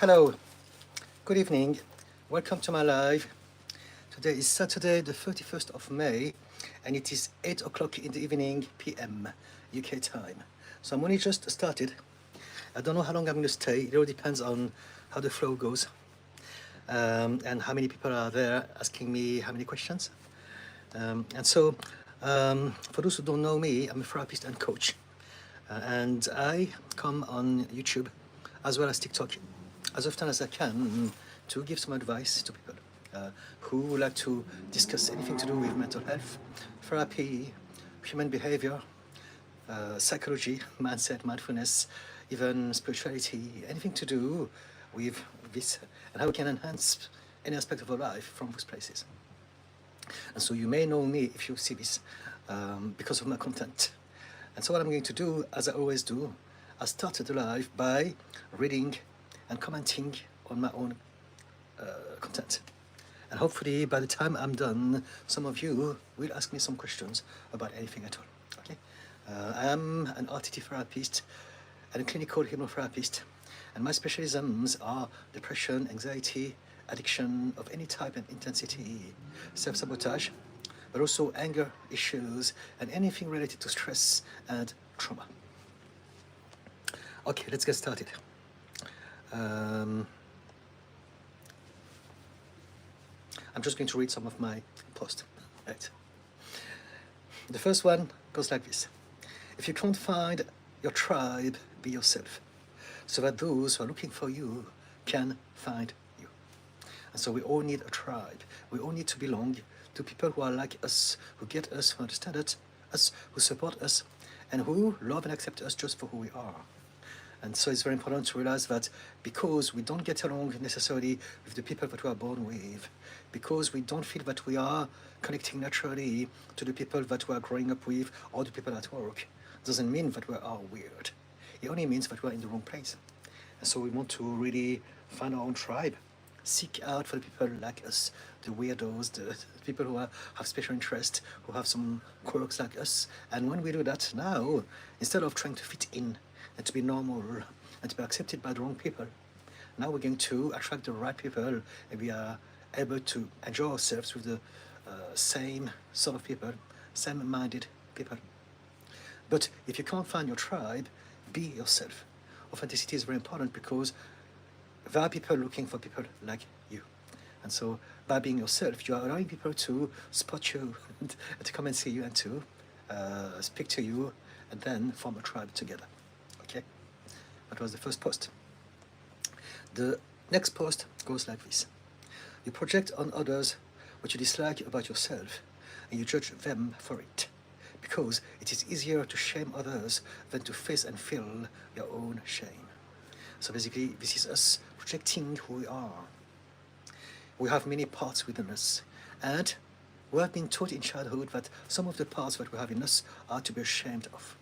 Hello, good evening. Welcome to my live. Today is Saturday, the 31st of May, and it is 8 o'clock in the evening, PM, UK time. So I'm only just started. I don't know how long I'm going to stay. It all depends on how the flow goes and how many people are there asking me how many questions. For those who don't know me, I'm a therapist and coach. And I come on YouTube as well as TikTok as often as I can to give some advice to people who would like to discuss anything to do with mental health, therapy, human behavior, psychology, mindset, mindfulness, even spirituality, anything to do with this and how we can enhance any aspect of our life from those places. And so you may know me if you see this because of my content. And so what I'm going to do, as I always do, I started the live by reading and commenting on my own content. And hopefully by the time I'm done, some of you will ask me some questions about anything at all. Okay? I am an RTT therapist and a clinical hypnotherapist, and my specialisms are depression, anxiety, addiction of any type and intensity, self-sabotage, but also anger issues and anything related to stress and trauma. Okay, let's get started. I'm just going to read some of my posts. Right. The first one goes like this. If you can't find your tribe, be yourself, so that those who are looking for you can find you. And so we all need a tribe. We all need to belong to people who are like us, who get us, who understand us, who support us, and who love and accept us just for who we are. And so it's very important to realize that because we don't get along necessarily with the people that we are born with, because we don't feel that we are connecting naturally to the people that we are growing up with or the people at work, doesn't mean that we are weird. It only means that we are in the wrong place. And so we want to really find our own tribe, seek out for the people like us, the weirdos, the people who have special interest, who have some quirks like us. And when we do that now, instead of trying to fit in and to be normal and to be accepted by the wrong people, now we're going to attract the right people, and we are able to enjoy ourselves with the same sort of people, same-minded people. But if you can't find your tribe, be yourself. Authenticity is very important because there are people looking for people like you. And so by being yourself, you are allowing people to spot you, and to come and see you, and to speak to you, and then form a tribe together. Okay? That was the first post. The next post goes like this. You project on others what you dislike about yourself, and you judge them for it, because it is easier to shame others than to face and feel your own shame. So basically, this is us projecting who we are. We have many parts within us, and we have been taught in childhood that some of the parts that we have in us are to be ashamed of.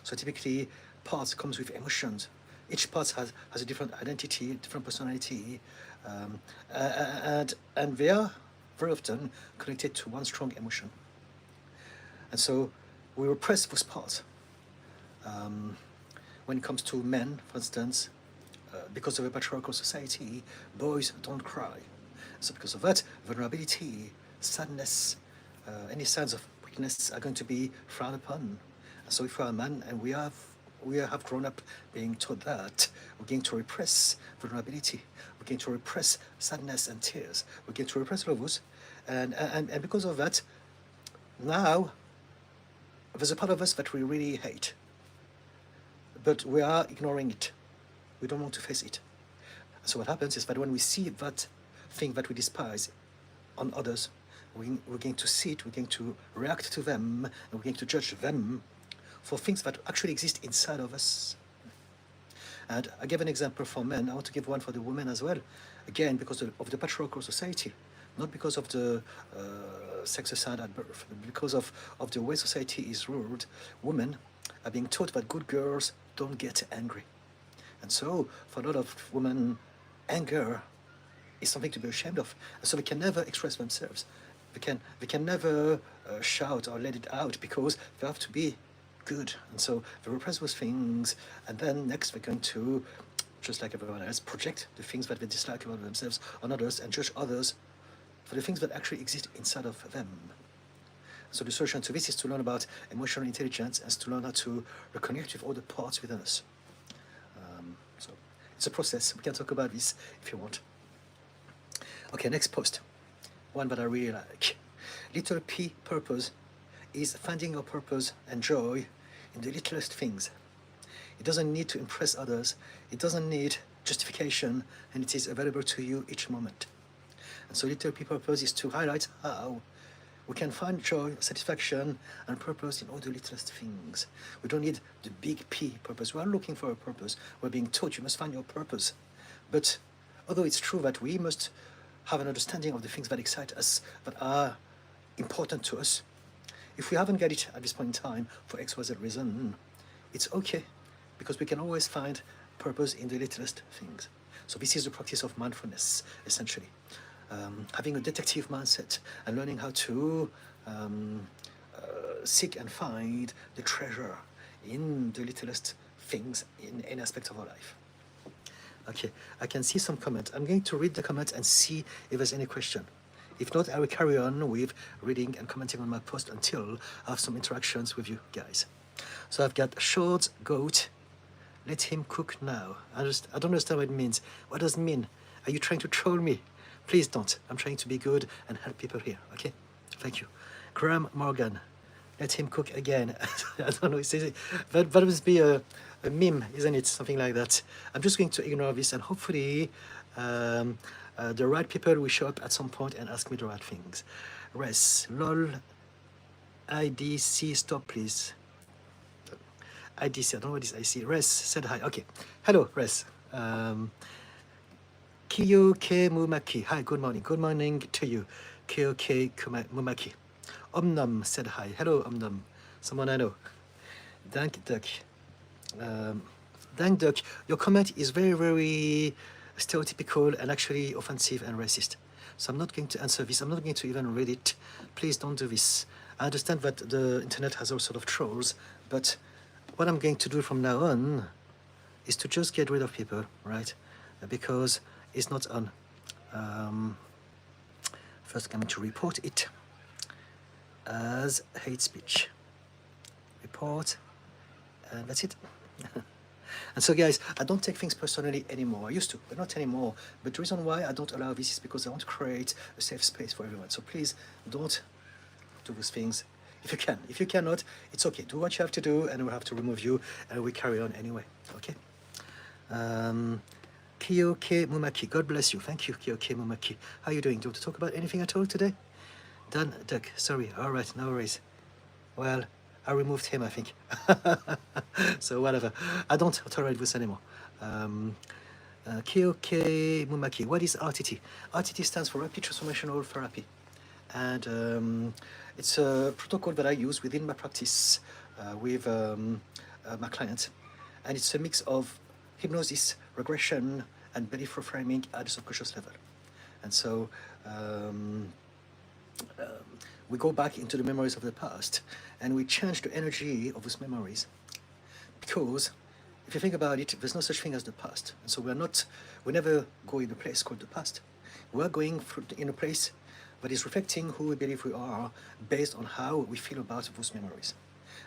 So typically, parts comes with emotions. Each part has a different identity, different personality, and they are very often connected to one strong emotion. And so we repress those parts. When it comes to men, for instance, because of a patriarchal society, boys don't cry. So because of that, vulnerability, sadness, any signs of weakness are going to be frowned upon. So if we are a man and we have grown up being taught that, we're going to repress vulnerability, we're going to repress sadness and tears, we're going to repress all of those, and because of that, now there's a part of us that we really hate, but we are ignoring it. We don't want to face it. So what happens is that when we see that thing that we despise on others, we're going to see it, we're going to react to them, and we're going to judge them for things that actually exist inside of us. And I gave an example for men. I want to give one for the women as well. Again, because of the patriarchal society, not because of the sex assigned at birth, but because of the way society is ruled. Women are being taught that good girls don't get angry. And so, for a lot of women, anger is something to be ashamed of. And so they can never express themselves. They can never shout or let it out because they have to be good. And so they repress those things, and then next they're going to just like everyone else, project the things that they dislike about themselves on others and judge others for the things that actually exist inside of them. So the solution to this is to learn about emotional intelligence and to learn how to reconnect with all the parts within us. So it's a process. We can talk about this if you want. Okay, next post. One that I really like. Little P purpose is finding your purpose and joy in the littlest things. It doesn't need to impress others. It doesn't need justification, and it is available to you each moment. And so Little P purpose is to highlight how we can find joy, satisfaction, and purpose in all the littlest things. We don't need the big P purpose. We are looking for a purpose. We're being taught you must find your purpose. But although it's true that we must have an understanding of the things that excite us, that are important to us, if we haven't got it at this point in time for X, Y, Z reason, it's okay, because we can always find purpose in the littlest things. So this is the practice of mindfulness, essentially. Having a detective mindset and learning how to seek and find the treasure in the littlest things in any aspect of our life. Okay, I can see some comments. I'm going to read the comments and see if there's any question. If not, I will carry on with reading and commenting on my post until I have some interactions with you guys. So I've got Shorts Goat. Let him cook now. I don't understand what it means. What does it mean? Are you trying to troll me? Please don't. I'm trying to be good and help people here, okay? Thank you. Graham Morgan. Let him cook again. I don't know, that must be a meme, isn't it? Something like that. I'm just going to ignore this, and hopefully the right people will show up at some point and ask me the right things. Res, lol, IDC, stop please. IDC, I don't know what is IC. Res said hi. Okay. Hello, Res. Kiyoke Mumaki. Hi, good morning. Good morning to you. Kiyoke Mumaki. Omnum said hi. Hello, Omnum. Someone I know. Dank Duck. Dank Duck, your comment is very, very stereotypical and actually offensive and racist. So I'm not going to answer this. I'm not going to even read it. Please don't do this. I understand that the internet has all sort of trolls, but what I'm going to do from now on is to just get rid of people, right? Because it's not on. First, I'm going to report it as hate speech. Report, and that's it. And so, guys, I don't take things personally anymore. I used to, but not anymore. But the reason why I don't allow this is because I want to create a safe space for everyone. So please don't do those things if you can. If you cannot, it's okay. Do what you have to do, and we'll have to remove you, and we carry on anyway. Okay. Kiyoke Mumaki, God bless you. Thank you, Kiyoke Mumaki. How are you doing? Do you want to talk about anything at all today? Dan Duck, sorry. All right, no worries. Well, I removed him, I think. So whatever. I don't tolerate this anymore. Kiyoke Mumaki, what is RTT? RTT stands for Rapid Transformational Therapy. And it's a protocol that I use within my practice with my clients. And it's a mix of hypnosis, regression, and belief reframing at the subconscious level. And so we go back into the memories of the past and we change the energy of those memories. Because if you think about it, there's no such thing as the past. And so we never go in a place called the past. We're going in a place that is reflecting who we believe we are based on how we feel about those memories.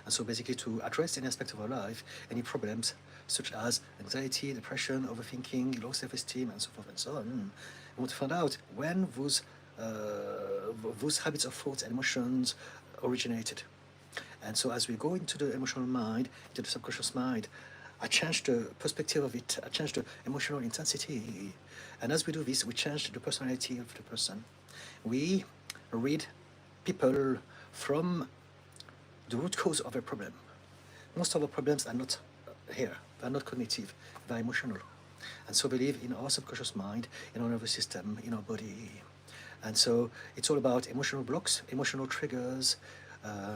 And so basically to address any aspect of our life, any problems such as anxiety, depression, overthinking, low self-esteem, and so forth and so on, we want to find out when those habits of thoughts and emotions originated. And so as we go into the emotional mind, into the subconscious mind, I change the perspective of it, I change the emotional intensity. And as we do this, we change the personality of the person. We read people from the root cause of a problem. Most of our problems are not here, they're not cognitive, they're emotional. And so we live in our subconscious mind, in our nervous system, in our body. And so it's all about emotional blocks, emotional triggers,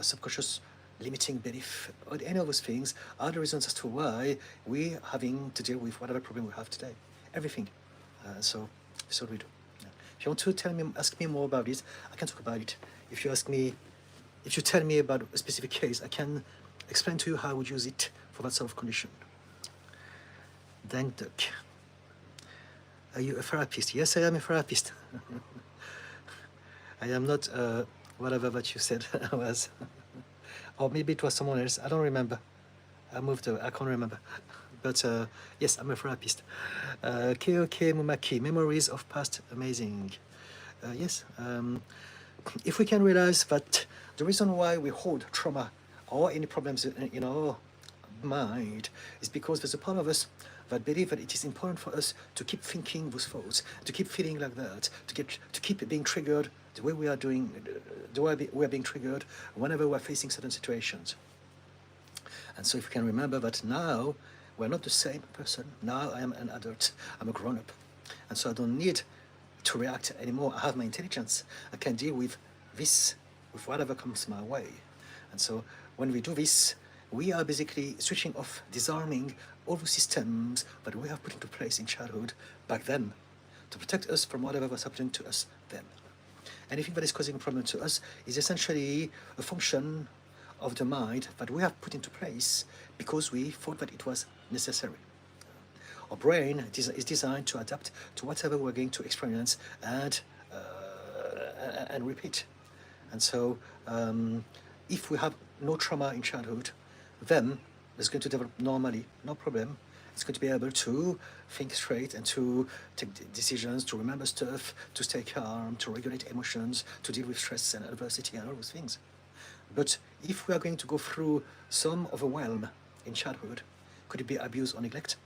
subconscious limiting belief. Any of those things are the reasons as to why we're having to deal with whatever problem we have today. Everything. So that's what we do. Yeah. If you want to ask me more about it, I can talk about it. If you tell me about a specific case, I can explain to you how I would use it for that sort of condition. Dank Duck. Are you a therapist? Yes, I am a therapist. I am not whatever that you said I was. Or maybe it was someone else. I don't remember. I moved I can't remember. But yes, I'm a therapist. KOK Mumaki, memories of past amazing. Yes, if we can realize that the reason why we hold trauma or any problems in our mind is because there's a part of us that believe that it is important for us to keep thinking those thoughts, to keep feeling like that, to keep being triggered the way we are doing, the way we are being triggered whenever we're facing certain situations. And so if we can remember that now we're not the same person, now I am an adult, I'm a grown-up, and so I don't need to react anymore. I have my intelligence. I can deal with this, with whatever comes my way. And so when we do this, we are basically switching off, disarming all the systems that we have put into place in childhood back then to protect us from whatever was happening to us then. Anything that is causing a problem to us is essentially a function of the mind that we have put into place because we thought that it was necessary. Our brain is designed to adapt to whatever we're going to experience and repeat. And so if we have no trauma in childhood, then it's going to develop normally, no problem. It's going to be able to think straight and to take decisions, to remember stuff, to stay calm, to regulate emotions, to deal with stress and adversity and all those things. But if we are going to go through some overwhelm in childhood, could it be abuse or neglect?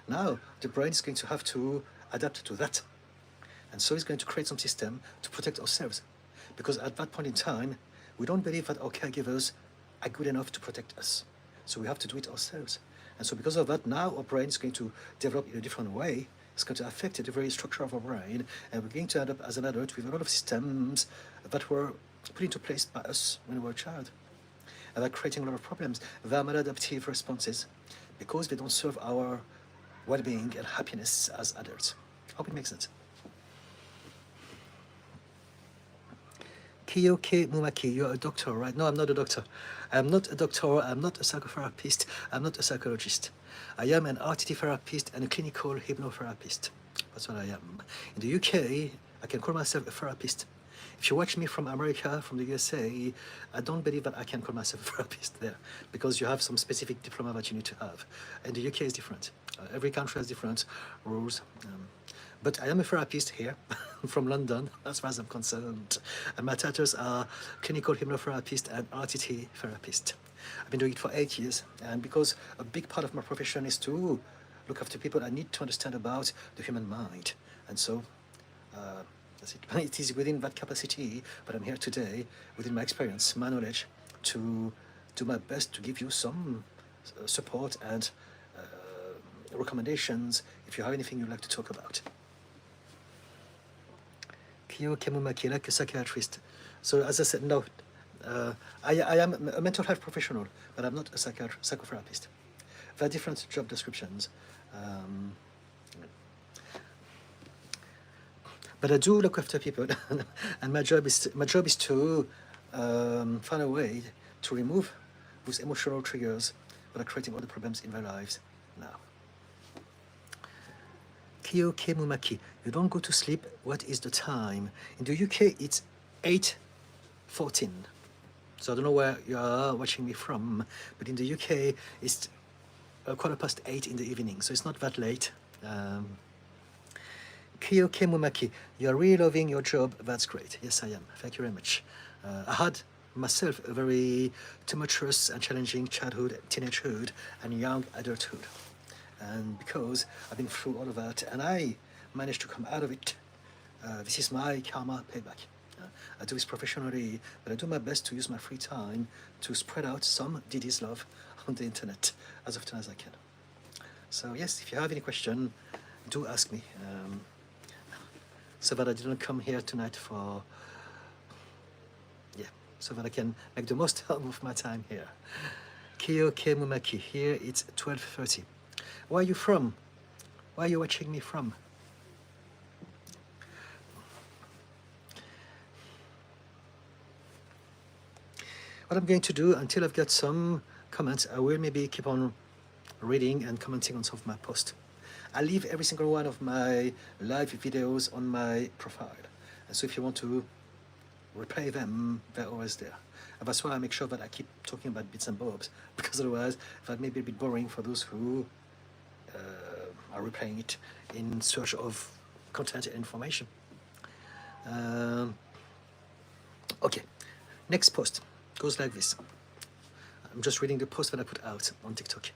Now, the brain is going to have to adapt to that. And so it's going to create some system to protect ourselves. Because at that point in time, we don't believe that our caregivers are good enough to protect us. So we have to do it ourselves. And so because of that, now our brain is going to develop in a different way. It's going to affect the very structure of our brain. And we're going to end up as an adult with a lot of systems that were put into place by us when we were a child. And they're creating a lot of problems. They're maladaptive responses because they don't serve our well-being and happiness as adults. Hope it makes sense. Kiyoke Mumaki, you're a doctor, right? No, I'm not a doctor. I'm not a doctor, I'm not a psychotherapist, I'm not a psychologist. I am an RTT therapist and a clinical hypnotherapist. That's what I am. In the UK, I can call myself a therapist. If you watch me from America, from the USA, I don't believe that I can call myself a therapist there because you have some specific diploma that you need to have. And the UK is different. Every country has different rules. But I am a therapist here from London, as far as I'm concerned. And my titles are clinical hypnotherapist and RTT therapist. I've been doing it for 8 years. And because a big part of my profession is to look after people, I need to understand about the human mind. And so that's it. It is within that capacity that I'm here today, within my experience, my knowledge, to do my best to give you some support and recommendations if you have anything you'd like to talk about. Kiyo Kemumaki, like a psychiatrist. So as I said, no, I am a mental health professional, but I'm not a psychotherapist. There are different job descriptions. But I do look after people, and my job is to find a way to remove those emotional triggers that are creating all the problems in their lives now. Kiyo Kemumaki, you don't go to sleep. What is the time? In the UK, it's 8:14. So I don't know where you are watching me from, but in the UK, it's 8:15 in the evening, so it's not that late. Kiyo Kemumaki, you're really loving your job. That's great. Yes, I am. Thank you very much. I had myself a very tumultuous and challenging childhood, teenagehood, and young adulthood. And because I've been through all of that and I managed to come out of it, this is my karma payback. I do this professionally, but I do my best to use my free time to spread out some Didi's love on the internet as often as I can. So yes, if you have any question, do ask me. So that I didn't come here tonight for, so that I can make the most of my time here. Kiyo Kemumaki, here it's 12:30. Where are you from? Where are you watching me from? What I'm going to do until I've got some comments, I will maybe keep on reading and commenting on some of my posts. I leave every single one of my live videos on my profile. And so if you want to replay them, they're always there. And that's why I make sure that I keep talking about bits and bobs, because otherwise that may be a bit boring for those who are replaying it in search of content and information. Okay, next post goes like this. I'm just reading the post that I put out on TikTok.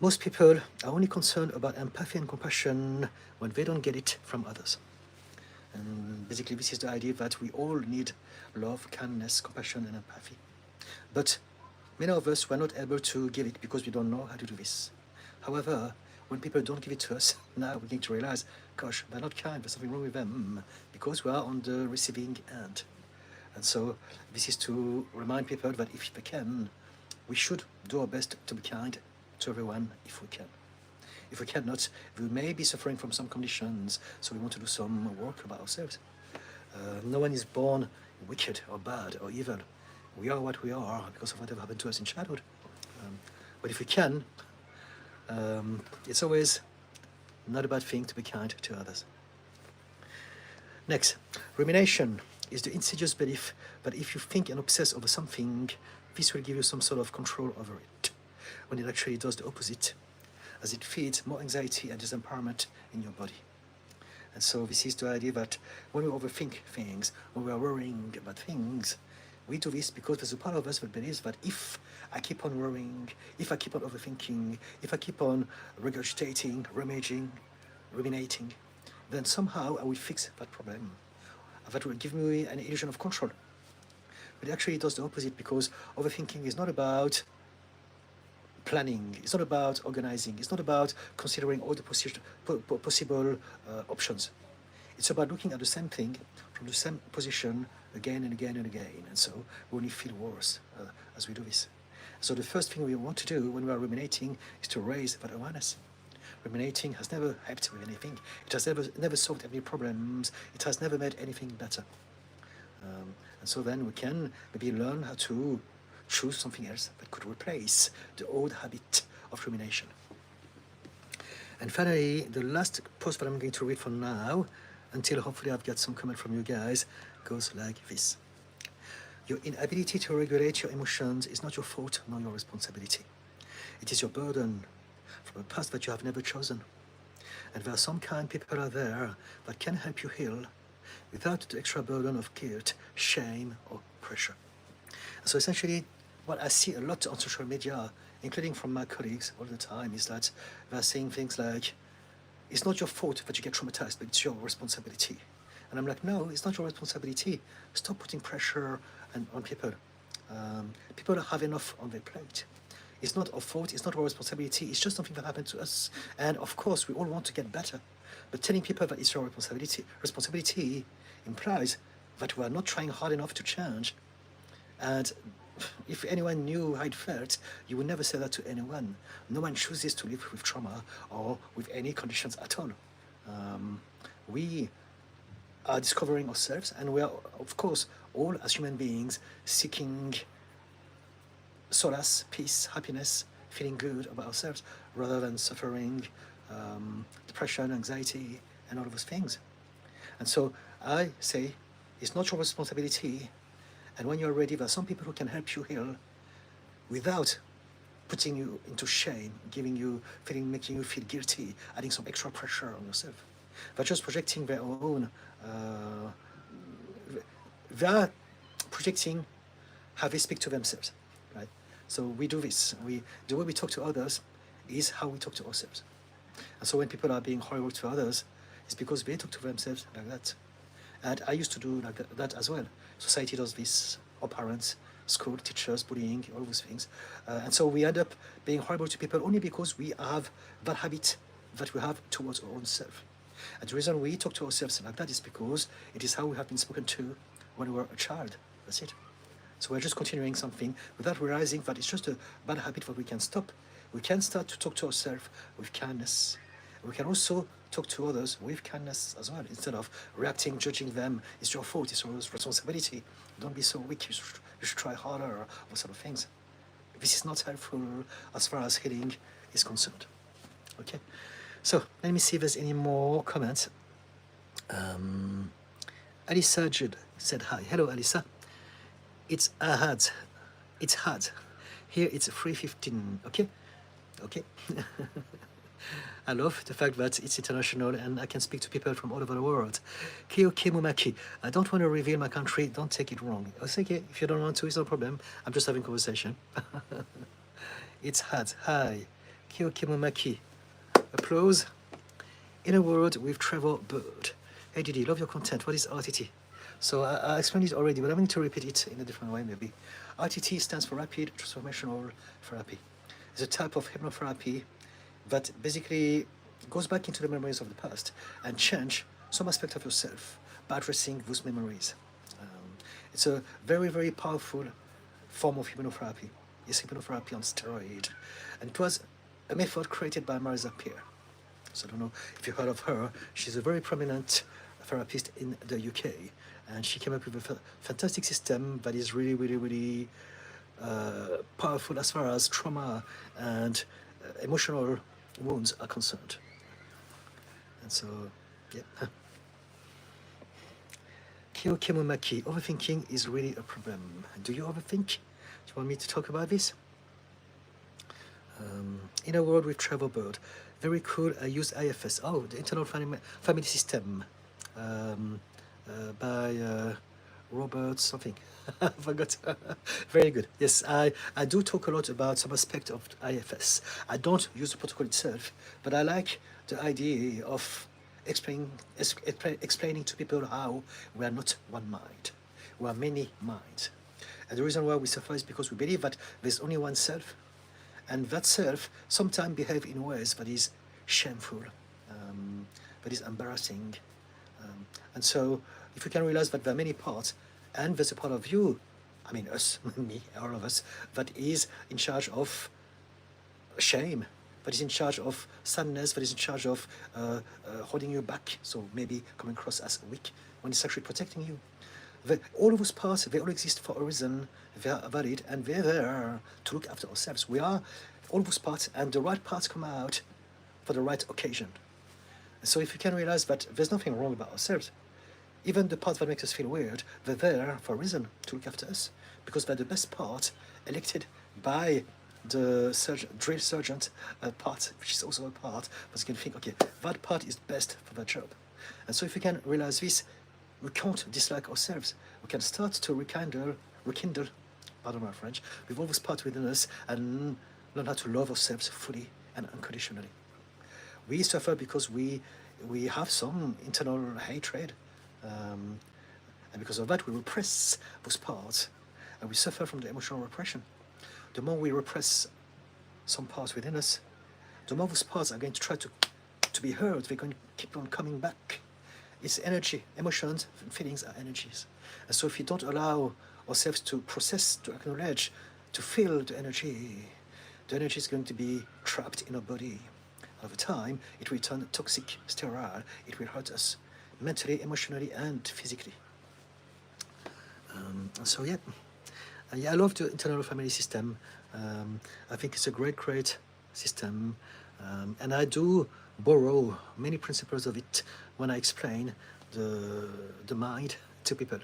Most people are only concerned about empathy and compassion when they don't get it from others. And basically this is the idea that we all need love, kindness, compassion and empathy. But many of us were not able to give it because we don't know how to do this. However, when people don't give it to us, now we need to realize, gosh, they're not kind, there's something wrong with them, because we are on the receiving end. And so this is to remind people that if they can, we should do our best to be kind to everyone if we can. If we cannot, we may be suffering from some conditions, so we want to do some work about ourselves. No one is born wicked or bad or evil. We are what we are because of whatever happened to us in childhood. But if we can, it's always not a bad thing to be kind to others. Next, rumination is the insidious belief that if you think and obsess over something, this will give you some sort of control over it, when it actually does the opposite, as it feeds more anxiety and disempowerment in your body. And so this is the idea that when we overthink things, when we are worrying about things, we do this because there's a part of us that believes that if I keep on worrying, if I keep on overthinking, if I keep on regurgitating, ruminating, then somehow I will fix that problem. That will give me an illusion of control. But it actually does the opposite, because overthinking is not about planning, it's not about organizing, it's not about considering all the possible options. It's about looking at the same thing from the same position again and again and again. And so we only feel worse as we do this. So the first thing we want to do when we are ruminating is to raise that awareness. Ruminating has never helped with anything. It has never solved any problems. It has never made anything better. And so then we can maybe learn how to choose something else that could replace the old habit of rumination. And finally, the last post that I'm going to read for now, until hopefully I've got some comment from you guys, goes like this. Your inability to regulate your emotions is not your fault nor your responsibility. It is your burden from a past that you have never chosen. And there are some kind people out there that can help you heal without the extra burden of guilt, shame, or pressure. So essentially, what I see a lot on social media, including from my colleagues all the time, is that they're saying things like, it's not your fault that you get traumatized, but it's your responsibility. And I'm like, no, it's not your responsibility. Stop putting pressure on people. People have enough on their plate. It's not our fault, it's not our responsibility, it's just something that happened to us. And of course, we all want to get better. But telling people that it's your responsibility implies that we are not trying hard enough to change. And if anyone knew how it felt, you would never say that to anyone. No one chooses to live with trauma or with any conditions at all. We are discovering ourselves, and we are, of course, all as human beings seeking solace, peace, happiness, feeling good about ourselves, rather than suffering depression, anxiety, and all of those things. And so I say, it's not your responsibility. And when you're ready, there are some people who can help you heal without putting you into shame, making you feel guilty, adding some extra pressure on yourself. They're just projecting their own, they're projecting how they speak to themselves, right? So we do this. The way we talk to others is how we talk to ourselves. And so when people are being horrible to others, it's because they talk to themselves like that. And I used to do like that as well. Society does this, our parents, school, teachers, bullying, all those things. And so we end up being horrible to people only because we have that habit that we have towards our own self. And the reason we talk to ourselves like that is because it is how we have been spoken to when we were a child. That's it. So we're just continuing something without realizing that it's just a bad habit that we can stop. We can start to talk to ourselves with kindness. We can also talk to others with kindness as well, instead of reacting, judging them. It's your fault, it's your responsibility. Don't be so weak, you should try harder, all sort of things. This is not helpful as far as healing is concerned. Okay? So let me see if there's any more comments. Alisa Judd said hi. Hello, Alisa. It's hard. It's hard. Here it's 3:15. Okay, okay. I love the fact that it's international and I can speak to people from all over the world. Kiyoki Mumaki, I don't want to reveal my country, don't take it wrong. It's okay, if you don't want to, it's no problem. I'm just having conversation. It's hard. Hi. Kiyoki Mumaki. Applause. In a world with travel bird. Hey Didi, love your content. What is RTT? So I explained it already, but I'm going to repeat it in a different way maybe. RTT stands for Rapid Transformational Therapy. It's a type of hypnotherapy that basically goes back into the memories of the past and change some aspect of yourself by addressing those memories. It's a very, very powerful form of hypnotherapy. It's hypnotherapy on steroid. And it was a method created by Marisa Peer. So I don't know if you heard of her. She's a very prominent therapist in the UK. And she came up with a fantastic system that is really, really, really powerful as far as trauma and emotional wounds are concerned. And so, yeah. Kyo Kemumaki, overthinking is really a problem. Do you overthink? Do you want me to talk about this? In a world with travel bird, very cool. I use IFS. Oh, the internal family system by Robert something. I forgot. Very good. Yes, I do talk a lot about some aspect of IFS. I don't use the protocol itself, but I like the idea of explaining to people how we are not one mind. We are many minds. And the reason why we suffer is because we believe that there's only one self, and that self sometimes behaves in ways that is shameful, that is embarrassing. And so if you can realize that there are many parts, and there's a part of you, I mean us, me, all of us, that is in charge of shame, that is in charge of sadness, that is in charge of holding you back, so maybe coming across as weak, when it's actually protecting you. All of those parts, they all exist for a reason, they are valid, and they're there to look after ourselves. We are all those parts, and the right parts come out for the right occasion. So if you can realize that there's nothing wrong about ourselves, even the parts that make us feel weird, they're there for a reason to look after us, because they're the best part elected by the drill sergeant part, which is also a part, but you can think, okay, that part is best for that job. And so if you can realize this, we can't dislike ourselves. We can start to rekindle, pardon my French, with all those parts within us and learn how to love ourselves fully and unconditionally. We suffer because we have some internal hatred, and because of that we repress those parts, and we suffer from the emotional repression. The more we repress some parts within us, the more those parts are going to try to be heard. They're going to keep on coming back. It's energy. Emotions and feelings are energies. And so if you don't allow ourselves to process, to acknowledge, to feel the energy is going to be trapped in our body. Over time, it will turn toxic, sterile. It will hurt us mentally, emotionally, and physically. So yeah, I love the internal family system. I think it's a great system, and I do borrow many principles of it when I explain the mind to people.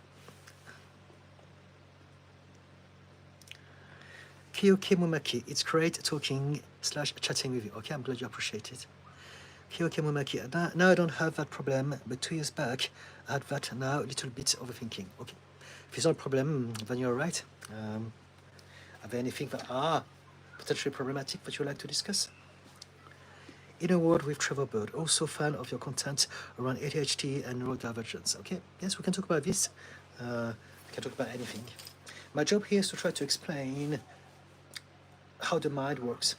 Kiyoki Mumaki, it's great talking / chatting with you. Okay, I'm glad you appreciate it. Kiyoki Mumaki, now I don't have that problem, but 2 years back I had that. Now a little bit overthinking. Okay, if it's not a problem, then you're right. Are there anything that are potentially problematic that you'd like to discuss? In a world with travel bird, also fan of your content around ADHD and neurodivergence. Okay, yes, we can talk about this. We can talk about anything. My job here is to try to explain how the mind works,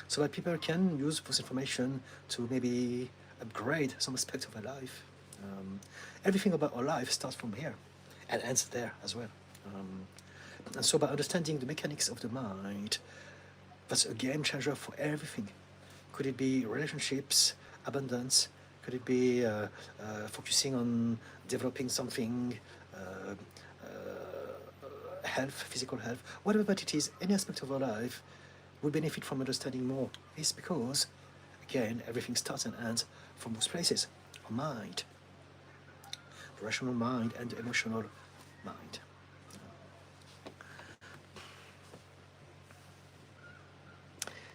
so that people can use this information to maybe upgrade some aspect of their life. Everything about our life starts from here and ends there as well. And so by understanding the mechanics of the mind, that's a game changer for everything. Could it be relationships, abundance? Could it be focusing on developing something, health, physical health? Whatever that it is, any aspect of our life will benefit from understanding more. It's because, again, everything starts and ends from those places. Our mind, the rational mind and the emotional mind.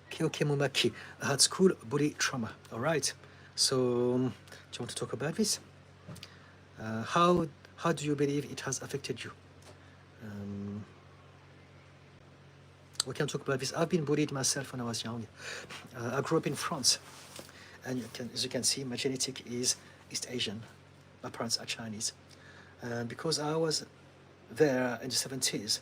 Kyoke Mumaki, I had school body trauma. All right. So, do you want to talk about this? How do you believe it has affected you? We can talk about this. I've been bullied myself when I was young. I grew up in France, and as you can see, my genetic is East Asian. My parents are Chinese, and because I was there in the 70s,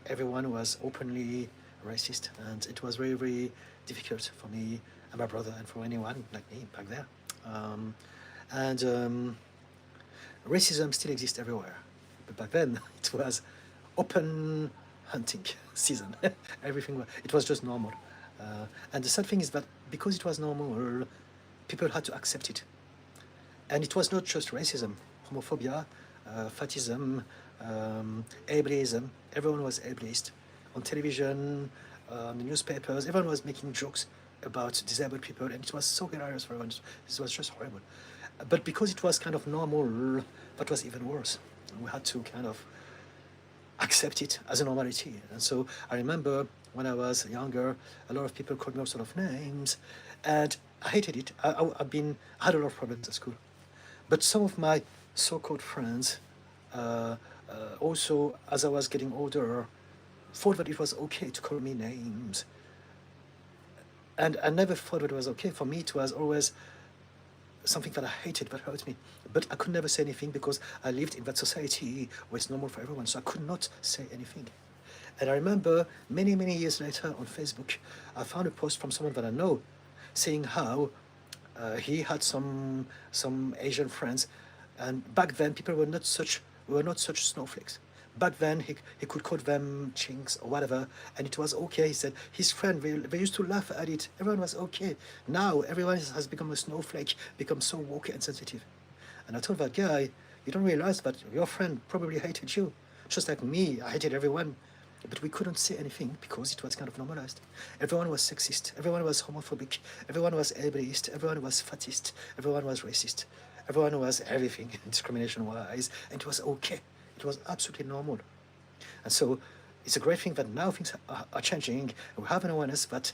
everyone was openly racist, and it was very, very difficult for me and my brother, and for anyone like me back there. Racism still exists everywhere, but back then it was open hunting season. It was just normal. And the sad thing is that because it was normal, people had to accept it. And it was not just racism, homophobia, fascism, ableism. Everyone was ableist. On television, on the newspapers, everyone was making jokes about disabled people, and it was so hilarious for everyone. This was just horrible. But because it was kind of normal, that was even worse. We had to kind of accept it as a normality. And so I remember when I was younger, a lot of people called me all sort of names, and I hated it. I had a lot of problems at school. But some of my so-called friends also, as I was getting older, thought that it was okay to call me names. And I never thought that it was okay. For me, it was always something that I hated, that hurt me. But I could never say anything because I lived in that society where it's normal for everyone, so I could not say anything. And I remember many, many years later on Facebook, I found a post from someone that I know saying how he had some Asian friends, and back then people were not such snowflakes. Back then he could call them chinks or whatever, and it was okay. He said his friend, they used to laugh at it. Everyone was okay. Now everyone has become a snowflake, become so woke and sensitive. And I told that guy, you don't realize that your friend probably hated you, just like me. I hated everyone. But we couldn't say anything because it was kind of normalized. Everyone was sexist, everyone was homophobic, everyone was ableist, everyone was fattist, everyone was racist, everyone was everything discrimination-wise, and it was okay. It was absolutely normal. And so it's a great thing that now things are changing. We have an awareness that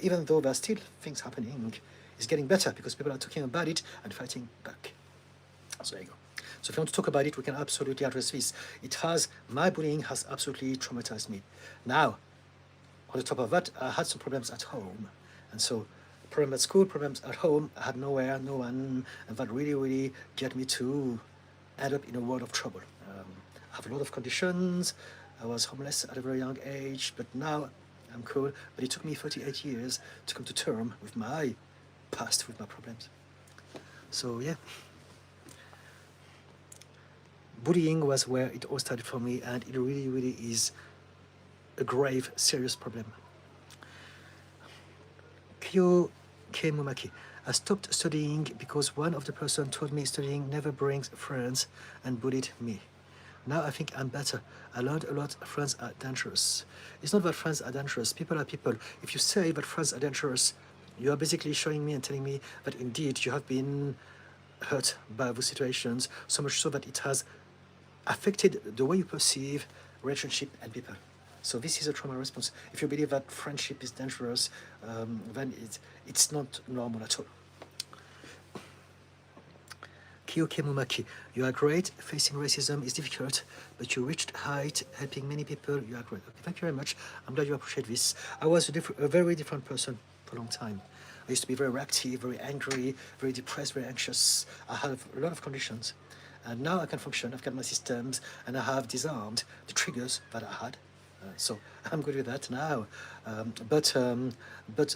even though there are still things happening, it's getting better because people are talking about it and fighting back. So there you go. So if you want to talk about it, we can absolutely address this. My bullying has absolutely traumatized me. Now, on the top of that, I had some problems at home. And so, problems at school, problems at home, I had nowhere, no one, and that really, really get me to end up in a world of trouble. I have a lot of conditions. I was homeless at a very young age, but now I'm cool. But it took me 38 years to come to terms with my past, with my problems. So, yeah. Bullying was where it all started for me, and it really, really is a grave, serious problem. Kyo Kemumaki. I stopped studying because one of the person told me studying never brings friends and bullied me. Now I think I'm better. I learned a lot. Friends are dangerous. It's not that friends are dangerous. People are people. If you say that friends are dangerous, you are basically showing me and telling me that indeed you have been hurt by those situations, so much so that it has affected the way you perceive relationship and people. So this is a trauma response. If you believe that friendship is dangerous, then it's not normal at all. Kyoke Mumaki, you are great. Facing racism is difficult, but you reached height, helping many people. You are great. Okay, thank you very much. I'm glad you appreciate this. I was a very different person for a long time. I used to be very reactive, very angry, very depressed, very anxious. I have a lot of conditions. And now I can function, I've got my systems, and I have disarmed the triggers that I had. So I'm good with that now. But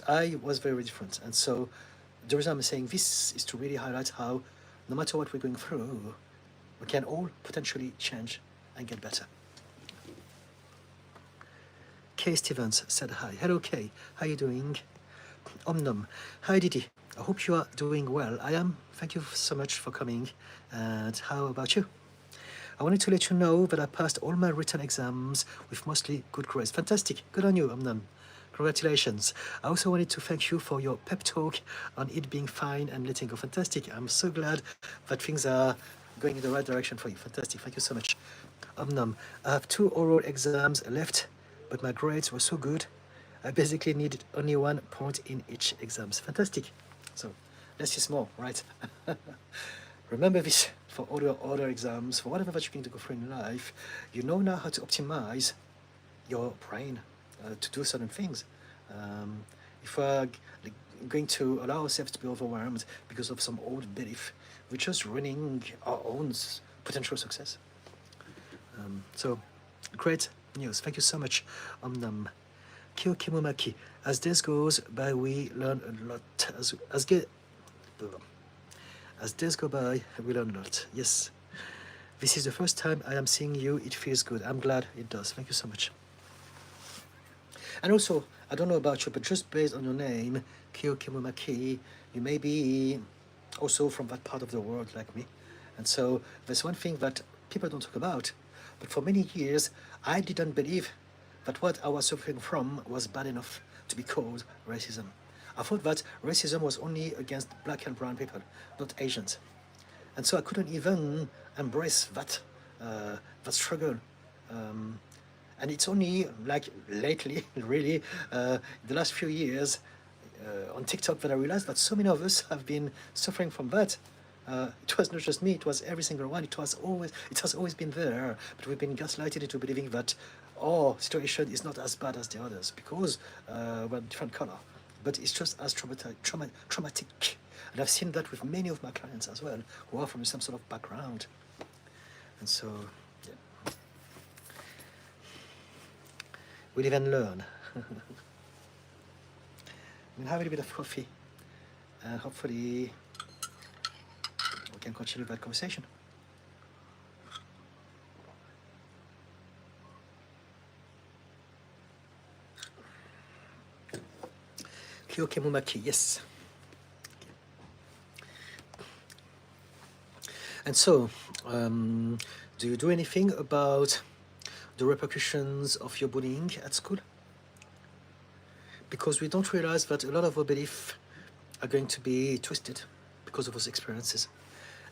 I was very different. And so the reason I'm saying this is to really highlight how no matter what we're going through, we can all potentially change and get better. Kay Stevens said hi. Hello Kay, how are you doing? Omnom. Hi Didi, I hope you are doing well. I am. Thank you so much for coming. And how about you? I wanted to let you know that I passed all my written exams with mostly good grades. Fantastic. Good on you, Omnom. Congratulations. I also wanted to thank you for your pep talk on it being fine and letting go. Fantastic. I'm so glad that things are going in the right direction for you. Fantastic. Thank you so much. Omnum. I have 2 oral exams left, but my grades were so good. I basically needed only 1 point in each exams. Fantastic. So less is more, right? Remember this for all your other exams, for whatever that you're going to go through in life. You know now how to optimize your brain to do certain things. If we're going to allow ourselves to be overwhelmed because of some old belief, we're just ruining our own potential success. So, great news. Thank you so much, Omnam. Kyokimomaki. As days goes by, we learn a lot. As days go by, we learn a lot. Yes. This is the first time I am seeing you. It feels good. I'm glad it does. Thank you so much. And also, I don't know about you, but just based on your name, Kyo Kimomaki, you may be also from that part of the world like me. And so there's one thing that people don't talk about, but for many years, I didn't believe that what I was suffering from was bad enough to be called racism. I thought that racism was only against black and brown people, not Asians. And so I couldn't even embrace that struggle. And it's only like lately, really, the last few years on TikTok that I realized that so many of us have been suffering from that. It was not just me, it was every single one. It has always been there, but we've been gaslighted into believing that our situation is not as bad as the others because we're different color. But it's just as traumatic. And I've seen that with many of my clients as well, who are from some sort of background. And so, yeah. We live and learn. We'll have a little bit of coffee, and hopefully we can continue that conversation. Kyokemumaki, yes. And so, do you do anything about the repercussions of your bullying at school? Because we don't realize that a lot of our beliefs are going to be twisted because of those experiences.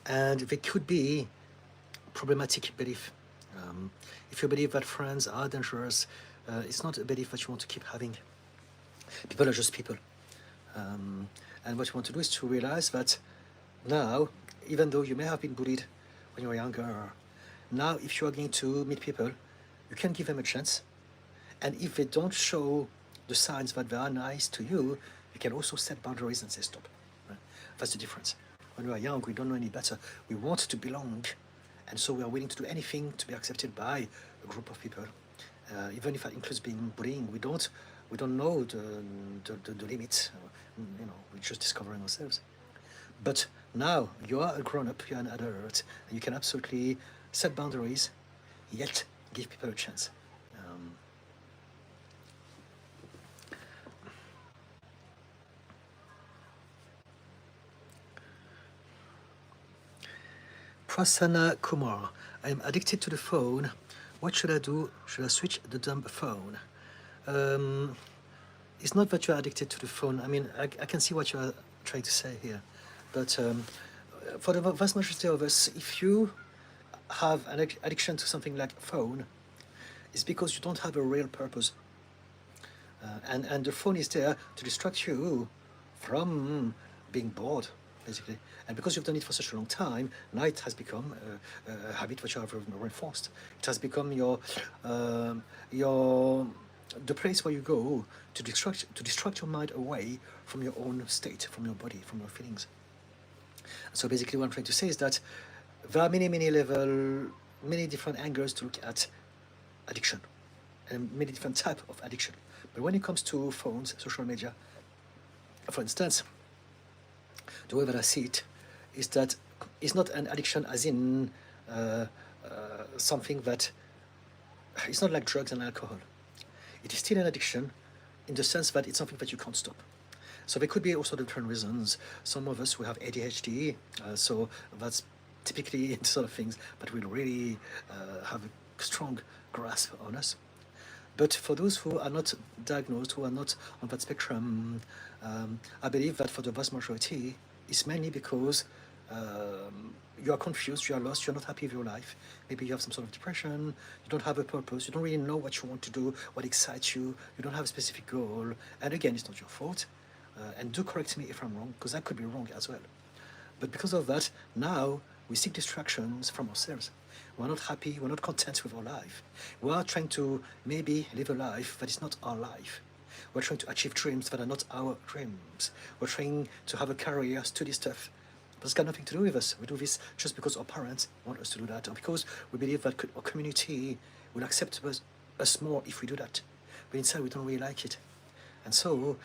And they could be problematic belief. If you believe that friends are dangerous, it's not a belief that you want to keep having. People are just people. And what you want to do is to realize that now, even though you may have been bullied when you were younger, now if you are going to meet people, you can give them a chance. And if they don't show the signs that they are nice to you, you can also set boundaries and say stop. Right? That's the difference. When we are young, we don't know any better. We want to belong. And so we are willing to do anything to be accepted by a group of people. Even if that includes being bullying, we don't know the limits. We're just discovering ourselves. But now you are a grown-up, you're an adult, and you can absolutely set boundaries, yet give people a chance. Prasanna Kumar, I am addicted to the phone. What should I do? Should I switch the dumb phone? It's not that you're addicted to the phone. I mean, I can see what you are trying to say here. But for the vast majority of us, if you have an addiction to something like phone, it's because you don't have a real purpose. And the phone is there to distract you from being bored, basically. And because you've done it for such a long time, now it has become a habit which you have reinforced. It has become the place where you go to distract your mind away from your own state, from your body, from your feelings. So basically what I'm trying to say is that there are many different angles to look at addiction and many different types of addiction. But when it comes to phones, social media, for instance, the way that I see it is that it's not an addiction as in something that, it's not like drugs and alcohol. It is still an addiction in the sense that it's something that you can't stop. So there could be also different reasons. Some of us, we have ADHD, so that's typically the sort of things that will really have a strong grasp on us. But for those who are not diagnosed, who are not on that spectrum, I believe that for the vast majority, it's mainly because you are confused, you are lost, you're not happy with your life. Maybe you have some sort of depression, you don't have a purpose, you don't really know what you want to do, what excites you, you don't have a specific goal. And again, it's not your fault. And do correct me if I'm wrong, because I could be wrong as well. But because of that, now we seek distractions from ourselves. We're not happy, we're not content with our life. We are trying to maybe live a life that is not our life. We're trying to achieve dreams that are not our dreams. We're trying to have a career, study stuff. But it's got nothing to do with us. We do this just because our parents want us to do that, or because we believe that our community will accept us more if we do that. But inside, we don't really like it. And so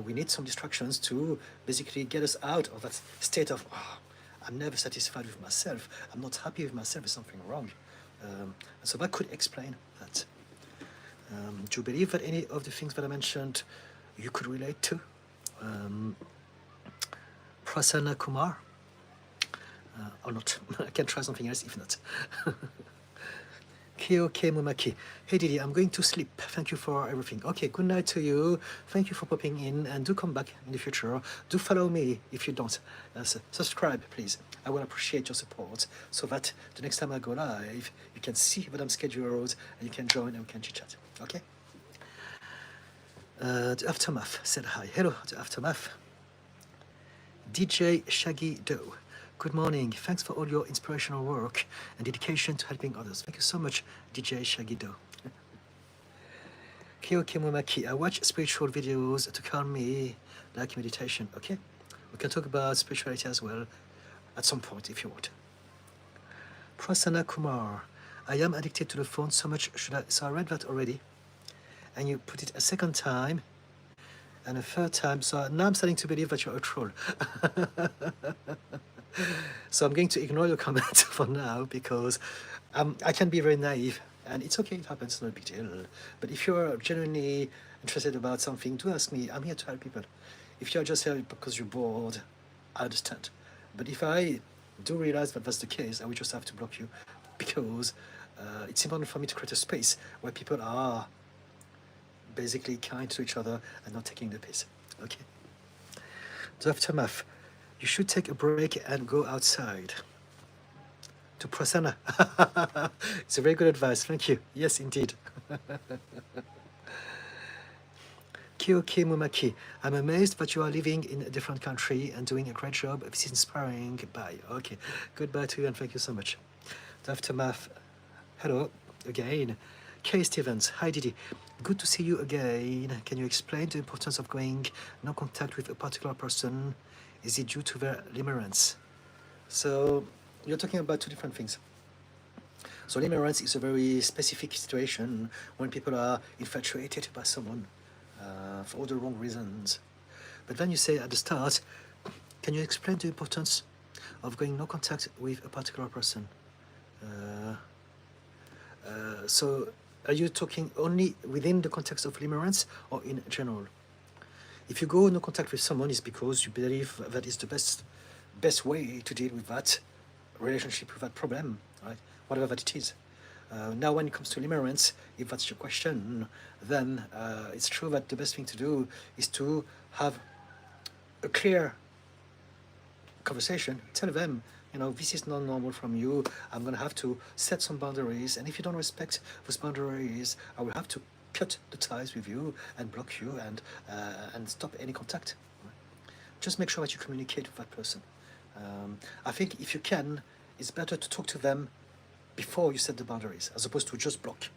we need some distractions to basically get us out of that state of, oh, I'm never satisfied with myself. I'm not happy with myself. There's something wrong. And so that could explain that. Do you believe that any of the things that I mentioned you could relate to? Prasanna Kumar? Or not? I can try something else if not. Kyoke Mumaki. Hey Didi, I'm going to sleep. Thank you for everything. Okay, good night to you. Thank you for popping in, and do come back in the future. Do follow me if you don't. Subscribe, please. I will appreciate your support so that the next time I go live, you can see what I'm scheduled and you can join and we can chit chat. Okay? The Aftermath said hi. Hello, the Aftermath. DJ Shaggy Doe. Good morning. Thanks for all your inspirational work and dedication to helping others. Thank you so much, DJ Shaggy Doe. Kyoke Mumaki. I watch spiritual videos to calm me, like meditation. Okay? We can talk about spirituality as well at some point if you want. Prasanna Kumar. I am addicted to the phone so much. So I read that already. And you put it a second time and a third time. So now I'm starting to believe that you're a troll. So I'm going to ignore your comment for now because I can be very naive, and it's okay, it happens, no big deal. But if you're genuinely interested about something, do ask me. I'm here to help people. If you're just here because you're bored, I understand. But if I do realize that that's the case, I will just have to block you because it's important for me to create a space where people are basically kind to each other and not taking the piss. Okay? The Aftermath. You should take a break and go outside. To Prasanna. It's a very good advice. Thank you. Yes, indeed. Kyoke Mumaki. I'm amazed that you are living in a different country and doing a great job. This is inspiring. Bye. Okay. Goodbye to you and thank you so much. The Aftermath. Hello again. Kay Stevens. Hi Didi. Good to see you again. Can you explain the importance of going no contact with a particular person? Is it due to their limerence? So you're talking about two different things. So limerence is a very specific situation when people are infatuated by someone for all the wrong reasons. But then you say at the start, can you explain the importance of going no contact with a particular person? So are you talking only within the context of limerence or in general? If you go no contact with someone, it's because you believe that is the best way to deal with that relationship, with that problem, right? Whatever that it is. Now, when it comes to limerence, if that's your question, then it's true that the best thing to do is to have a clear conversation. Tell them, you know, this is not normal from you. I'm going to have to set some boundaries. And if you don't respect those boundaries, I will have to cut the ties with you and block you and stop any contact. Just make sure that you communicate with that person. I think if you can, it's better to talk to them before you set the boundaries as opposed to just block,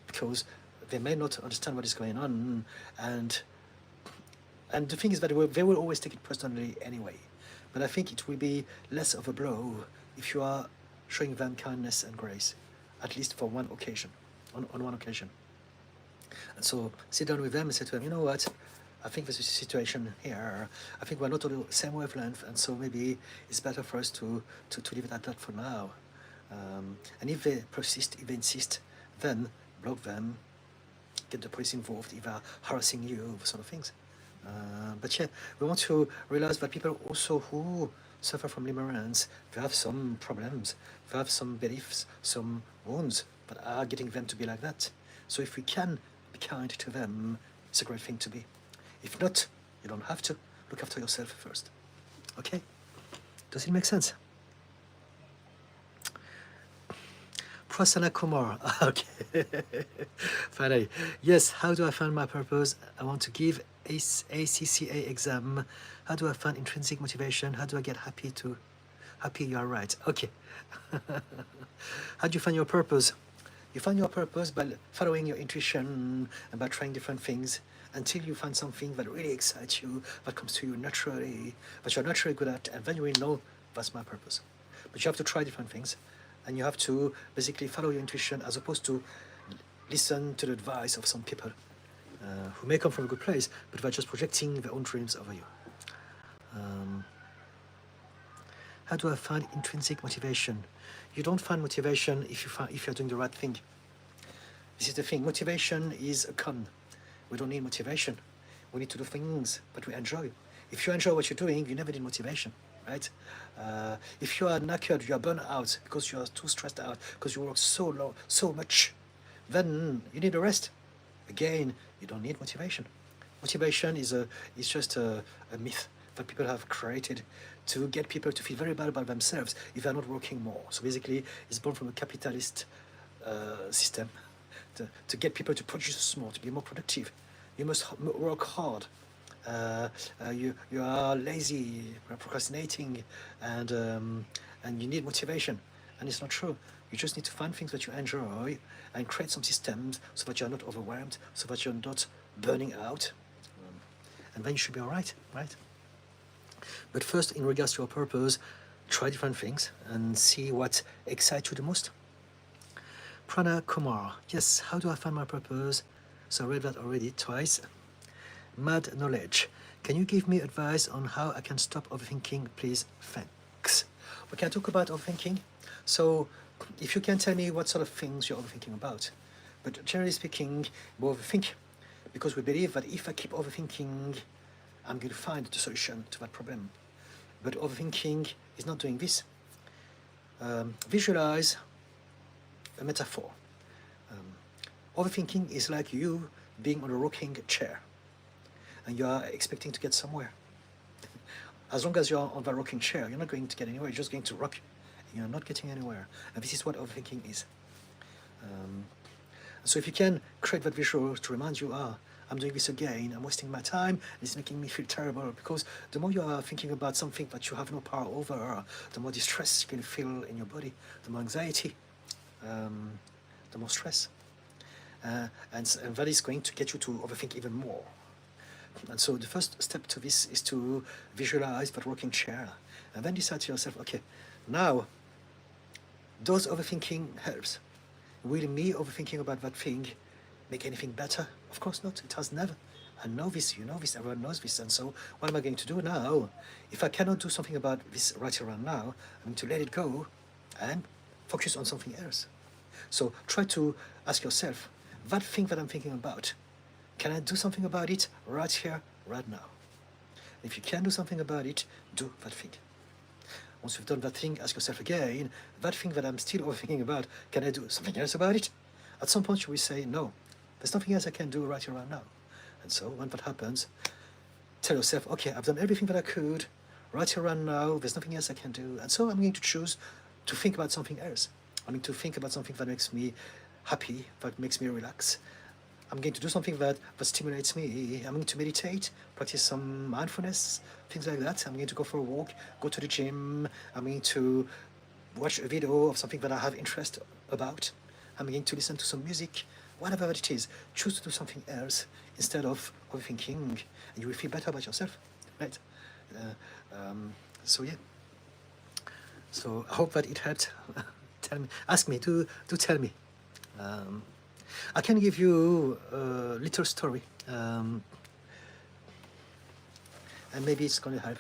because they may not understand what is going on, and the thing is that they will always take it personally anyway. But I think it will be less of a blow if you are showing them kindness and grace, at least for one occasion, on one occasion. And so sit down with them and say to them, you know what, I think there's a situation here. I think we're not on the same wavelength, and so maybe it's better for us to leave it at that for now. And if they persist, if they insist, then block them, get the police involved if they're harassing you, sort of things. But yeah, we want to realize that people also who suffer from limerence, they have some problems, they have some beliefs, some wounds that are getting them to be like that. So if we can be kind to them. It's a great thing to be. If not, you don't have to. Look after yourself first. Okay? Does it make sense? Prasanna Kumar. Okay. Finally. Yes, how do I find my purpose? I want to give ACCA exam. How do I find intrinsic motivation? How do I get happy? You are right. Okay. How do you find your purpose? You find your purpose by following your intuition and by trying different things until you find something that really excites you, that comes to you naturally, that you're naturally good at, and then you will know that's my purpose. But you have to try different things, and you have to basically follow your intuition as opposed to listen to the advice of some people who may come from a good place, but they're just projecting their own dreams over you. How do I find intrinsic motivation? You don't find motivation if you're doing the right thing. This is the thing. Motivation is a con. We don't need motivation. We need to do things that we enjoy. If you enjoy what you're doing, you never need motivation, right? If you are knackered, you are burnt out because you are too stressed out, because you work so much, then you need a rest. Again, you don't need motivation. Motivation is just a myth that people have created to get people to feel very bad about themselves if they're not working more. So basically, it's born from a capitalist system to get people to produce more, to be more productive. You must work hard. You are lazy, procrastinating, and you need motivation. And it's not true. You just need to find things that you enjoy and create some systems so that you're not overwhelmed, so that you're not burning out. And then you should be all right, right? But first, in regards to your purpose, try different things and see what excites you the most. Prana Kumar. Yes, how do I find my purpose? So I read that already twice. Mad Knowledge. Can you give me advice on how I can stop overthinking, please? Thanks. We can talk about overthinking. So if you can tell me what sort of things you're overthinking about. But generally speaking, we overthink because we believe that if I keep overthinking, I'm going to find the solution to that problem. But overthinking is not doing this. Visualize a metaphor. Overthinking is like you being on a rocking chair and you are expecting to get somewhere. As long as you're on that rocking chair, you're not going to get anywhere, you're just going to rock. You're not getting anywhere. And this is what overthinking is. So if you can create that visual to remind you, I'm doing this again, I'm wasting my time, it's making me feel terrible, because the more you are thinking about something that you have no power over, the more distress you can feel in your body, the more anxiety, the more stress. And that is going to get you to overthink even more. And so the first step to this is to visualize that rocking chair, and then decide to yourself, okay, now, does overthinking helps? Will me overthinking about that thing make anything better? Of course not, it has never. I know this, you know this, everyone knows this, and so what am I going to do now? If I cannot do something about this right around now, I'm going to let it go and focus on something else. So try to ask yourself, that thing that I'm thinking about, can I do something about it right here, right now? If you can do something about it, do that thing. Once you've done that thing, ask yourself again, that thing that I'm still overthinking about, can I do something else about it? At some point you will say, no, there's nothing else I can do right around now. And so when that happens, tell yourself, okay, I've done everything that I could, right around now, there's nothing else I can do. And so I'm going to choose to think about something else. I'm going to think about something that makes me happy, that makes me relax. I'm going to do something that stimulates me. I'm going to meditate, practice some mindfulness, things like that. I'm going to go for a walk, go to the gym. I'm going to watch a video of something that I have interest about. I'm going to listen to some music, whatever it is. Choose to do something else instead of overthinking, and you will feel better about yourself, right? So yeah. So I hope that it helped. Tell me, ask me, do tell me. I can give you a little story, and maybe it's going to help.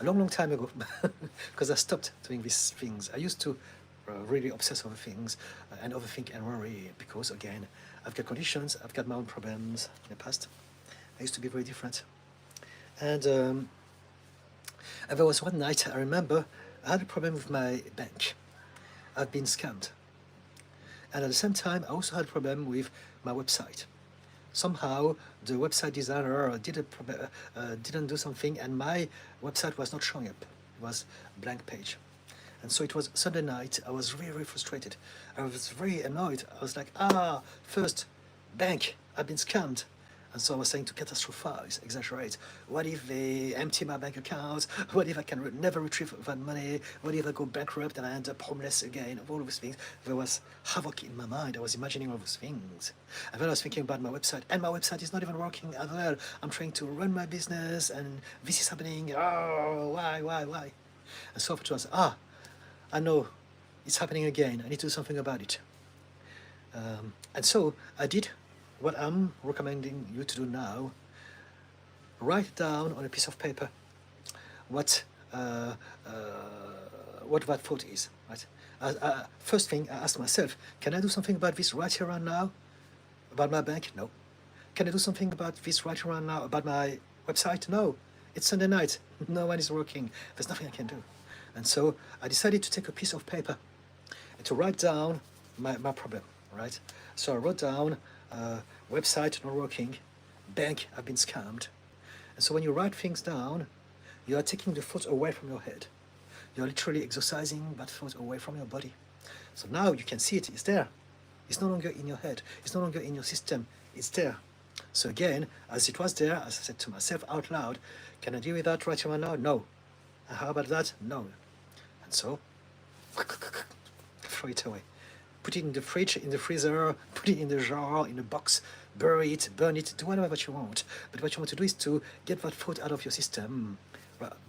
A long time ago, because I stopped doing these things. I used to really obsess over things and overthink and worry, because again, I've got conditions, I've got my own problems in the past. I used to be very different. And there was one night, I remember, I had a problem with my bank. I've been scammed. And at the same time, I also had a problem with my website. somehow the website designer didn't do something, and my website was not showing up. It was a blank page. And so it was Sunday night. I was really, really frustrated. I was very annoyed. I was like, first, bank, I've been scammed. And so I was saying to catastrophize, exaggerate. What if they empty my bank account? What if I can never retrieve that money? What if I go bankrupt and I end up homeless again? All of those things. There was havoc in my mind. I was imagining all those things. And then I was thinking about my website. And my website is not even working as well. I'm trying to run my business and this is happening. Oh, why? And so it was, I know it's happening again. I need to do something about it. And so I did what I'm recommending you to do now. Write down on a piece of paper what that thought is. Right. First thing, I ask myself, can I do something about this right here and now? About my bank? No. Can I do something about this right here and now? About my website? No. It's Sunday night. No one is working. There's nothing I can do. And so I decided to take a piece of paper and to write down my problem. Right. So I wrote down website not working, bank, I've been scammed. And so when you write things down, you are taking the thoughts away from your head. You're literally exercising that thought away from your body. So now you can see it, it's there. It's no longer in your head. It's no longer in your system. It's there. So again, as it was there, as I said to myself out loud, can I deal with that right now? No. And how about that? No. And so, throw it away. Put it in the fridge, in the freezer, put it in the jar, in a box, bury it, burn it, do whatever what you want. But what you want to do is to get that thought out of your system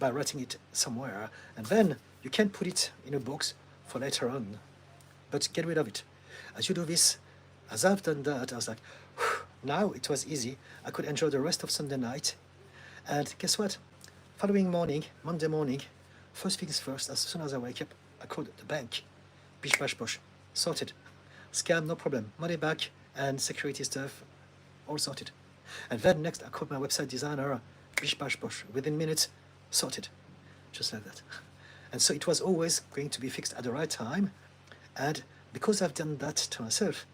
by writing it somewhere. And then you can put it in a box for later on. But get rid of it. As you do this, as I've done that, I was like, now it was easy. I could enjoy the rest of Sunday night. And guess what? Following morning, Monday morning, first things first, as soon as I wake up, I called the bank. Bish bash bosh. Sorted. Scam, no problem. Money back and security stuff, all sorted. And then next, I called my website designer, bish bash bosh. Within minutes, sorted. Just like that. And so it was always going to be fixed at the right time. And because I've done that to myself,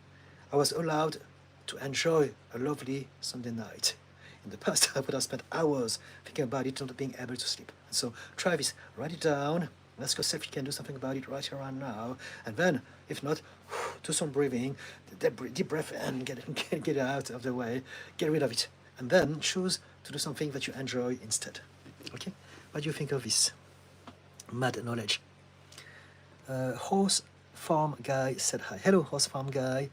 I was allowed to enjoy a lovely Sunday night. In the past, I would have spent hours thinking about it, not being able to sleep. And so try this, write it down, ask yourself if you can do something about it right here and now. And then, if not, do some breathing, deep breath, and get it out of the way, get rid of it. And then choose to do something that you enjoy instead. Okay? What do you think of this mad knowledge? Horse Farm Guy said hi. Hello, Horse Farm Guy.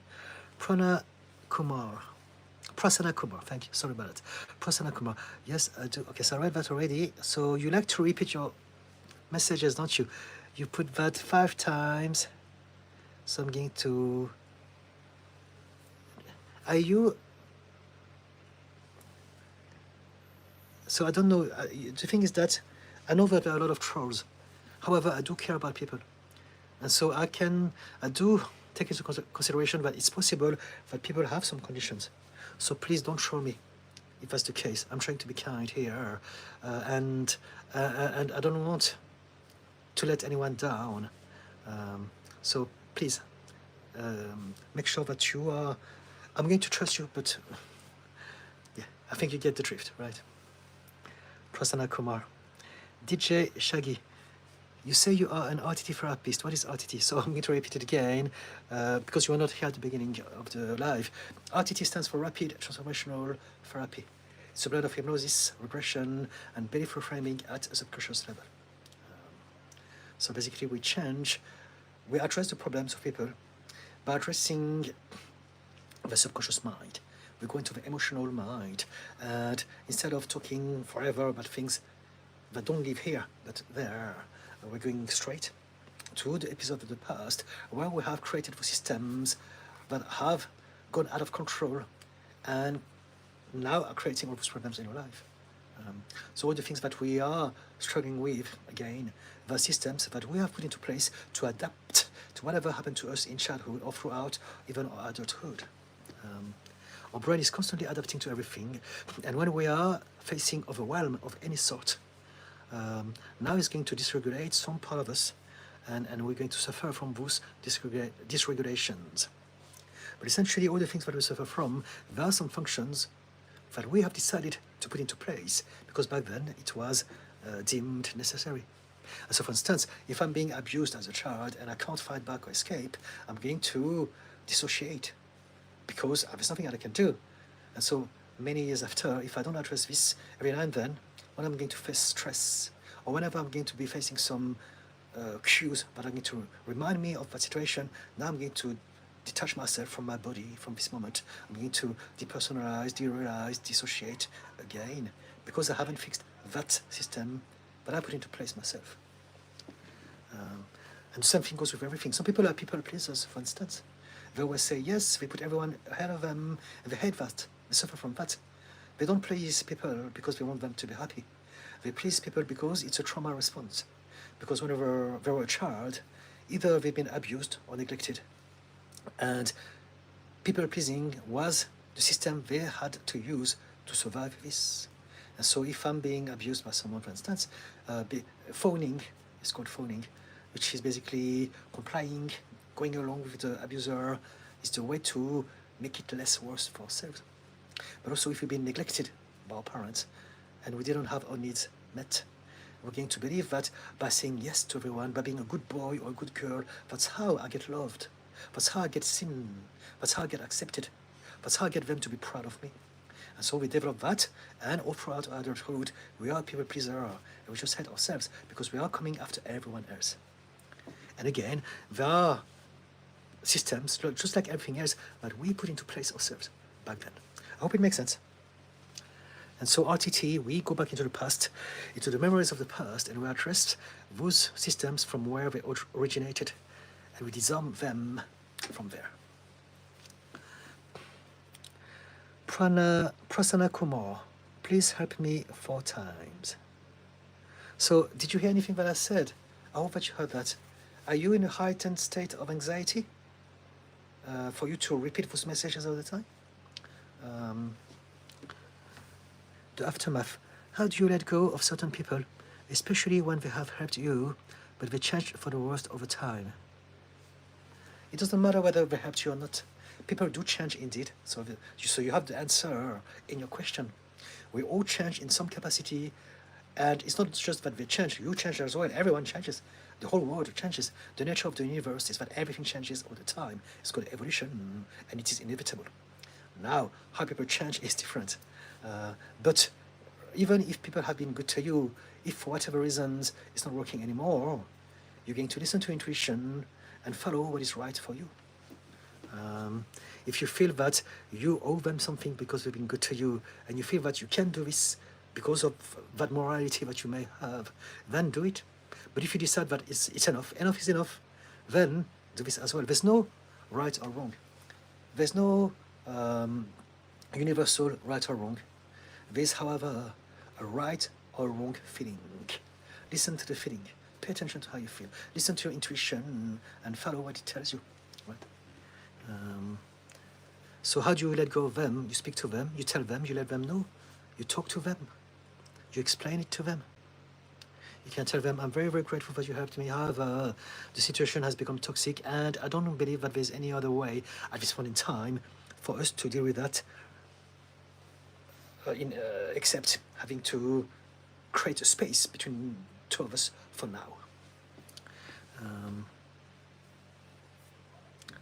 Prasanna Kumar, thank you. Sorry about it. Prasanna Kumar. Yes, I do. Okay, so I read that already. So you like to repeat your messages, don't you? You put that 5 times. So I'm going to... Are you... So I don't know. The thing is that I know that there are a lot of trolls. However, I do care about people. And so I do take into consideration that it's possible that people have some conditions. So please don't troll me if that's the case. I'm trying to be kind here. And I don't want to let anyone down. So please make sure that you are... I'm going to trust you, but yeah, I think you get the drift, right? Prasanna Kumar. DJ Shaggy. You say you are an RTT therapist. What is RTT? So I'm going to repeat it again because you were not here at the beginning of the live. RTT stands for Rapid Transformational Therapy. It's a blend of hypnosis, regression, and belief reframing at a subconscious level. So basically we address the problems of people by addressing the subconscious mind. We go into the emotional mind, and instead of talking forever about things that don't live here, but there, we're going straight to the episode of the past where we have created the systems that have gone out of control and now are creating all those problems in your life. So all the things that we are struggling with, again, the systems that we have put into place to adapt to whatever happened to us in childhood or throughout even our adulthood. Our brain is constantly adapting to everything, and when we are facing overwhelm of any sort, now it's going to dysregulate some part of us, and we're going to suffer from those dysregulations. But essentially, all the things that we suffer from, there are some functions that we have decided to put into place because back then it was deemed necessary. And so, for instance, if I'm being abused as a child and I can't fight back or escape, I'm going to dissociate because there's nothing I can do. And so, many years after, if I don't address this every now and then, when I'm going to face stress or whenever I'm going to be facing some cues that are going to remind me of that situation, now I'm going to detach myself from my body from this moment. I'm going to depersonalize, derealize, dissociate again because I haven't fixed that system that I put into place myself. And the same thing goes with everything. Some people are people pleasers, for instance. They always say yes, they put everyone ahead of them, and they hate that, they suffer from that. They don't please people because they want them to be happy. They please people because it's a trauma response. Because whenever they were a child, either they've been abused or neglected. And people pleasing was the system they had to use to survive this. And so if I'm being abused by someone, for instance, phoning, it's called phoning, which is basically complying, going along with the abuser, is the way to make it less worse for ourselves. But also if we've been neglected by our parents and we didn't have our needs met, we're going to believe that by saying yes to everyone, by being a good boy or a good girl, that's how I get loved. That's how I get seen. That's how I get accepted. That's how I get them to be proud of me. And so we develop that, and all throughout adulthood, we are a people pleaser, and we just hate ourselves because we are coming after everyone else. And again, there are systems, just like everything else, that we put into place ourselves back then. I hope it makes sense. And so RTT, we go back into the past, into the memories of the past, and we address those systems from where they originated, and we disarm them from there. Prasanna Kumar, please help me 4 times. So, did you hear anything that I said? I hope that you heard that. Are you in a heightened state of anxiety for you to repeat those messages all the time? The aftermath. How do you let go of certain people, especially when they have helped you, but they change for the worst over time? It doesn't matter whether they helped you or not. People do change indeed. So you have the answer in your question. We all change in some capacity, and it's not just that they change. You change as well. Everyone changes. The whole world changes. The nature of the universe is that everything changes all the time. It's called evolution, and it is inevitable. Now, how people change is different. But even if people have been good to you, if for whatever reasons it's not working anymore, you're going to listen to intuition and follow what is right for you. If you feel that you owe them something because they've been good to you, and you feel that you can do this because of that morality that you may have, then do it. But if you decide that it's enough is enough, then do this as well. There's no right or wrong. There's no universal right or wrong. There's, however, a right or wrong feeling. Listen to the feeling. Pay attention to how you feel. Listen to your intuition and follow what it tells you. Right? So how do you let go of them? You speak to them, you tell them, you let them know. You talk to them. You explain it to them. You can tell them, I'm very, very grateful that you helped me. However, the situation has become toxic, and I don't believe that there's any other way at this point in time for us to deal with that except having to create a space between two of us for now.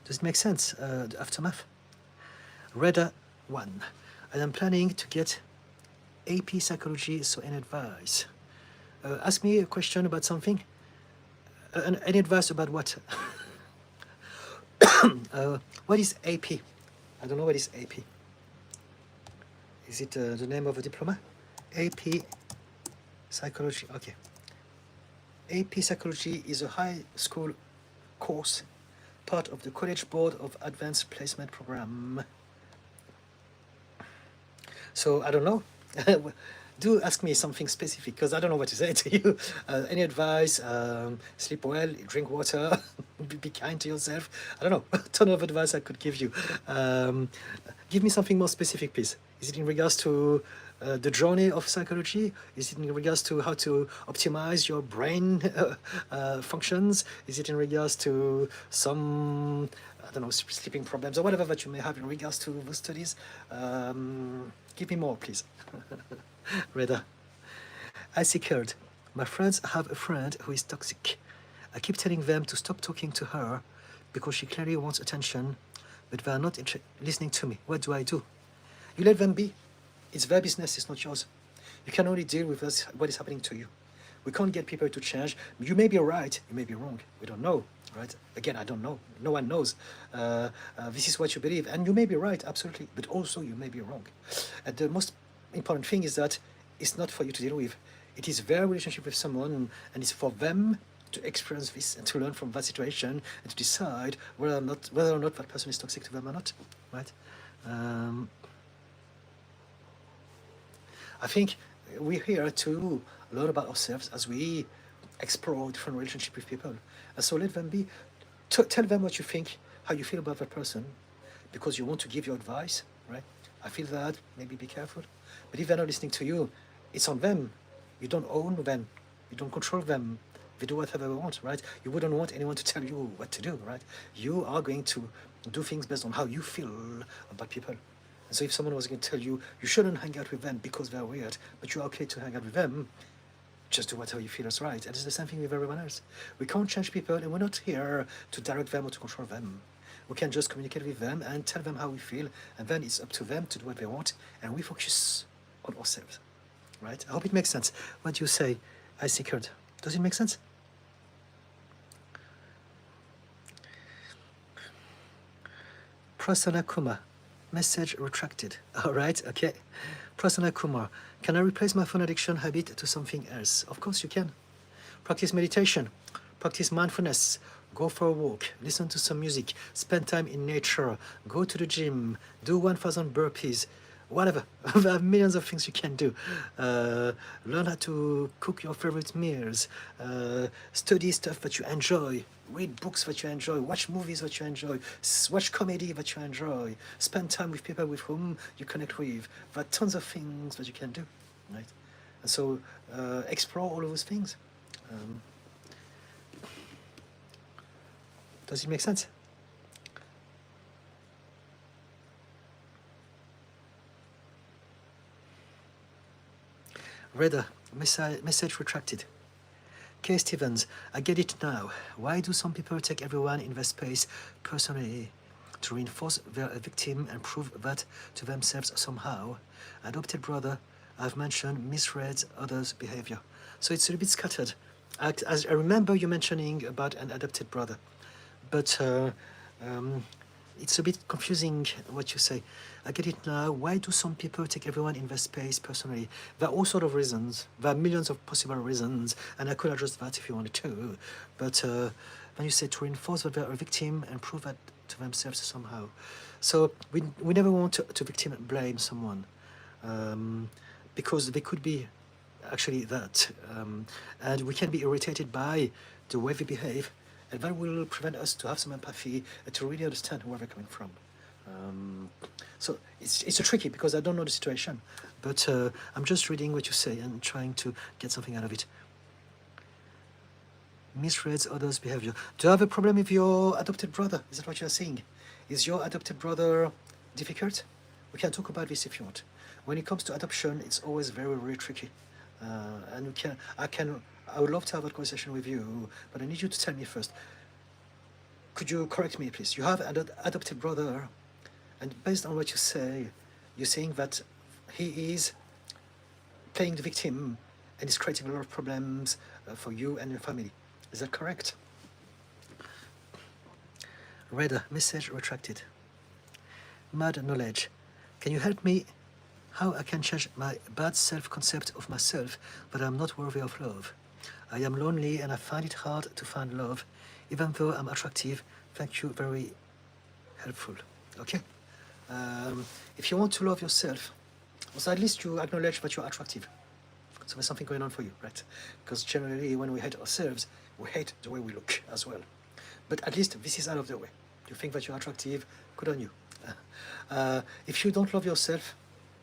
Does it make sense, the aftermath? Reda 1. I am planning to get AP psychology, so any advice? Ask me a question about something. Any advice about what? What is AP? I don't know what is AP. Is it the name of a diploma? AP psychology. Okay. AP psychology is a high school course, part of the College Board of Advanced Placement Program. So I don't know. Do ask me something specific, because I don't know what to say to you. Any advice? Sleep well, drink water, be kind to yourself. I don't know. A ton of advice I could give you. Give me something more specific, please. Is it in regards to the journey of psychology? Is it in regards to how to optimize your brain functions? Is it in regards to some, I don't know, sleeping problems or whatever that you may have in regards to those studies? Give me more, please. Reda. I secured. My friends have a friend who is toxic. I keep telling them to stop talking to her because she clearly wants attention, but they are not listening to me. What do I do? You let them be. It's their business, it's not yours. You can only deal with what is happening to you. We can't get people to change. You may be right, you may be wrong. We don't know, right? Again, I don't know. No one knows. This is what you believe. And you may be right, absolutely. But also you may be wrong. And the most important thing is that it's not for you to deal with. It is their relationship with someone, and it's for them to experience this and to learn from that situation and to decide whether or not that person is toxic to them or not, right? I think we're here to learn about ourselves as we explore different relationships with people. And so let them be. Tell them what you think, how you feel about that person, because you want to give your advice, right? I feel that, maybe be careful. But if they're not listening to you, it's on them. You don't own them. You don't control them. They do whatever they want, right? You wouldn't want anyone to tell you what to do, right? You are going to do things based on how you feel about people. And so if someone was going to tell you, you shouldn't hang out with them because they're weird, but you're okay to hang out with them, just do whatever you feel is right. And it's the same thing with everyone else. We can't change people, and we're not here to direct them or to control them. We can just communicate with them and tell them how we feel, and then it's up to them to do what they want, and we focus on ourselves, right? I hope it makes sense. What do you say? I secured. Does it make sense? Prasanna Kumar. Message retracted. All right, okay. Prasanna Kumar, can I replace my phone addiction habit to something else? Of course you can. Practice meditation, practice mindfulness, go for a walk, listen to some music, spend time in nature, go to the gym, do 1,000 burpees, whatever. There are millions of things you can do. Learn how to cook your favorite meals, study stuff that you enjoy, read books that you enjoy, watch movies that you enjoy, watch comedy that you enjoy, spend time with people with whom you connect with. There are tons of things that you can do, right? And so explore all of those things. Does it make sense? Reader, message retracted. K. Stevens, I get it now. Why do some people take everyone in their space personally to reinforce they're a victim and prove that to themselves somehow? Adopted brother, I've mentioned, misread others' behavior. So it's a little bit scattered. As I remember you mentioning about an adopted brother, but it's a bit confusing what you say. I get it now. Why do some people take everyone in their space personally? There are all sorts of reasons. There are millions of possible reasons, and I could address that if you wanted to. But when you say to reinforce that they're a victim and prove that to themselves somehow. So we never want to victim blame someone because they could be actually that. And we can be irritated by the way they behave, and that will prevent us to have some empathy and to really understand where they're coming from. So it's a tricky because I don't know the situation, but I'm just reading what you say and trying to get something out of it. Misreads others' behavior. Do you have a problem with your adopted brother? Is that what you're saying? Is your adopted brother difficult? We can talk about this if you want. When it comes to adoption, it's always very, very tricky. And I would love to have that conversation with you, but I need you to tell me first. Could you correct me, please? You have an adopted brother, and based on what you say, you're saying that he is playing the victim and is creating a lot of problems for you and your family. Is that correct? Reader, message retracted. Mad knowledge. Can you help me how I can change my bad self-concept of myself that I'm not worthy of love? I am lonely and I find it hard to find love, even though I'm attractive. Thank you, very helpful. Okay? If you want to love yourself, also at least you acknowledge that you're attractive. So there's something going on for you, right? Because generally when we hate ourselves, we hate the way we look as well. But at least this is out of the way. You think that you're attractive, good on you. If you don't love yourself,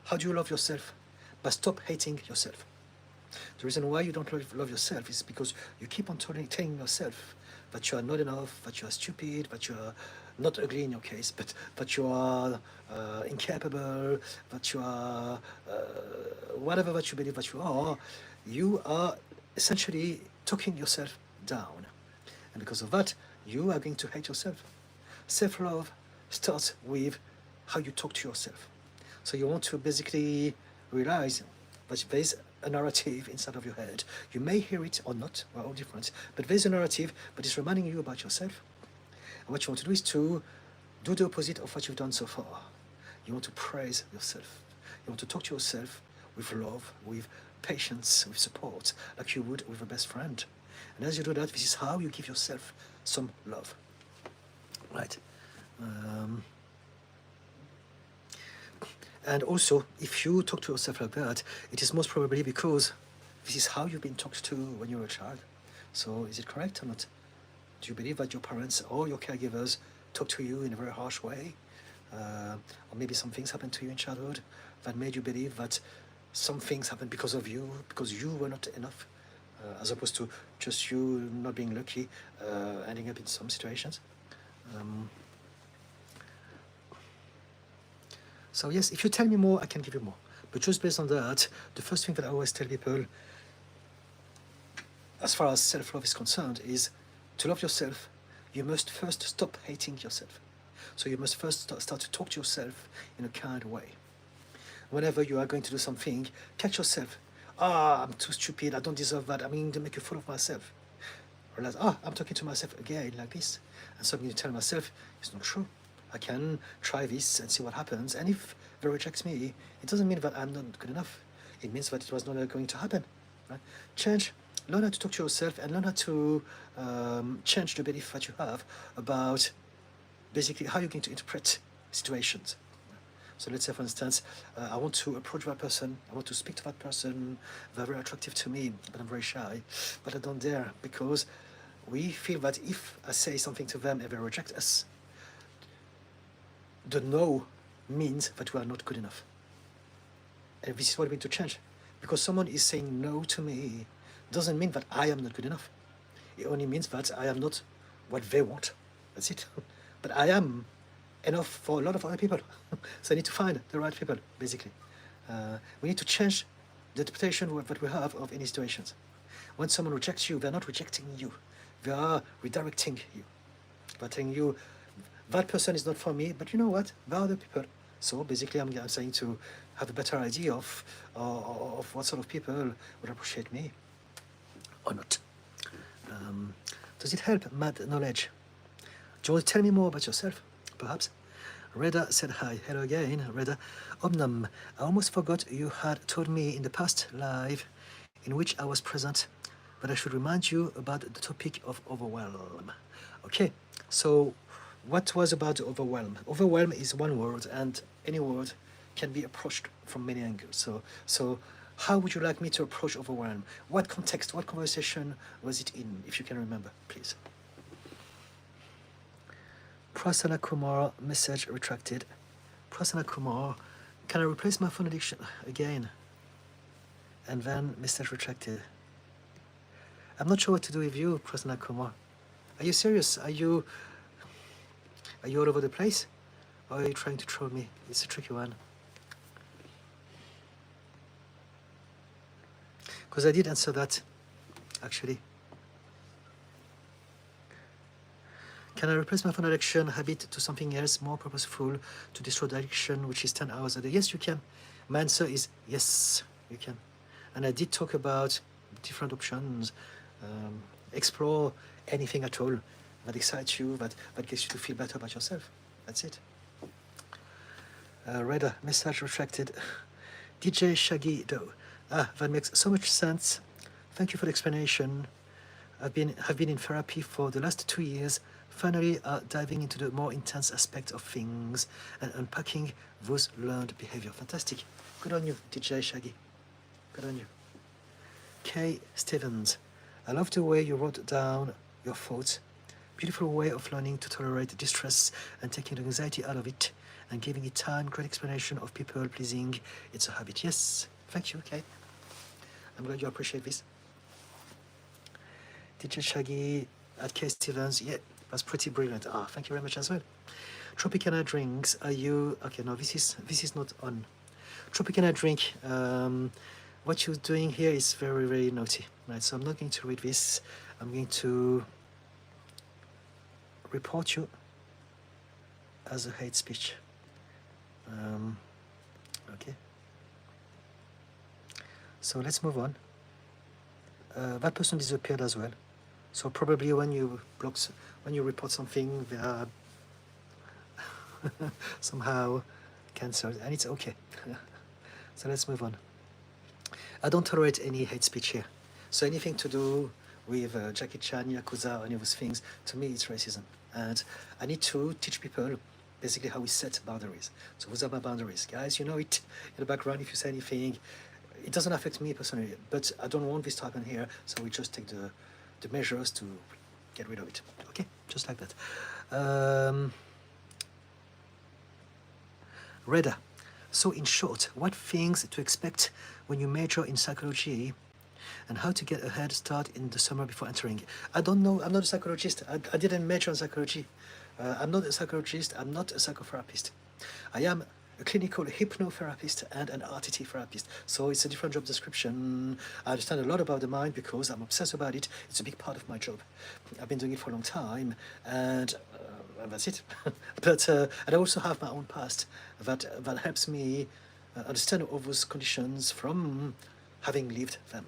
how do you love yourself? but stop hating yourself. The reason why you don't love yourself is because you keep on telling yourself that you are not enough, that you are stupid, that you are not ugly in your case, but that you are incapable, that you are whatever that you believe that you are essentially talking yourself down. And because of that, you are going to hate yourself. Self-love starts with how you talk to yourself. So you want to basically realize that there's a narrative inside of your head. You may hear it or not, we're all different, but there's a narrative that is reminding you about yourself. And what you want to do is to do the opposite of what you've done so far. You want to praise yourself. You want to talk to yourself with love, with patience, with support, like you would with a best friend. And as you do that, this is how you give yourself some love. Right. And also, if you talk to yourself like that, it is most probably because this is how you've been talked to when you were a child. So is it correct or not? Do you believe that your parents or your caregivers talk to you in a very harsh way? Or maybe some things happened to you in childhood that made you believe that some things happened because of you, because you were not enough, as opposed to just you not being lucky, ending up in some situations. So yes, if you tell me more, I can give you more. But just based on that, the first thing that I always tell people, as far as self-love is concerned, is to love yourself, you must first stop hating yourself. So you must first start to talk to yourself in a kind way. Whenever you are going to do something, catch yourself. I'm too stupid, I don't deserve that, I'm going to make a fool of myself. Realize, I'm talking to myself again like this. And so I'm going to tell myself, it's not true. I can try this and see what happens. And if they reject me, it doesn't mean that I'm not good enough. It means that it was not going to happen. Right? Change. Learn how to talk to yourself and learn how to change the belief that you have about basically how you're going to interpret situations. So let's say, for instance, I want to approach that person, I want to speak to that person, they're very attractive to me, but I'm very shy. But I don't dare because we feel that if I say something to them and they reject us, the no means that we are not good enough. And this is what we need to change. Because someone is saying no to me doesn't mean that I am not good enough. It only means that I am not what they want. That's it. But I am enough for a lot of other people. So I need to find the right people, basically. We need to change the interpretation that we have of any situations. When someone rejects you, they're not rejecting you. They are redirecting you. They're telling you, that person is not for me, but you know what? There are other people. So basically, I'm saying to have a better idea of what sort of people would appreciate me or not. Does it help, mad knowledge? Do you want to tell me more about yourself, perhaps? Reda said hi. Hello again, Reda. Omnam, I almost forgot you had told me in the past live in which I was present, but I should remind you about the topic of overwhelm. Okay, so what was about overwhelm? Overwhelm is one word, and any word can be approached from many angles. So how would you like me to approach overwhelm? What context, what conversation was it in, if you can remember, please? Prasanna Kumar, message retracted. Prasanna Kumar, can I replace my phone addiction again? And then message retracted. I'm not sure what to do with you, Prasanna Kumar. Are you serious? Are you all over the place? Or are you trying to troll me? It's a tricky one. Because I did answer that, actually. Can I replace my phone addiction habit to something else more purposeful to destroy the addiction, which is 10 hours a day? Yes, you can. My answer is yes, you can. And I did talk about different options. Explore anything at all that excites you, that gets you to feel better about yourself. That's it. Reda, message retracted. DJ Shaggy Doe. That makes so much sense. Thank you for the explanation. Have been in therapy for the last 2 years, finally diving into the more intense aspect of things and unpacking those learned behavior. Fantastic. Good on you, DJ Shaggy. Good on you. Kay Stevens. I love the way you wrote down your thoughts. Beautiful way of learning to tolerate distress and taking the anxiety out of it and giving it time. Great explanation of people pleasing. It's a habit. Yes, Thank you, Kate. I'm glad you appreciate this. Teacher Shaggy at K. Stevens, yeah, that's pretty brilliant. Ah, thank you very much as well. Tropicana drinks, are you, okay, no, this is not on. Tropicana drink, what you're doing here is very, very naughty, right? So I'm not going to read this. I'm going to report you as a hate speech. Okay. So let's move on. That person disappeared as well. So probably when you report something, they are somehow cancelled, and it's okay. So let's move on. I don't tolerate any hate speech here. So anything to do with Jackie Chan, Yakuza, any of those things, to me it's racism. And I need to teach people basically how we set boundaries. So those are my boundaries. Guys, you know it in the background. If you say anything, it doesn't affect me personally, but I don't want this to happen here, so we just take the measures to get rid of it. Okay, just like that. Reda, so in short, what things to expect when you major in psychology and how to get a head start in the summer before entering? I don't know, I'm not a psychologist. I didn't major in psychology. I'm not a psychologist, I'm not a psychotherapist. I am a clinical hypnotherapist and an RTT therapist. So it's a different job description. I understand a lot about the mind because I'm obsessed about it. It's a big part of my job. I've been doing it for a long time, and that's it. But and I also have my own past that helps me understand all those conditions from having lived them.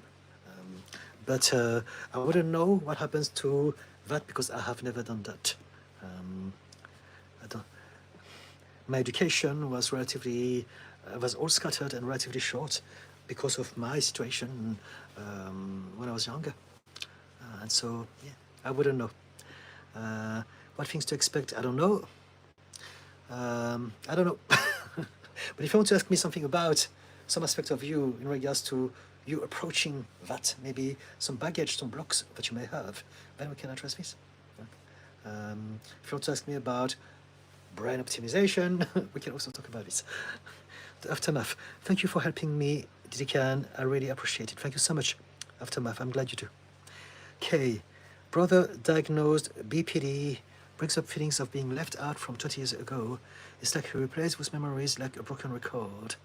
But I wouldn't know what happens to that because I have never done that. I don't. My education was relatively, was all scattered and relatively short because of my situation when I was younger. And so, yeah, I wouldn't know. What things to expect, I don't know. I don't know. But if you want to ask me something about some aspect of you in regards to you approaching that, maybe some baggage, some blocks that you may have, then we can address this. If you want to ask me about brain optimization, we can also talk about this. The aftermath. Thank you for helping me, Didican. I really appreciate it. Thank you so much. Aftermath. I'm glad you do. K. Brother diagnosed BPD brings up feelings of being left out from 20 years ago. It's like he replays with memories like a broken record.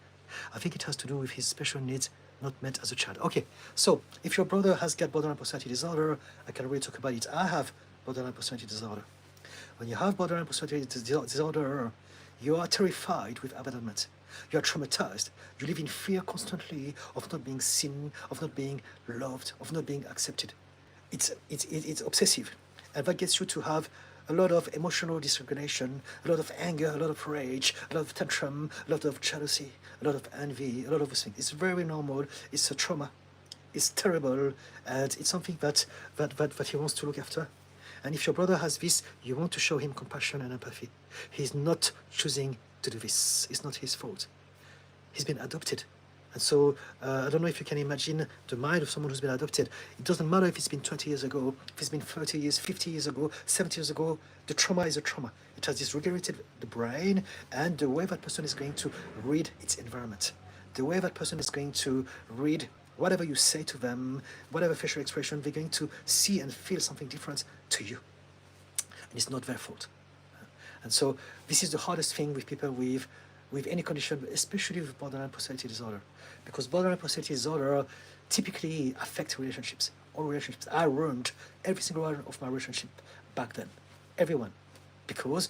I think it has to do with his special needs not met as a child. Okay, so if your brother has got borderline personality disorder, I can really talk about it. I have borderline personality disorder. When you have borderline personality disorder, you are terrified with abandonment. You are traumatized. You live in fear constantly of not being seen, of not being loved, of not being accepted. It's obsessive. And that gets you to have a lot of emotional dysregulation, a lot of anger, a lot of rage, a lot of tantrum, a lot of jealousy, a lot of envy, a lot of those things. It's very normal. It's a trauma. It's terrible. And it's something that he wants to look after. And if your brother has this, you want to show him compassion and empathy. He's not choosing to do this. It's not his fault. He's been adopted. And so I don't know if you can imagine the mind of someone who's been adopted. It doesn't matter if it's been 20 years ago, if it's been 30 years, 50 years ago, 70 years ago, the trauma is a trauma. It has dysregulated the brain and the way that person is going to read its environment. The way that person is going to read whatever you say to them, whatever facial expression, they're going to see and feel something different to you. And it's not their fault. And so this is the hardest thing with people with any condition, especially with borderline personality disorder. Because borderline personality disorder typically affects relationships, all relationships. I ruined every single one of my relationship back then, everyone, because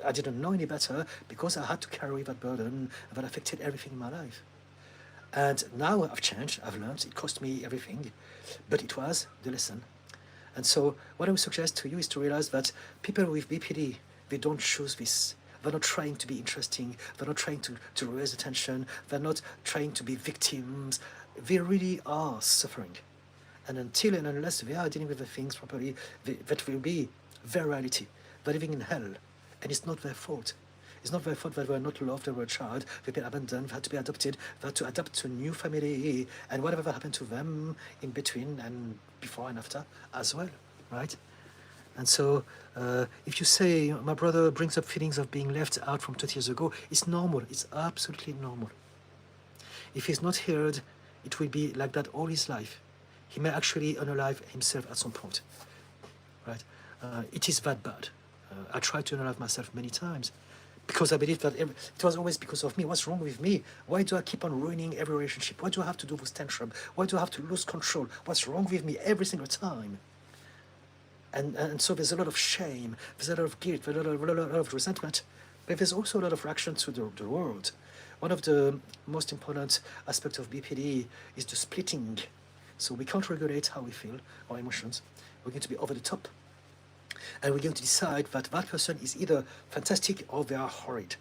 I didn't know any better, because I had to carry that burden that affected everything in my life. And now I've changed, I've learned, it cost me everything, but it was the lesson. And so what I would suggest to you is to realize that people with BPD, they don't choose this. They're not trying to be interesting. They're not trying to raise attention. They're not trying to be victims. They really are suffering. And until and unless they are dealing with the things properly, that will be their reality. They're living in hell. And it's not their fault. It's not their fault that they were not loved, they were a child, they've been abandoned, they had to be adopted, they had to adapt to a new family, and whatever happened to them in between and before and after as well, right? And so if you say, my brother brings up feelings of being left out from 20 years ago, it's normal. It's absolutely normal. If he's not heard, it will be like that all his life. He may actually unalive himself at some point, right? It is that bad. I tried to unalive myself many times because I believe that it was always because of me. What's wrong with me? Why do I keep on ruining every relationship? Why do I have to do this tantrum? Why do I have to lose control? What's wrong with me every single time? And so there's a lot of shame, there's a lot of guilt, there's a lot of resentment, but there's also a lot of reaction to the world. One of the most important aspects of BPD is the splitting. So we can't regulate how we feel, our emotions. We're going to be over the top. And we're going to decide that that person is either fantastic or they are horrid.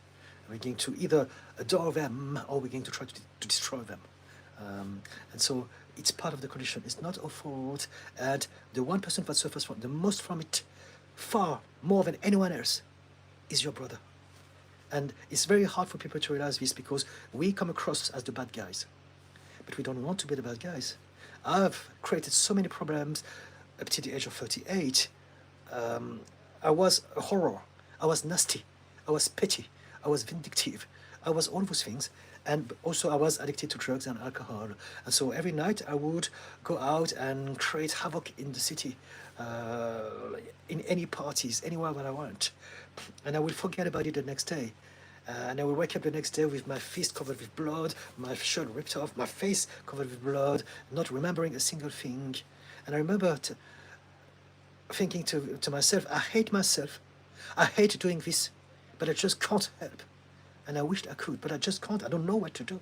We're going to either adore them or we're going to try to destroy them. And so it's part of the condition. It's not our fault. And the one person that suffers from the most from it, far more than anyone else, is your brother. And it's very hard for people to realize this because we come across as the bad guys. But we don't want to be the bad guys. I've created so many problems up to the age of 38. I was a horror. I was nasty. I was petty. I was vindictive. I was all those things. And also I was addicted to drugs and alcohol. And so every night I would go out and create havoc in the city, in any parties, anywhere that I want. And I would forget about it the next day. And I would wake up the next day with my fist covered with blood, my shirt ripped off, my face covered with blood, not remembering a single thing. And I remember thinking to myself, I hate myself. I hate doing this, but I just can't help. And I wished I could, but I just can't. I don't know what to do.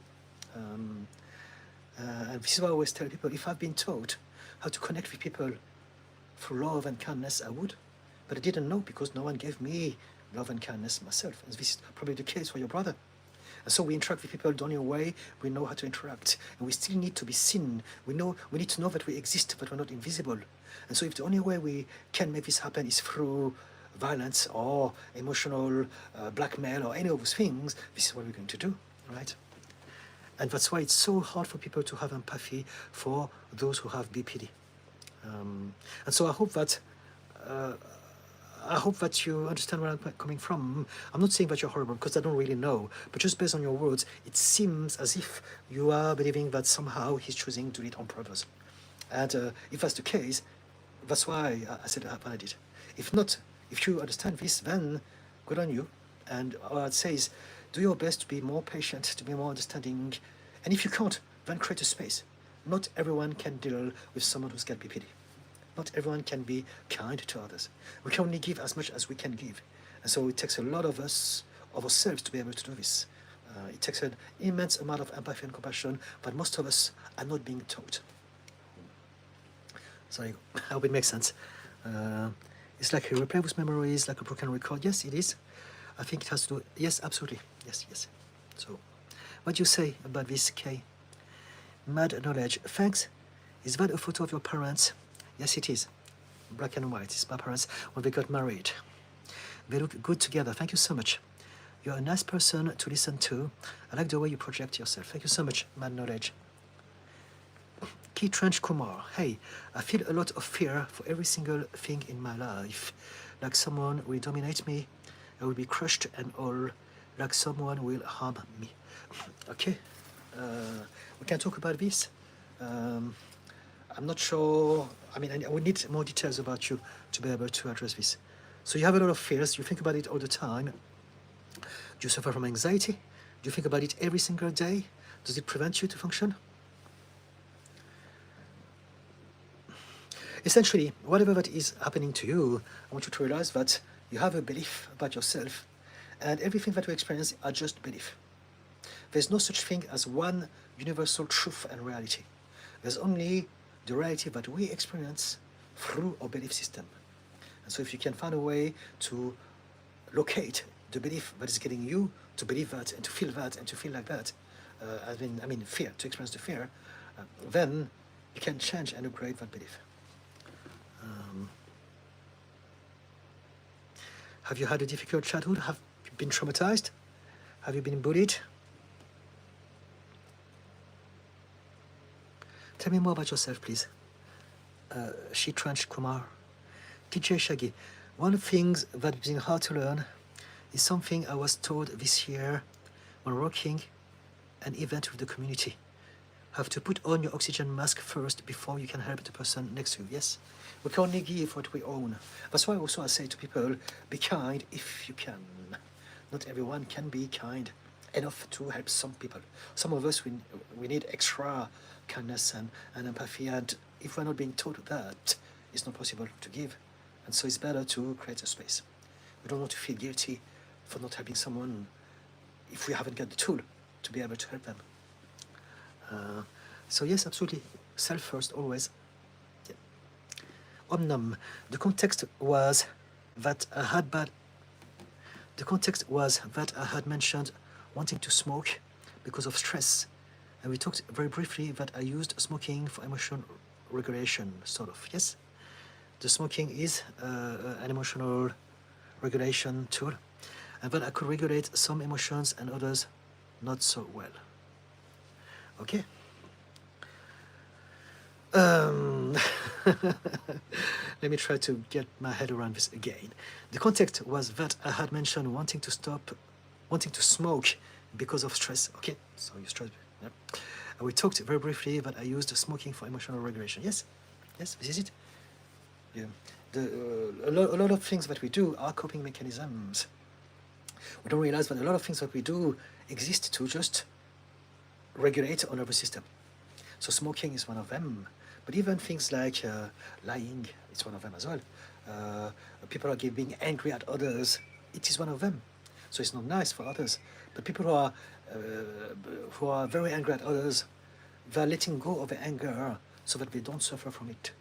And this is why I always tell people, if I've been taught how to connect with people through love and kindness, I would. But I didn't know because no one gave me love and kindness myself. And this is probably the case for your brother. And so we interact with people the only way we know how to interact. And we still need to be seen. We need to know that we exist, but we're not invisible. And so if the only way we can make this happen is through violence or emotional blackmail or any of those things, this is what we're going to do, right? And that's why it's so hard for people to have empathy for those who have BPD. And so I hope that you understand where I'm coming from. I'm not saying that you're horrible because I don't really know, but just based on your words, it seems as if you are believing that somehow he's choosing to do it on purpose. And if that's the case, that's why I said what I did. If not, if you understand this, then good on you. And what I'd say is, do your best to be more patient, to be more understanding. And if you can't, then create a space. Not everyone can deal with someone who's got BPD. Not everyone can be kind to others. We can only give as much as we can give. And so it takes a lot of ourselves to be able to do this. It takes an immense amount of empathy and compassion, but most of us are not being taught. So I hope it makes sense. It's like a replay with memories, like a broken record. Yes, it is. I think it has to do. Yes, absolutely. Yes. So, what do you say about this, Kay? Mad knowledge. Thanks. Is that a photo of your parents? Yes, it is. Black and white. It's my parents when they got married. They look good together. Thank you so much. You're a nice person to listen to. I like the way you project yourself. Thank you so much, Mad knowledge. Key Trench Kumar. Hey, I feel a lot of fear for every single thing in my life. Like someone will dominate me, I will be crushed and all. Like someone will harm me. Okay, we can talk about this. I'm not sure. I mean, I would need more details about you to be able to address this. So you have a lot of fears. You think about it all the time. Do you suffer from anxiety? Do you think about it every single day? Does it prevent you to function? Essentially, whatever that is happening to you, I want you to realize that you have a belief about yourself, and everything that we experience are just belief. There's no such thing as one universal truth and reality. There's only the reality that we experience through our belief system. And so if you can find a way to locate the belief that is getting you to believe that and to feel like that, I mean fear, to experience the fear, then you can change and upgrade that belief. Have you had a difficult childhood? Have you been traumatized? Have you been bullied? Tell me more about yourself, please. Shitranch Kumar. DJ Shaggy. One of the things that's been hard to learn is something I was told this year when working an event with the community. Have to put on your oxygen mask first before you can help the person next to you. Yes, we can only give what we own. That's why also I say to people, be kind if you can. Not everyone can be kind enough to help some people. Some of us, we need extra kindness and empathy, and if we're not being taught that, it's not possible to give. And so it's better to create a space. We don't want to feel guilty for not helping someone if we haven't got the tool to be able to help them. So yes, absolutely, self first, always. Yeah. Omnum, the context was that I had mentioned wanting to smoke because of stress, and we talked very briefly that I used smoking for emotion regulation, sort of. Yes, the smoking is an emotional regulation tool, and that I could regulate some emotions and others not so well. Okay. Let me try to get my head around this again. The context was that I had mentioned wanting to smoke because of stress. Okay, so you stress. Yep. And we talked very briefly that I used smoking for emotional regulation. Yes, yes, this is it. Yeah. A lot of things that we do are coping mechanisms. We don't realize that a lot of things that we do exist to just regulate our nervous system. So smoking is one of them. But even things like lying, it's one of them as well. People are being angry at others, it is one of them. So it's not nice for others. But people who are very angry at others, they're letting go of the anger so that they don't suffer from it.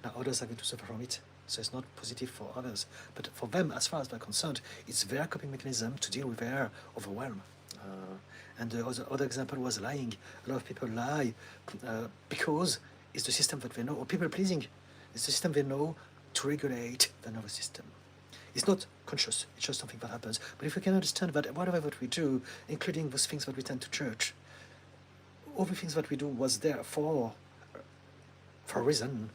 Now others are going to suffer from it, so it's not positive for others. But for them, as far as they're concerned, it's their coping mechanism to deal with their overwhelm. And the other example was lying. A lot of people lie because it's the system that they know, or people pleasing. It's the system they know to regulate the nervous system. It's not conscious, it's just something that happens. But if we can understand that whatever that we do, including those things that we tend to judge, all the things that we do was there for a reason,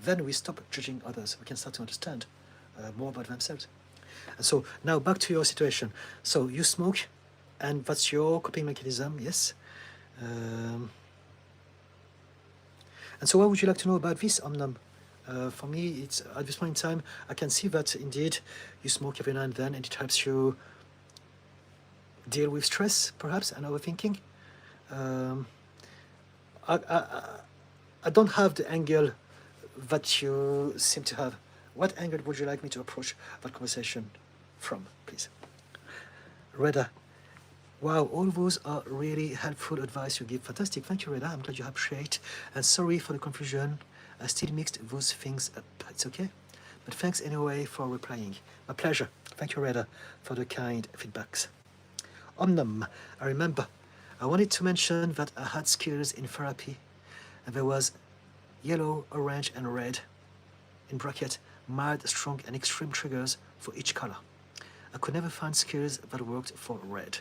then we stop judging others. We can start to understand more about themselves. And so now back to your situation. So you smoke, and that's your coping mechanism, yes? And so what would you like to know about this, Omnum? For me, it's at this point in time, I can see that indeed you smoke every now and then, and it helps you deal with stress, perhaps, and overthinking. I don't have the angle that you seem to have. What angle would you like me to approach that conversation from, please? Reda. Wow, all those are really helpful advice you give. Fantastic. Thank you, Reda. I'm glad you appreciate. And sorry for the confusion. I still mixed those things up. It's okay. But thanks anyway for replying. My pleasure. Thank you, Reda, for the kind feedbacks. Omnum. I remember. I wanted to mention that I had skills in therapy, and there was yellow, orange, and red, in bracket, mild, strong, and extreme triggers for each color. I could never find skills that worked for red.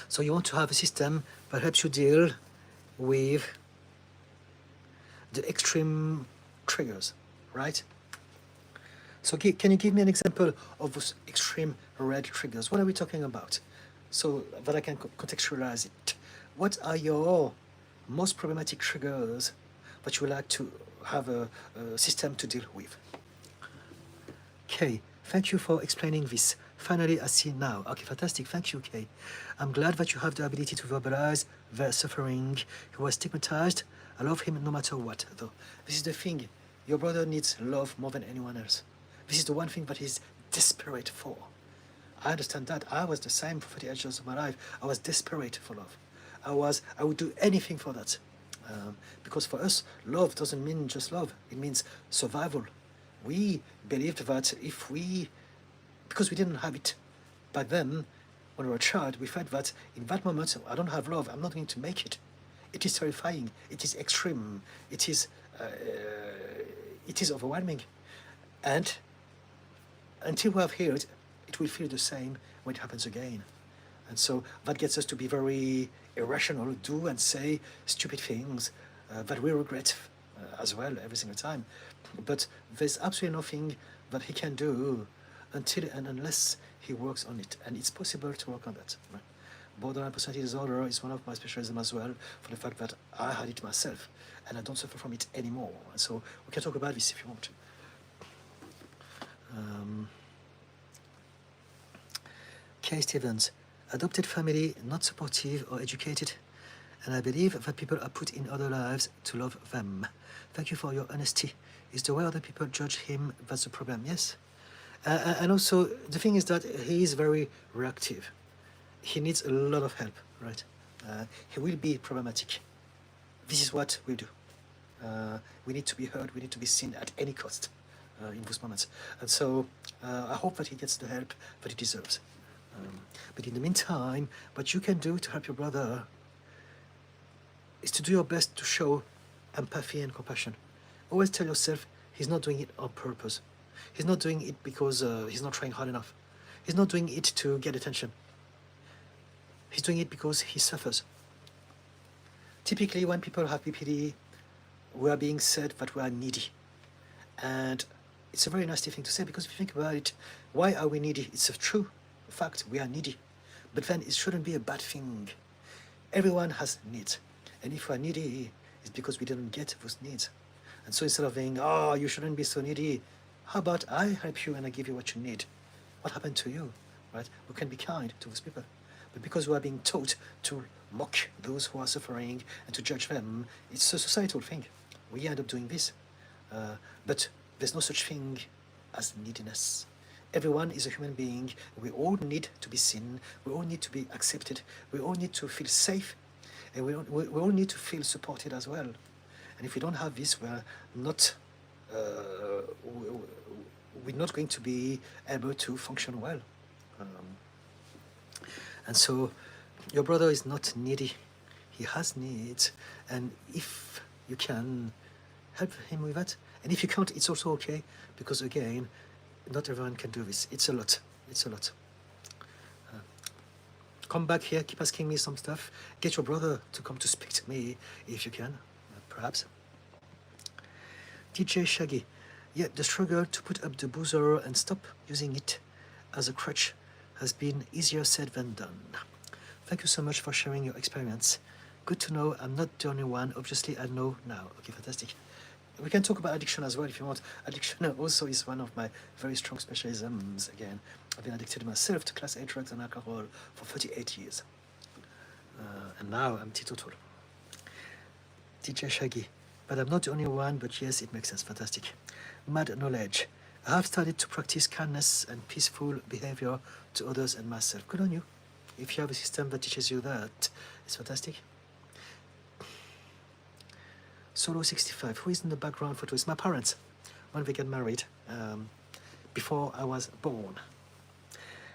So you want to have a system that helps you deal with the extreme triggers, right? So can you give me an example of those extreme red triggers? What are we talking about? So that I can contextualize it. What are your most problematic triggers that you would like to have a system to deal with? Okay, thank you for explaining this. Finally, I see now. Okay, fantastic. Thank you, Kay. I'm glad that you have the ability to verbalize their suffering. He was stigmatized. I love him no matter what, though. This is the thing. Your brother needs love more than anyone else. This is the one thing that he's desperate for. I understand that. I was the same for 30 years of my life. I was desperate for love. I would do anything for that. Because for us, love doesn't mean just love. It means survival. We believed that because we didn't have it back then, when we were a child, we felt that in that moment, I don't have love, I'm not going to make it. It is terrifying. It is extreme. It is overwhelming. And until we have healed, it will feel the same when it happens again. And so that gets us to be very irrational, do and say stupid things that we regret as well every single time. But there's absolutely nothing that he can do until and unless he works on it. And it's possible to work on that. Right? Borderline personality disorder is one of my specialisms as well, for the fact that I had it myself and I don't suffer from it anymore. And so we can talk about this if you want to. Kay Stevens, adopted family, not supportive or educated, and I believe that people are put in other lives to love them. Thank you for your honesty. Is the way other people judge him that's the problem? Yes. And also, the thing is that he is very reactive. He needs a lot of help, right? He will be problematic. This is what we do. We need to be heard, we need to be seen at any cost in those moments. And so I hope that he gets the help that he deserves. But in the meantime, what you can do to help your brother is to do your best to show empathy and compassion. Always tell yourself he's not doing it on purpose. He's not doing it because he's not trying hard enough. He's not doing it to get attention. He's doing it because he suffers. Typically, when people have BPD, we are being said that we are needy. And it's a very nasty thing to say, because if you think about it, why are we needy? It's a true fact, we are needy. But then it shouldn't be a bad thing. Everyone has needs. And if we are needy, it's because we didn't get those needs. And so instead of saying, oh, you shouldn't be so needy, how about I help you and I give you what you need? What happened to you, right? We can be kind to those people. But because we are being taught to mock those who are suffering and to judge them, it's a societal thing. We end up doing this. But there's no such thing as neediness. Everyone is a human being. We all need to be seen. We all need to be accepted. We all need to feel safe. And we all need to feel supported as well. And if we don't have this, we're not going to be able to function well. And so your brother is not needy. He has needs. And if you can, help him with that. And if you can't, it's also okay, because again, not everyone can do this. It's a lot. It's a lot. Come back here, keep asking me some stuff. Get your brother to come to speak to me if you can, perhaps. DJ Shaggy, yeah, the struggle to put up the boozer and stop using it as a crutch has been easier said than done. Thank you so much for sharing your experience. Good to know I'm not the only one. Obviously, I know now. Okay, fantastic. We can talk about addiction as well if you want. Addiction also is one of my very strong specialisms. Again, I've been addicted myself to Class A drugs and alcohol for 38 years. And now I'm teetotal. DJ Shaggy, but I'm not the only one, but yes, it makes sense. Fantastic. Mad knowledge. I have started to practice kindness and peaceful behavior to others and myself. Good on you. If you have a system that teaches you that, it's fantastic. Solo 65, who is in the background photo? It's my parents when they get married, before I was born.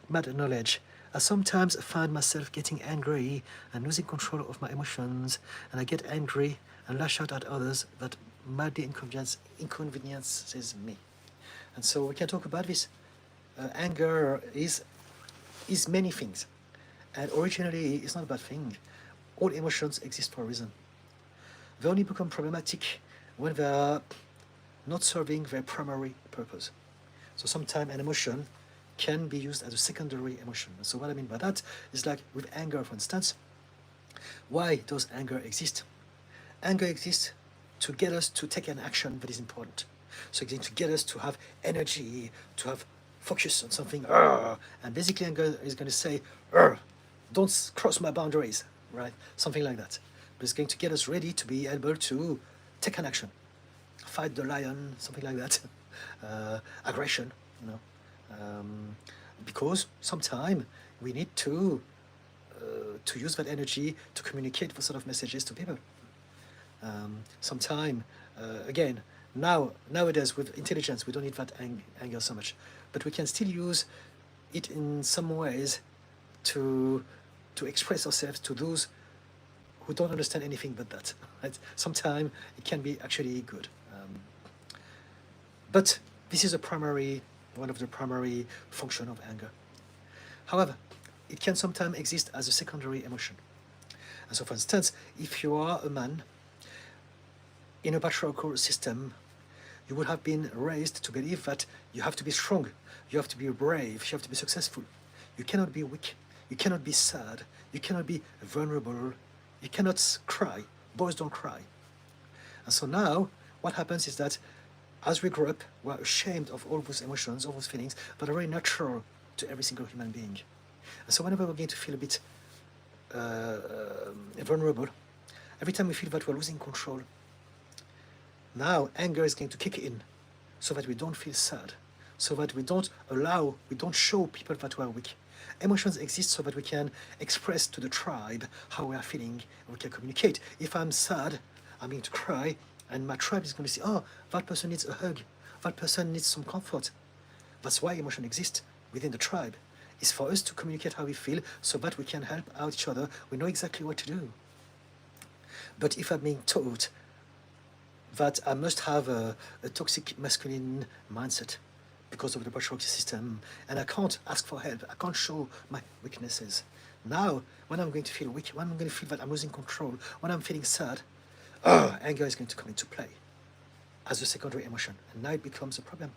Mad knowledge. I sometimes find myself getting angry and losing control of my emotions, and I get angry and lash out at others that madly inconveniences me. And so we can talk about this. Anger is many things, and originally it's not a bad thing. All emotions exist for a reason. They only become problematic when they are not serving their primary purpose. So sometimes an emotion can be used as a secondary emotion. So what I mean by that is, like with anger, for instance, why does anger exist? Anger exists to get us to take an action that is important. So it's to get us to have energy, to have focus on something. And basically anger is going to say, don't cross my boundaries, right? Something like that. But it's going to get us ready to be able to take an action. Fight the lion, something like that. Aggression, you know. Because sometimes we need to use that energy to communicate those sort of messages to people. Sometimes, again, nowadays with intelligence, we don't need that anger so much, but we can still use it in some ways to express ourselves to those who don't understand anything but that. Right? Sometimes it can be actually good. But this is one of the primary function of anger. However, it can sometimes exist as a secondary emotion. And so, for instance, if you are a man in a patriarchal system, You would have been raised to believe that you have to be strong, you have to be brave, you have to be successful. You cannot be weak, you cannot be sad, you cannot be vulnerable, you cannot cry. Boys don't cry. And so now, what happens is that as we grow up, we're ashamed of all those emotions, all those feelings that are very natural to every single human being. And so whenever we're going to feel a bit vulnerable, every time we feel that we're losing control, now anger is going to kick in so that we don't feel sad, so that we don't show people that we are weak. Emotions exist so that we can express to the tribe how we are feeling, and we can communicate. If I'm sad, I'm going to cry, and my tribe is going to say, oh, that person needs a hug, that person needs some comfort. That's why emotion exists within the tribe. It's for us to communicate how we feel so that we can help out each other. We know exactly what to do. But if I'm being taught that I must have a toxic masculine mindset because of the patriarchal system, and I can't ask for help, I can't show my weaknesses. Now, when I'm going to feel weak, when I'm going to feel that I'm losing control, when I'm feeling sad, anger is going to come into play as a secondary emotion, and now it becomes a problem.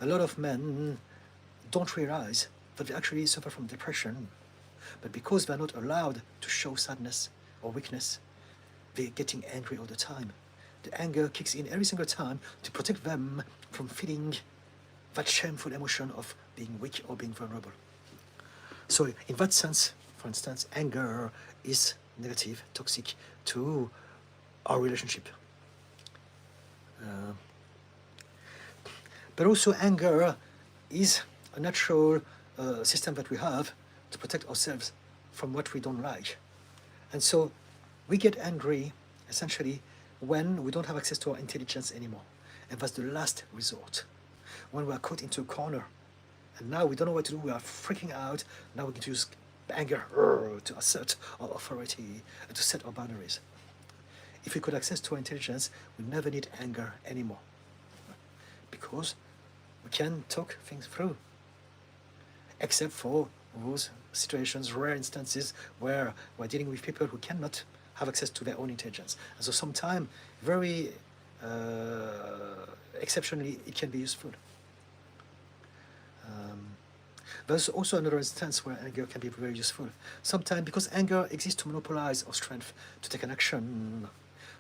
A lot of men don't realize that they actually suffer from depression, but because they're not allowed to show sadness or weakness, they're getting angry all the time. The anger kicks in every single time to protect them from feeling that shameful emotion of being weak or being vulnerable. So in that sense, for instance, anger is negative, toxic to our relationship. But also anger is a natural system that we have to protect ourselves from what we don't like. And so we get angry essentially when we don't have access to our intelligence anymore. And that's the last resort. When we are caught into a corner and now we don't know what to do, we are freaking out, now we can use anger to assert our authority and to set our boundaries. If we could access to our intelligence, we never need anger anymore. Because we can talk things through. Except for those situations, rare instances where we're dealing with people who cannot have access to their own intelligence. And so sometimes, very exceptionally, it can be useful. There's also another instance where anger can be very useful. Sometimes, because anger exists to monopolize our strength to take an action,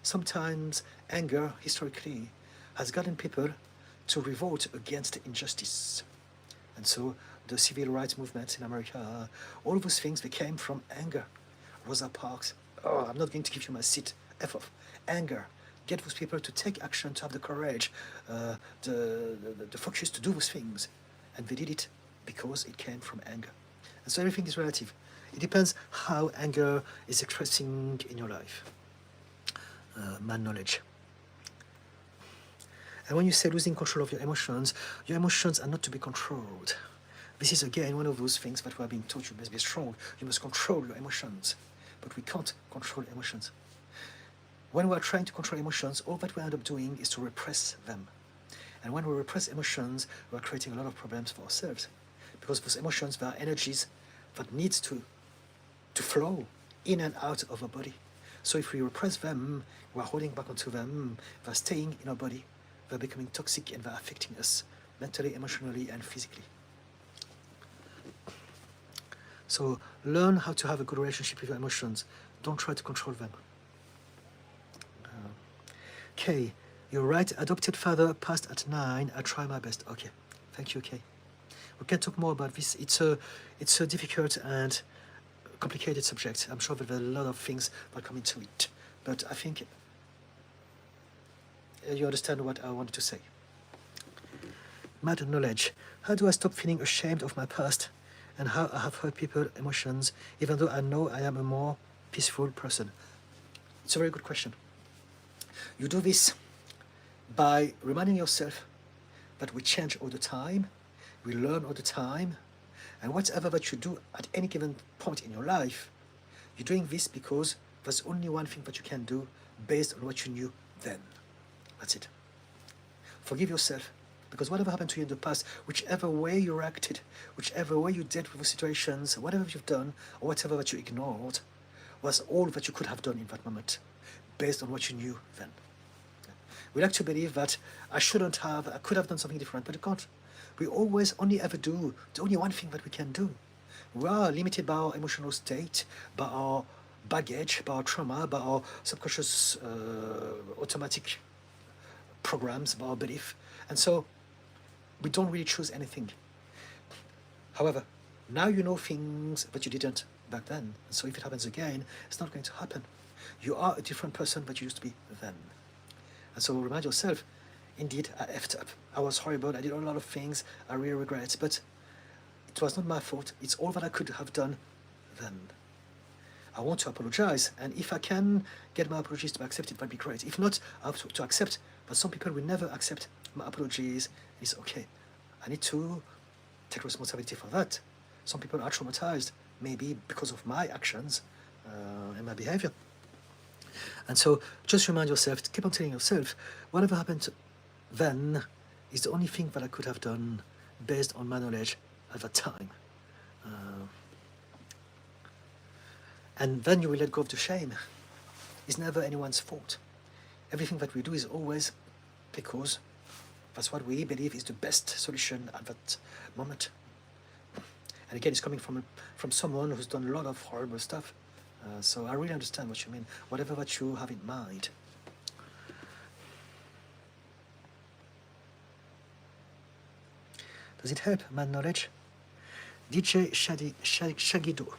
sometimes anger, historically, has gotten people to revolt against injustice. And so the civil rights movement in America, all of those things, they came from anger. Rosa Parks, oh, I'm not going to give you my seat, F off. Anger. Get those people to take action, to have the courage, the focus to do those things. And they did it because it came from anger. And so everything is relative. It depends how anger is expressing in your life. Man knowledge. And when you say losing control of your emotions are not to be controlled. This is again one of those things that we are being taught. You must be strong, you must control your emotions. But we can't control emotions. When we are trying to control emotions, all that we end up doing is to repress them. And when we repress emotions, we are creating a lot of problems for ourselves. Because those emotions, they are energies that need to flow in and out of our body. So if we repress them, we are holding back onto them, they're staying in our body, they're becoming toxic, and they're affecting us mentally, emotionally, and physically. So learn how to have a good relationship with your emotions. Don't try to control them. Kay, you're right. Adopted father passed at 9. I try my best. Okay, thank you, Kay. We can talk more about this. It's a difficult and complicated subject. I'm sure that there are a lot of things that come into it. But I think you understand what I wanted to say. Mad knowledge. How do I stop feeling ashamed of my past and how I have hurt people's emotions, even though I know I am a more peaceful person? It's a very good question. You do this by reminding yourself that we change all the time, we learn all the time, and whatever that you do at any given point in your life, you're doing this because there's only one thing that you can do based on what you knew then. That's it. Forgive yourself, because whatever happened to you in the past, whichever way you reacted, whichever way you dealt with the situations, whatever you've done, or whatever that you ignored, was all that you could have done in that moment, based on what you knew then. We like to believe that I could have done something different, but I can't. We always only ever do the only one thing that we can do. We are limited by our emotional state, by our baggage, by our trauma, by our subconscious automatic programs, by our belief. And so we don't really choose anything. However, now you know things that you didn't back then. And so if it happens again, it's not going to happen. You are a different person that you used to be then. And so remind yourself, indeed, I effed up. I was horrible. I did a lot of things I really regret, but it was not my fault. It's all that I could have done then. I want to apologize, and if I can get my apologies to be accepted, that'd be great. If not, I have to accept, but some people will never accept my apologies. It's okay. I need to take responsibility for that. Some people are traumatized, maybe because of my actions and my behavior. And so just remind yourself, keep on telling yourself, whatever happened then is the only thing that I could have done based on my knowledge at that time. And then you will let go of the shame. It's never anyone's fault. Everything that we do is always because that's what we believe is the best solution at that moment. And again, it's coming from someone who's done a lot of horrible stuff. So I really understand what you mean, whatever that you have in mind. Does it help, my knowledge? DJ Shagido.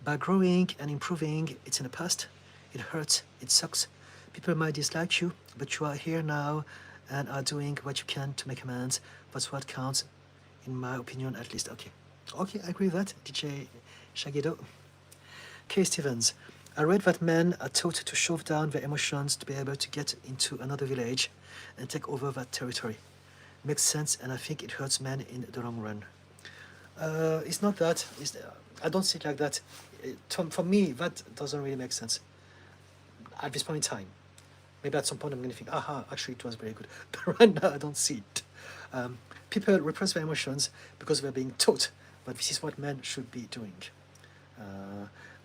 By growing and improving, it's in the past. It hurts, it sucks. People might dislike you, but you are here now and are doing what you can to make amends. That's what counts, in my opinion, at least. Okay, I agree with that, DJ Shagido. Kay Stevens. I read that men are taught to shove down their emotions to be able to get into another village and take over that territory. Makes sense, and I think it hurts men in the long run. It's not that. I don't see it like that. For me, that doesn't really make sense at this point in time. Maybe at some point I'm going to think, aha, actually it was very good. But right now I don't see it. People repress their emotions because they're being taught that this is what men should be doing.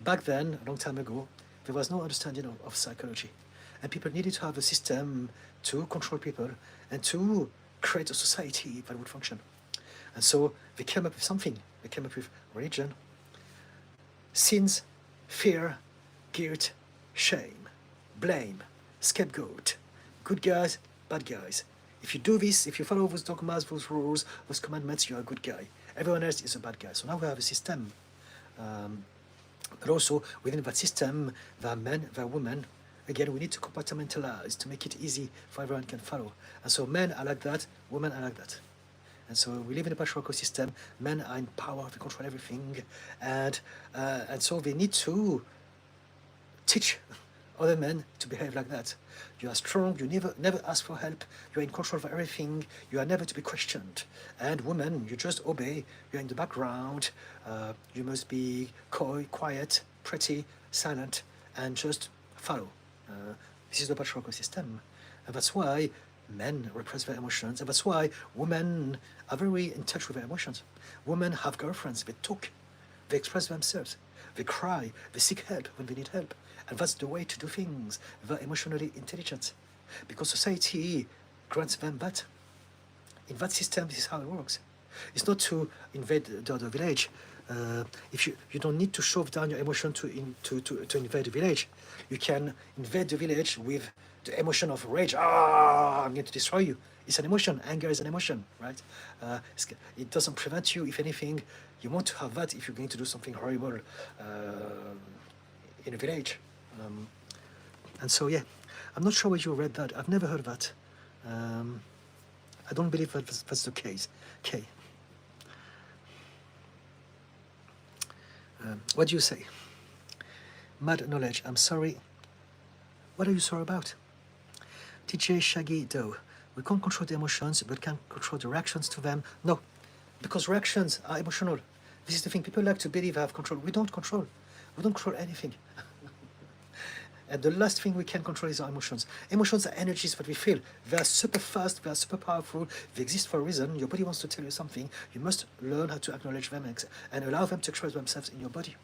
Back then, a long time ago, there was no understanding of psychology. And people needed to have a system to control people and to create a society that would function. And so they came up with something. They came up with religion, sins, fear, guilt, shame, blame, scapegoat, good guys, bad guys. If you do this, if you follow those dogmas, those rules, those commandments, you're a good guy. Everyone else is a bad guy. So now we have a system. But also, within that system, there are men, there are women. Again, we need to compartmentalize to make it easy for everyone can follow. And so men are like that, women are like that. And so we live in a patriarchal system. Men are in power, they control everything. And so they need to teach other men to behave like that. You are strong, you never ask for help, you are in control of everything, you are never to be questioned. And women, you just obey, you're in the background, you must be coy, quiet, pretty, silent, and just follow. This is the patriarchal system. And that's why men repress their emotions, and that's why women are very in touch with their emotions. Women have girlfriends, they talk, they express themselves, they cry, they seek help when they need help. And that's the way to do things. They're emotionally intelligent. Because society grants them that. In that system, this is how it works. It's not to invade the other village. If you don't need to shove down your emotion to invade the village. You can invade the village with the emotion of rage. I'm going to destroy you. It's an emotion. Anger is an emotion, right? It doesn't prevent you. If anything, you want to have that if you're going to do something horrible in a village. And so, yeah, I'm not sure where you read that. I've never heard that. I don't believe that's the case. Okay. What do you say? Mad knowledge. I'm sorry. What are you sorry about? TJ Shaggy Doe. We can't control the emotions, but can control the reactions to them. No, because reactions are emotional. This is the thing. People like to believe they have control. We don't control. We don't control anything. And the last thing we can control is our emotions. Emotions are energies that we feel. They are super fast, they are super powerful, they exist for a reason. Your body wants to tell you something. You must learn how to acknowledge them and allow them to express themselves in your body.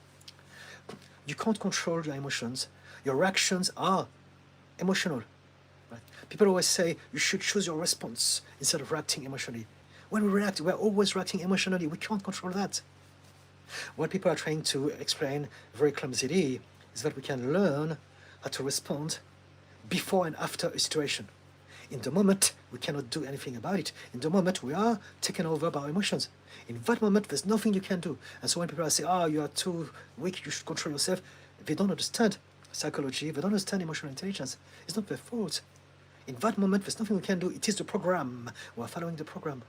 You can't control your emotions. Your reactions are emotional, Right? People always say you should choose your response instead of reacting emotionally. When we react, we're always reacting emotionally. We can't control that. What people are trying to explain very clumsily is that we can learn how to respond before and after a situation. In the moment, we cannot do anything about it. In the moment, we are taken over by our emotions. In that moment, there's nothing you can do. And so when people say, oh, you are too weak, you should control yourself, they don't understand psychology, they don't understand emotional intelligence. It's not their fault. In that moment, there's nothing we can do. It is the program. We're following the program.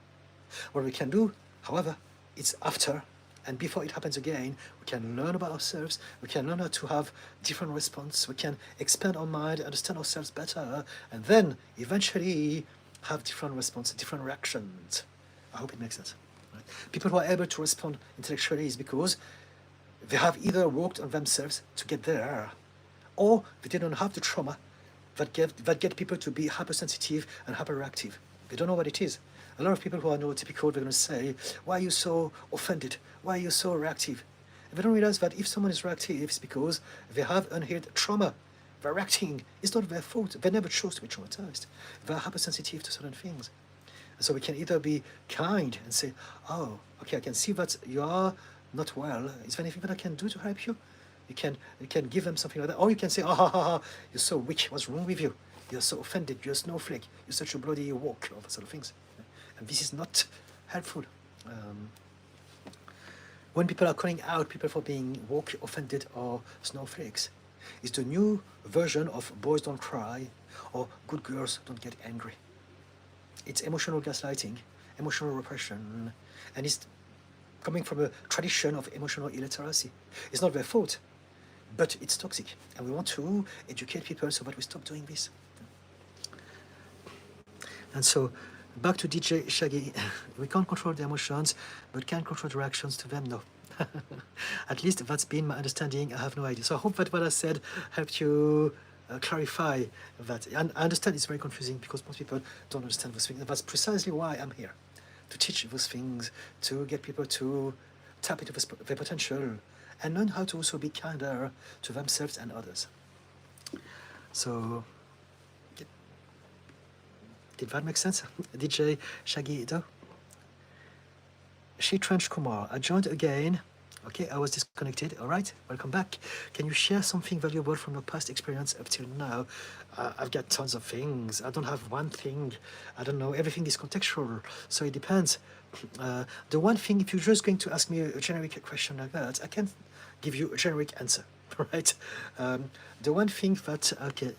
What we can do, however, it's after and before it happens again. We can learn about ourselves. We can learn how to have different response. We can expand our mind, understand ourselves better, and then eventually have different response, different reactions. I hope it makes sense. Right? People who are able to respond intellectually is because they have either worked on themselves to get there, or they didn't have the trauma that get people to be hypersensitive and hyperreactive. They don't know what it is. A lot of people who are neurotypical, they're going to say, why are you so offended? Why are you so reactive? And they don't realize that if someone is reactive, it's because they have unhealed trauma. They're reacting. It's not their fault. They never chose to be traumatized. They're hypersensitive to certain things. And so we can either be kind and say, oh, okay, I can see that you are not well. Is there anything that I can do to help you? You can give them something like that. Or you can say, you're so weak. What's wrong with you? You're so offended. You're a snowflake. You're such a bloody walk. All that sort of things. And this is not helpful. When people are calling out people for being woke, offended, or snowflakes, it's the new version of boys don't cry or good girls don't get angry. It's emotional gaslighting, emotional repression, and it's coming from a tradition of emotional illiteracy. It's not their fault, but it's toxic. And we want to educate people so that we stop doing this. And so, back to DJ Shaggy. We can't control the emotions, but can control the reactions to them? No. At least that's been my understanding. I have no idea. So I hope that what I said helped you clarify that. And I understand it's very confusing because most people don't understand those things. And that's precisely why I'm here, to teach those things, to get people to tap into their potential and learn how to also be kinder to themselves and others. So, did that make sense? DJ Shaggy Do? She Trench Kumar, I joined again. Okay, I was disconnected. All right, welcome back. Can you share something valuable from your past experience up till now? I've got tons of things. I don't have one thing. I don't know. Everything is contextual, so it depends. The one thing, if you're just going to ask me a generic question like that, I can't give you a generic answer, right? The one thing that, okay,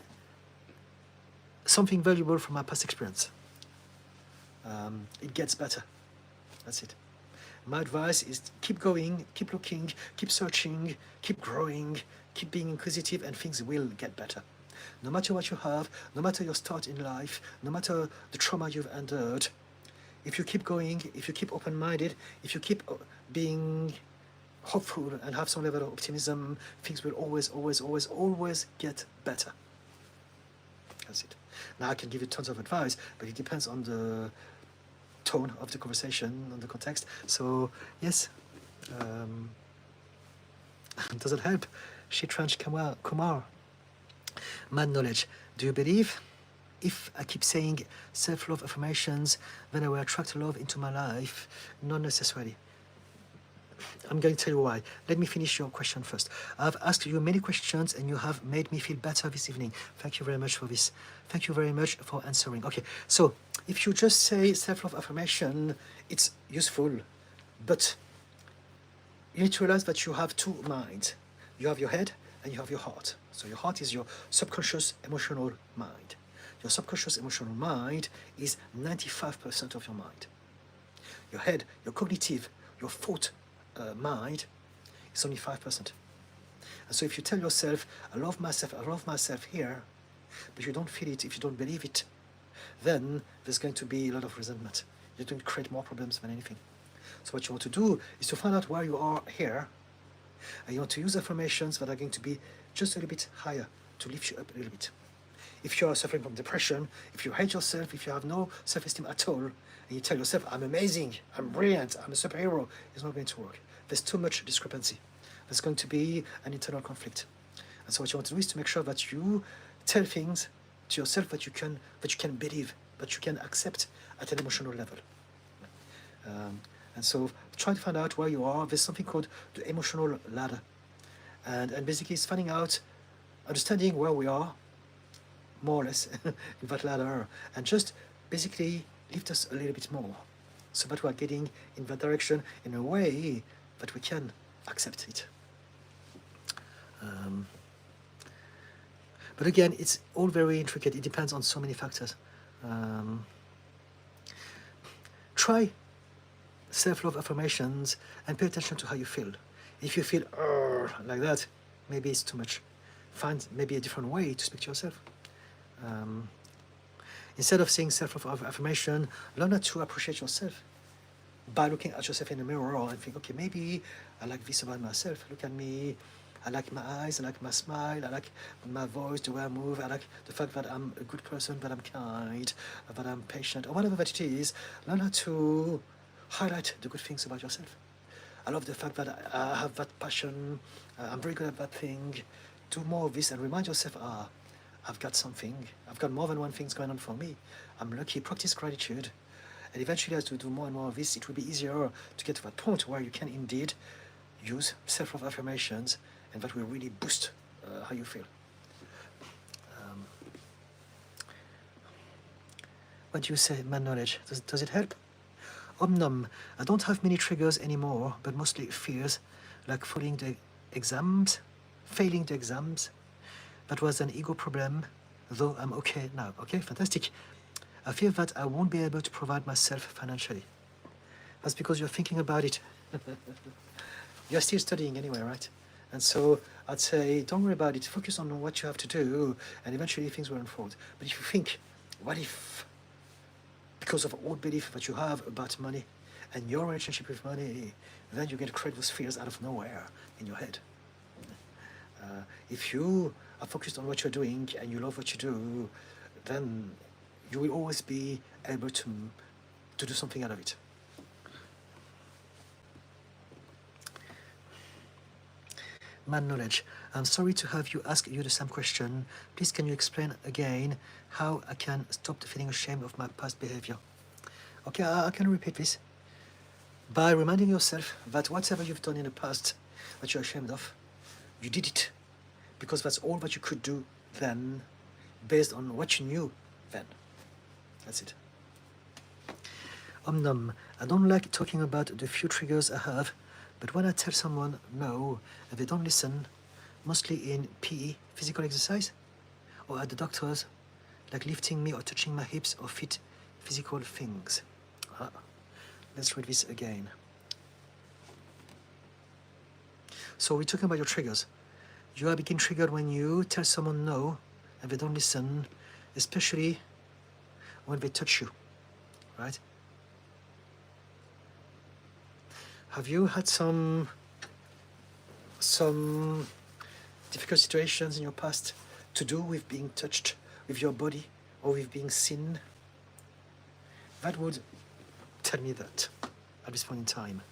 something valuable from my past experience. It gets better. That's it. My advice is keep going, keep looking, keep searching, keep growing, keep being inquisitive, and things will get better. No matter what you have, no matter your start in life, no matter the trauma you've endured, if you keep going, if you keep open-minded, if you keep being hopeful and have some level of optimism, things will always, always, always, always get better. That's it. Now I can give you tons of advice, but it depends on the tone of the conversation, on the context. So yes, does it help? Shitranj Kumar. Mad knowledge. Do you believe if I keep saying self-love affirmations, then I will attract love into my life? Not necessarily. I'm going to tell you why. Let me finish your question first. I've asked you many questions and you have made me feel better this evening. Thank you very much for this. Thank you very much for answering. Okay, so if you just say self-love affirmation, it's useful, but you need to realize that you have two minds. You have your head and you have your heart. So your heart is your subconscious emotional mind. Your subconscious emotional mind is 95% of your mind. Your head, your cognitive, your thought mind is only 5%. And so if you tell yourself, I love myself here, but you don't feel it, if you don't believe it, then there's going to be a lot of resentment. You're going to create more problems than anything. So what you want to do is to find out where you are here, and you want to use affirmations that are going to be just a little bit higher, to lift you up a little bit. If you are suffering from depression, if you hate yourself, if you have no self-esteem at all, and you tell yourself, I'm amazing, I'm brilliant, I'm a superhero, it's not going to work. There's too much discrepancy. There's going to be an internal conflict. And so what you want to do is to make sure that you tell things to yourself that you can believe, that you can accept at an emotional level. And so try to find out where you are. There's something called the emotional ladder. And basically it's finding out, understanding where we are, more or less, in that ladder, and just basically lift us a little bit more, so that we are getting in that direction in a way that we can accept it. But again, it's all very intricate. It depends on so many factors. Try self-love affirmations and pay attention to how you feel. If you feel like that, maybe it's too much. Find maybe a different way to speak to yourself. Instead of saying self-love affirmation, learn how to appreciate yourself by looking at yourself in the mirror and think, okay, maybe I like this about myself. Look at me. I like my eyes, I like my smile, I like my voice, the way I move, I like the fact that I'm a good person, that I'm kind, that I'm patient, or whatever that it is. Learn how to highlight the good things about yourself. I love the fact that I have that passion, I'm very good at that thing. Do more of this and remind yourself, I've got something, I've got more than one thing going on for me. I'm lucky. Practice gratitude. And eventually, as you do more and more of this, it will be easier to get to that point where you can indeed use self-love affirmations, and that will really boost how you feel. What do you say, man knowledge? Does it help? Omnom, I don't have many triggers anymore, but mostly fears, like failing the exams. That was an ego problem, though I'm okay now. Okay, fantastic. I fear that I won't be able to provide myself financially. That's because you're thinking about it. You're still studying anyway, right? And so I'd say, don't worry about it. Focus on what you have to do, and eventually things will unfold. But if you think, what if, because of old belief that you have about money and your relationship with money, then you're going to create those fears out of nowhere in your head. If you are focused on what you're doing and you love what you do, then you will always be able to do something out of it. Man knowledge, I'm sorry to have you ask you the same question. Please can you explain again how I can stop feeling ashamed of my past behavior? Okay, I can repeat this. By reminding yourself that whatever you've done in the past that you're ashamed of, you did it because that's all that you could do then, based on what you knew then. That's it. Omnom, I don't like talking about the few triggers I have, but when I tell someone no and they don't listen, mostly in PE, physical exercise, or at the doctor's, like lifting me or touching my hips or feet, physical things. Let's read this again. So we're talking about your triggers. You are being triggered when you tell someone no and they don't listen, especially when they touch you, right? Have you had some difficult situations in your past to do with being touched with your body or with being seen? That would tell me that at this point in time.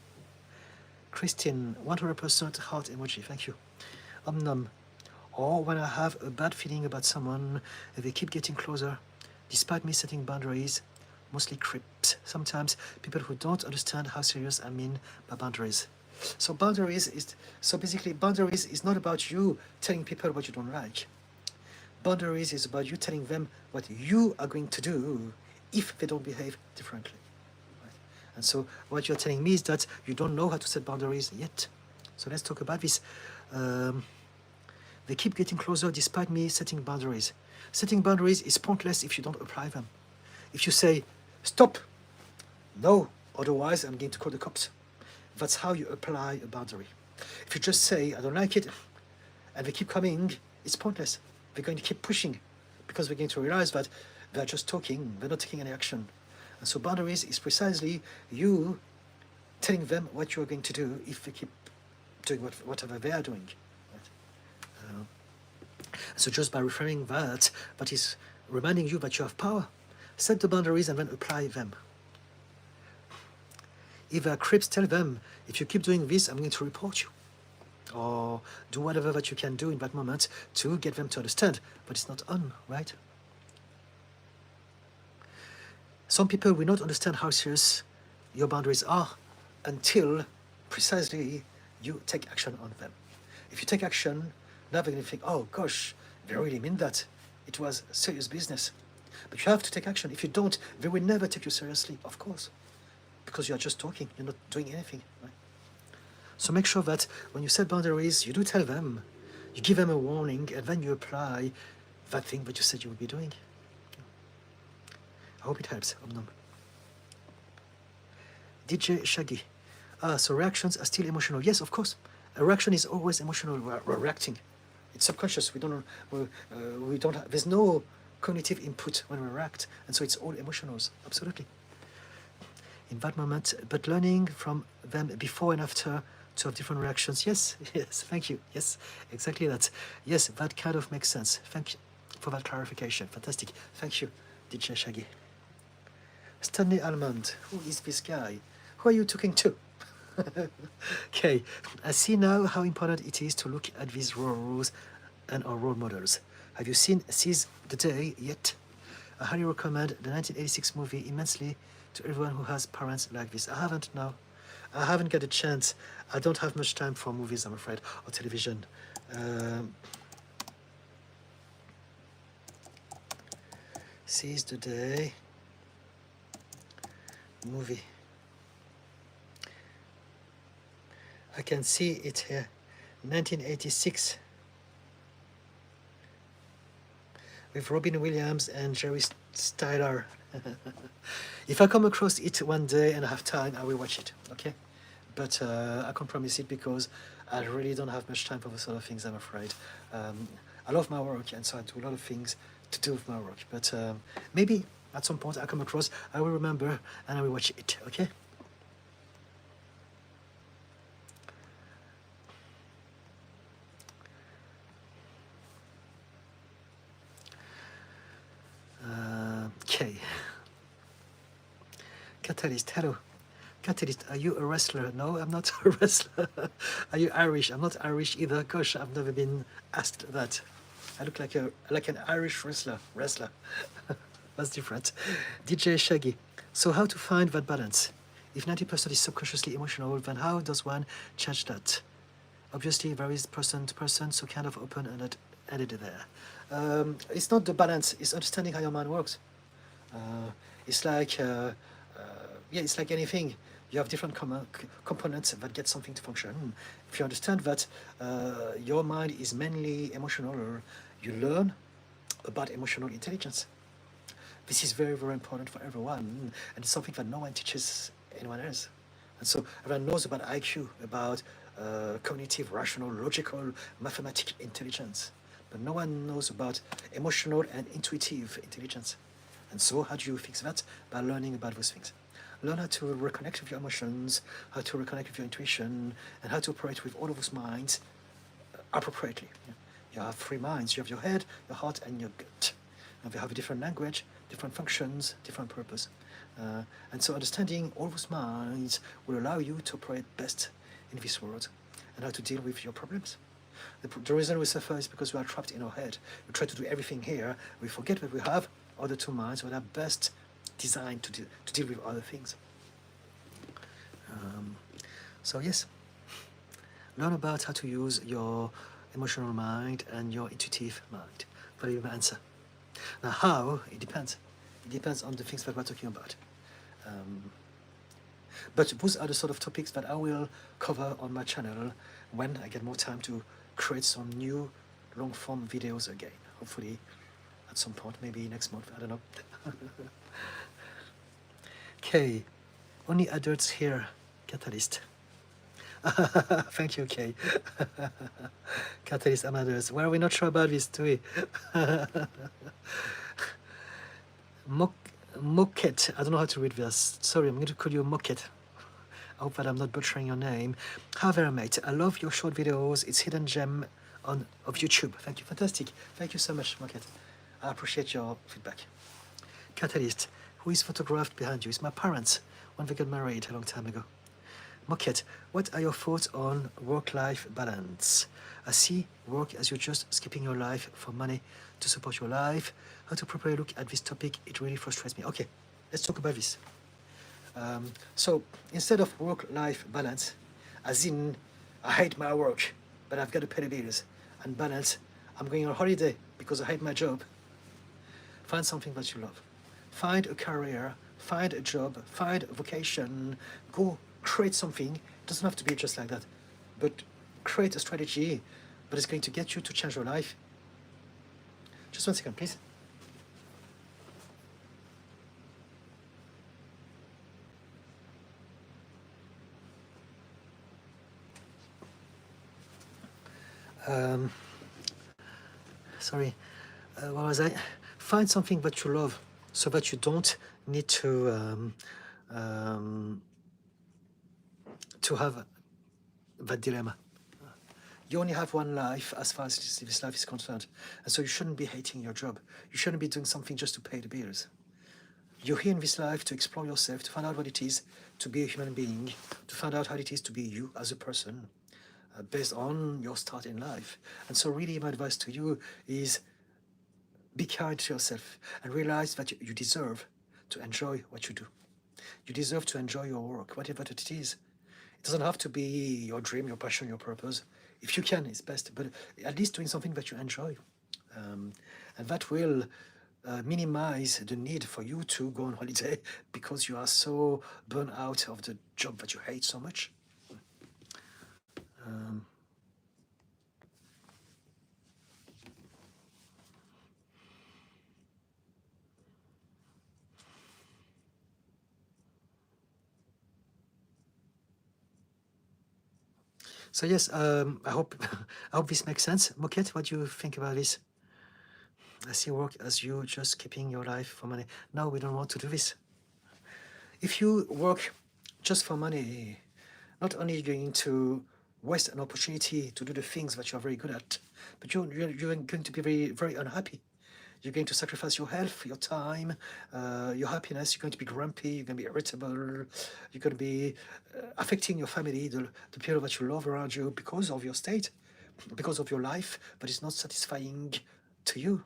Christine, 100% heart emoji, thank you. Omnom, or when I have a bad feeling about someone and they keep getting closer, despite me setting boundaries, mostly creeps. Sometimes people who don't understand how serious I mean by boundaries. So boundaries is not about you telling people what you don't like. Boundaries is about you telling them what you are going to do if they don't behave differently. Right? And so what you're telling me is that you don't know how to set boundaries yet. So let's talk about this. They keep getting closer despite me setting boundaries. Setting boundaries is pointless if you don't apply them. If you say, stop, no, otherwise I'm going to call the cops. That's how you apply a boundary. If you just say, I don't like it, and they keep coming, it's pointless. They're going to keep pushing because they're going to realize that they're just talking, they're not taking any action. And so boundaries is precisely you telling them what you're going to do if they keep doing whatever they are doing. Right? So just by referring that is reminding you that you have power. Set the boundaries and then apply them. If there are creeps, tell them, if you keep doing this, I'm going to report you. Or do whatever that you can do in that moment to get them to understand. But it's not on, right? Some people will not understand how serious your boundaries are until precisely you take action on them. If you take action, now they're going to think, oh gosh, they really mean that. It was serious business. But you have to take action. If you don't, they will never take you seriously, of course, because you are just talking, you're not doing anything. Right? So make sure that when you set boundaries, you do tell them, you give them a warning, and then you apply that thing that you said you would be doing. I hope it helps. DJ Shaggy. So reactions are still emotional. Yes, of course. A reaction is always emotional. We're reacting. It's subconscious. We don't. There's no cognitive input when we react, and so it's all emotionals. Absolutely. In that moment, but learning from them before and after to have different reactions. Yes, yes. Thank you. Yes, exactly that. Yes, that kind of makes sense. Thank you for that clarification. Fantastic. Thank you, DJ Shaggy. Stanley Almond. Who is this guy? Who are you talking to? Okay, I see now how important it is to look at these roles and our role models. Have you Seize the Day yet? I highly recommend the 1986 movie immensely to everyone who has parents like this. I haven't now. I haven't got a chance. I don't have much time for movies, I'm afraid, or television. Seize the Day movie. I can see it here, 1986, with Robin Williams and Jerry Styler. If I come across it one day and I have time, I will watch it, okay? But I can't promise it because I really don't have much time for those sort of things, I'm afraid. I love my work, and so I do a lot of things to do with my work. But maybe at some point I come across, I will remember and I will watch it, okay? Okay. Catalyst, hello. Catalyst, are you a wrestler? No, I'm not a wrestler. Are you Irish? I'm not Irish either. Gosh, I've never been asked that. I look like an Irish wrestler. That's different. DJ Shaggy. So how to find that balance? If 90% is subconsciously emotional, then how does one change that? Obviously, it varies person to person, so kind of open and ended there. It's not the balance, it's understanding how your mind works. It's like it's like anything. You have different components that get something to function. If you understand that your mind is mainly emotional, you learn about emotional intelligence. This is very, very important for everyone, and it's something that no one teaches anyone else. And so everyone knows about IQ, about cognitive, rational, logical, mathematical intelligence, but no one knows about emotional and intuitive intelligence. And so how do you fix that? By learning about those things. Learn how to reconnect with your emotions, how to reconnect with your intuition, and how to operate with all of those minds appropriately. You have three minds. You have your head, your heart, and your gut. And they have a different language, different functions, different purpose. And so understanding all those minds will allow you to operate best in this world and how to deal with your problems. The reason we suffer is because we are trapped in our head. We try to do everything here. We forget that we have other two minds that are best designed to deal with other things. So yes, learn about how to use your emotional mind and your intuitive mind. Very good answer. Now how, it depends. It depends on the things that we're talking about. But those are the sort of topics that I will cover on my channel when I get more time to create some new long-form videos again. Hopefully at some point, maybe next month, I don't know. Okay, only adults here, Catalyst. Thank you, Kay. Catalyst amateurs. Well, we're not sure about this, do we? Moket. I don't know how to read this. Sorry, I'm going to call you Moket. I hope that I'm not butchering your name. Hi there, mate. I love your short videos. It's hidden gem of YouTube. Thank you. Fantastic. Thank you so much, Moket. I appreciate your feedback. Catalyst. Who is photographed behind you? It's my parents when they got married a long time ago. Moket, what are your thoughts on work-life balance? I see work as you just skipping your life for money to support your life. How to properly look at this topic, it really frustrates me. Okay, Let's talk about this. So instead of work-life balance, as in I hate my work, but I've got to pay the bills, and balance, I'm going on holiday because I hate my job. Find something that you love. Find a career, find a job, find a vocation, go create something. It doesn't have to be just like that, but create a strategy that is going to get you to change your life. Just 1 second, please. Sorry, what was I? Find something that you love so that you don't need to have that dilemma. You only have one life as far as this life is concerned. And so you shouldn't be hating your job. You shouldn't be doing something just to pay the bills. You're here in this life to explore yourself, to find out what it is to be a human being, to find out how it is to be you as a person, based on your start in life. And so really my advice to you is be kind to yourself and realize that you deserve to enjoy what you do. You deserve to enjoy your work, whatever it is. It doesn't have to be your dream, your passion, your purpose. If you can, it's best, but at least doing something that you enjoy. And that will minimize the need for you to go on holiday because you are so burnt out of the job that you hate so much. So yes, I hope this makes sense. Moquette, what do you think about this? I see work as you just keeping your life for money. No, we don't want to do this. If you work just for money, not only are you going to waste an opportunity to do the things that you're very good at, but you're going to be very, very unhappy. You're going to sacrifice your health, your time, your happiness. You're going to be grumpy. You're going to be irritable. You're going to be affecting your family, the people that you love around you because of your state, because of your life, but it's not satisfying to you.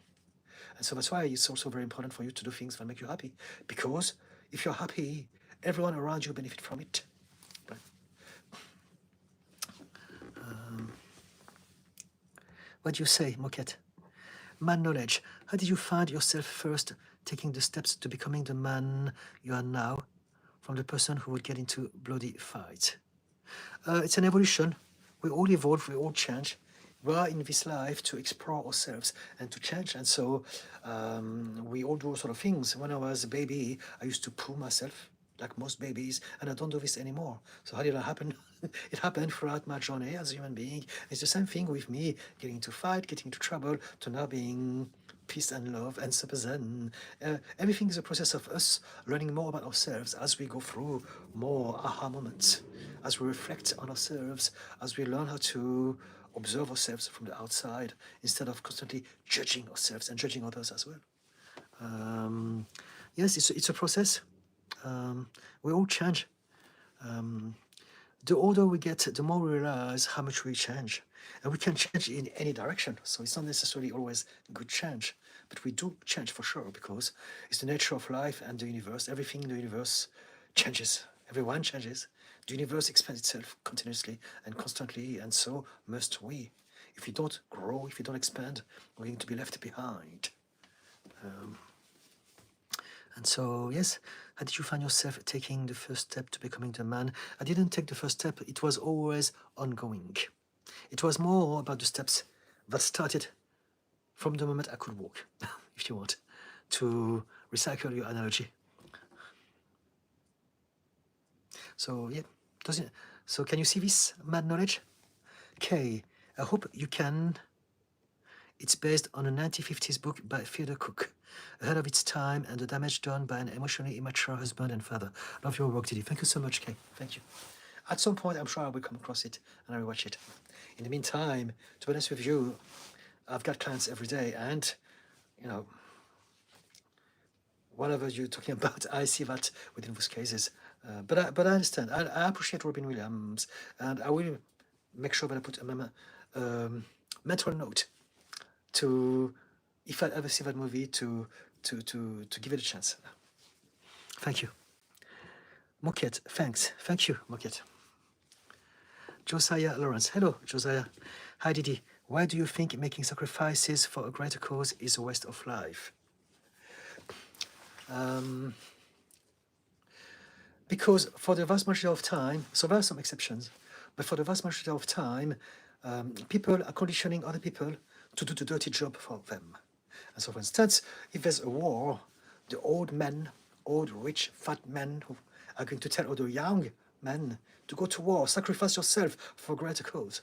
And so that's why it's also very important for you to do things that make you happy. Because if you're happy, everyone around you benefit from it. Right? What do you say, Moquette? Man knowledge. How did you find yourself first taking the steps to becoming the man you are now from the person who would get into bloody fights? It's an evolution. We all evolve, we all change. We are in this life to explore ourselves and to change. And so we all do sort of things. When I was a baby, I used to poo myself like most babies, and I don't do this anymore. So how did that happen? It happened throughout my journey as a human being. It's the same thing with me getting into fight, getting into trouble, to now being peace and love and super zen. Everything is a process of us learning more about ourselves as we go through more aha moments, as we reflect on ourselves, as we learn how to observe ourselves from the outside instead of constantly judging ourselves and judging others as well. Yes, it's a process. We all change. The older we get, the more we realize how much we change. And we can change in any direction. So it's not necessarily always good change. But we do change for sure because it's the nature of life and the universe. Everything in the universe changes. Everyone changes. The universe expands itself continuously and constantly, and so must we. If we don't grow, if we don't expand, we're going to be left behind. And so, yes, how did you find yourself taking the first step to becoming the man? I didn't take the first step. It was always ongoing. It was more about the steps that started from the moment I could walk, if you want, to recycle your analogy. So, yeah, so can you see this mad knowledge? Okay, I hope you can. It's based on a 1950s book by Theodore Cook, ahead of its time and the damage done by an emotionally immature husband and father. Love your work, Didi. Thank you so much, Kay. Thank you. At some point, I'm sure I will come across it and I will watch it. In the meantime, to be honest with you, I've got clients every day and, you know, whatever you're talking about, I see that within those cases. But I understand. I appreciate Robin Williams, and I will make sure that I put a mental note to, if I ever see that movie, to give it a chance. Thank you. Moket, thanks. Thank you, Moket. Josiah Lawrence. Hello, Josiah. Hi, Didi. Why do you think making sacrifices for a greater cause is a waste of life? Because for the vast majority of time, so there are some exceptions, but for the vast majority of time, people are conditioning other people to do the dirty job for them. And so, for instance, if there's a war, the old men, old, rich, fat men who are going to tell other young men to go to war, sacrifice yourself for a greater cause,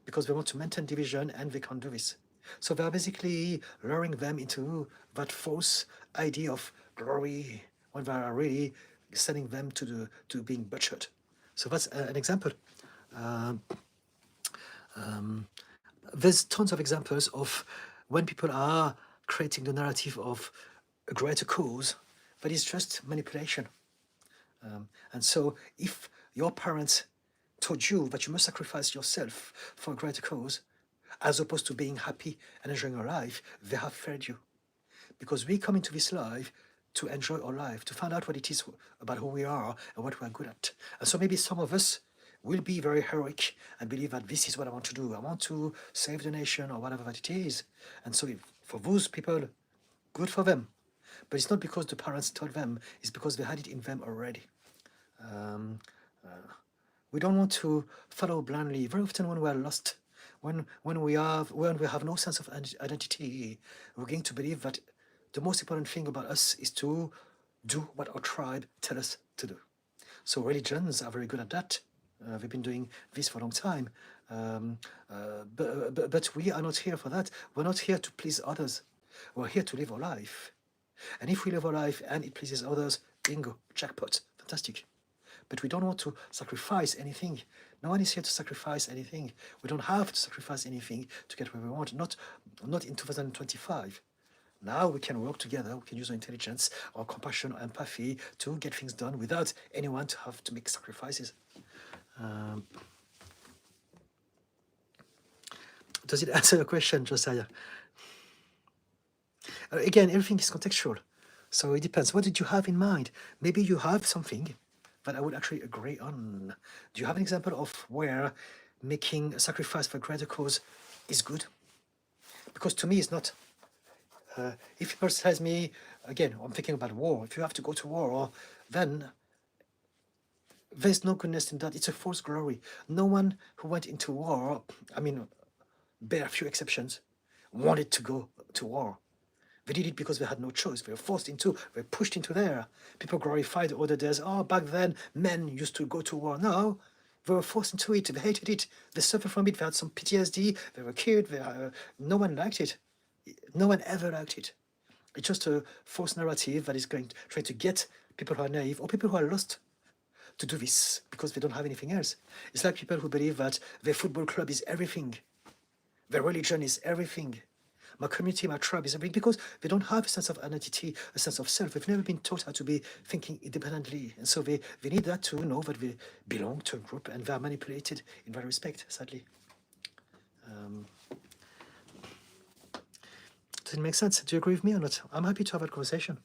because they want to maintain division and they can't do this. So they are basically luring them into that false idea of glory when they are really sending them to being butchered. So that's an example. There's tons of examples of when people are creating the narrative of a greater cause, that is just manipulation. And so if your parents told you that you must sacrifice yourself for a greater cause, as opposed to being happy and enjoying your life, they have failed you. Because we come into this life to enjoy our life, to find out what it is about who we are and what we are good at. And so maybe some of us will be very heroic and believe that this is what I want to do. I want to save the nation or whatever that it is. And so for those people, good for them. But it's not because the parents told them, it's because they had it in them already. We don't want to follow blindly. Very often when we are lost, when we have no sense of identity, we're going to believe that the most important thing about us is to do what our tribe tell us to do. So religions are very good at that. They've been doing this for a long time. But we are not here for that. We're not here to please others. We're here to live our life. And if we live our life and it pleases others, bingo, jackpot, fantastic. But we don't want to sacrifice anything. No one is here to sacrifice anything. We don't have to sacrifice anything to get where we want, not in 2025. Now we can work together, we can use our intelligence, our compassion, our empathy to get things done without anyone to have to make sacrifices. Does it answer your question, Josiah? Again, everything is contextual. So it depends. What did you have in mind? Maybe you have something that I would actually agree on. Do you have an example of where making a sacrifice for a greater cause is good? Because to me, it's not. If a person tells me, again, I'm thinking about war, if you have to go to war, then there's no goodness in that. It's a false glory. No one who went into war, I mean, bare few exceptions, wanted to go to war. They did it because they had no choice. They were forced into, they were pushed into there. People glorified the older days. Oh, back then, men used to go to war. No, they were forced into it. They hated it. They suffered from it. They had some PTSD. They were killed. No one liked it. No one ever liked it. It's just a false narrative that is trying to get people who are naive or people who are lost to do this because they don't have anything else. It's like people who believe that their football club is everything. Their religion is everything. My community, my tribe is everything, because they don't have a sense of identity, a sense of self. They've never been taught how to be thinking independently. And so they need that to know that they belong to a group, and they are manipulated in that respect, sadly. Does it make sense? Do you agree with me or not? I'm happy to have a conversation.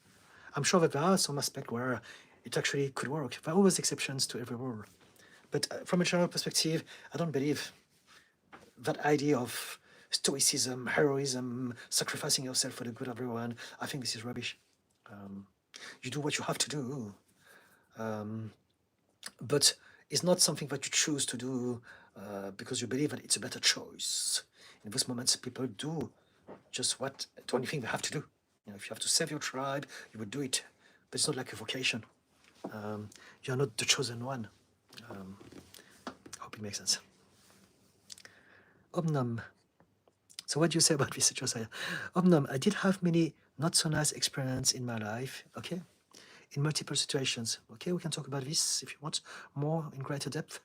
I'm sure that there are some aspects where it actually could work. There are always exceptions to every rule. But from a general perspective, I don't believe that idea of stoicism, heroism, sacrificing yourself for the good of everyone. I think this is rubbish. You do what you have to do. But it's not something that you choose to do because you believe that it's a better choice. In those moments, people do just the only thing they have to do. You know, if you have to save your tribe, you would do it. But it's not like a vocation. You're not the chosen one. Hope it makes sense. Omnam. So what do you say about this, Josiah? Omnam, I did have many not so nice experiences in my life, okay? In multiple situations. Okay, we can talk about this if you want more in greater depth.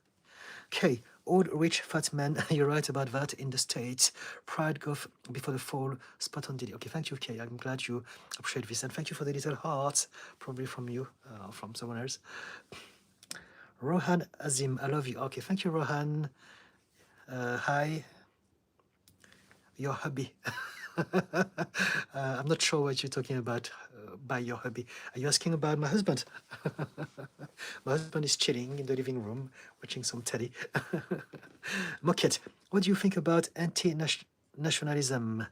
Okay, old rich fat man, you're right about that in the States. Pride go before the fall, spot on Diddy. Okay, thank you, Kay. I'm glad you appreciate this. And thank you for the little hearts, probably from you, from someone else. Rohan Azim, I love you. Okay, thank you, Rohan. Hi. Your hubby. I'm not sure what you're talking about by your hobby. Are you asking about my husband? My husband is chilling in the living room, watching some telly. Moket, what do you think about anti-nationalism?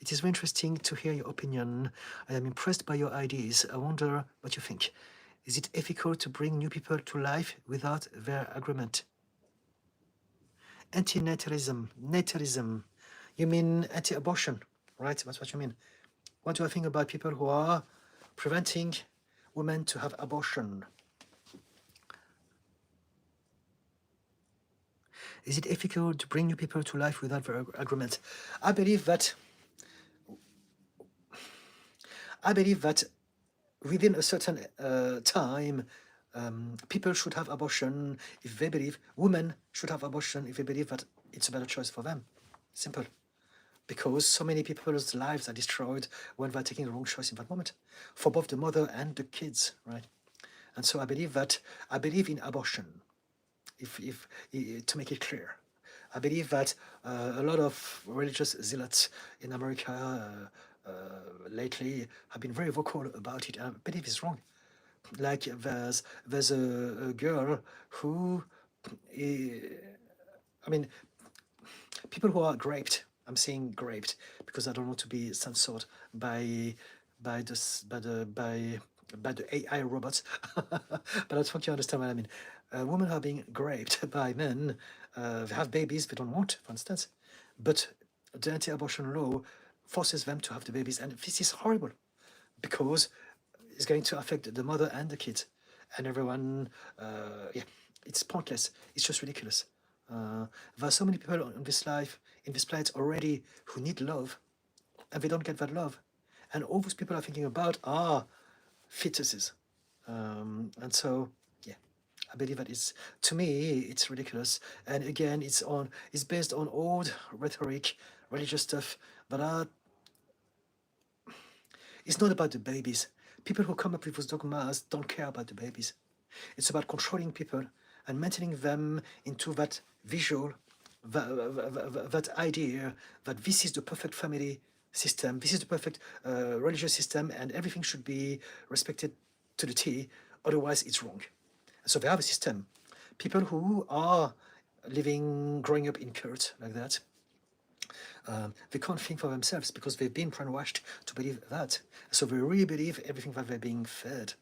It is very interesting to hear your opinion. I am impressed by your ideas. I wonder what you think. Is it ethical to bring new people to life without their agreement? Anti-natalism. You mean anti-abortion, right? That's what you mean. What do I think about people who are preventing women to have abortion? Is it ethical to bring new people to life without their agreement? I believe that within a certain time, people should have abortion if they believe, women should have abortion if they believe that it's a better choice for them. Simple. Because so many people's lives are destroyed when they're taking the wrong choice in that moment, for both the mother and the kids, right? And so I believe in abortion, if to make it clear. I believe that a lot of religious zealots in America lately have been very vocal about it, and I believe it's wrong. Like there's a girl who, I mean, people who are raped. I'm saying raped because I don't want to be censored by the AI robots. But I think you understand what I mean. Women are being raped by men. They have babies they don't want, for instance. But the anti-abortion law forces them to have the babies, and this is horrible because it's going to affect the mother and the kids and everyone. Yeah, it's pointless. It's just ridiculous. There are so many people in this planet already who need love, and they don't get that love. And all those people are thinking about are fetuses. And so, yeah, I believe that to me, it's ridiculous. And again, it's based on old rhetoric, religious stuff, but it's not about the babies. People who come up with those dogmas don't care about the babies. It's about controlling people and maintaining them into that visual, that idea that this is the perfect family system, this is the perfect religious system, and everything should be respected to the T, otherwise it's wrong. So they have a system. People who are growing up in cults like that, they can't think for themselves because they've been brainwashed to believe that. So they really believe everything that they're being fed.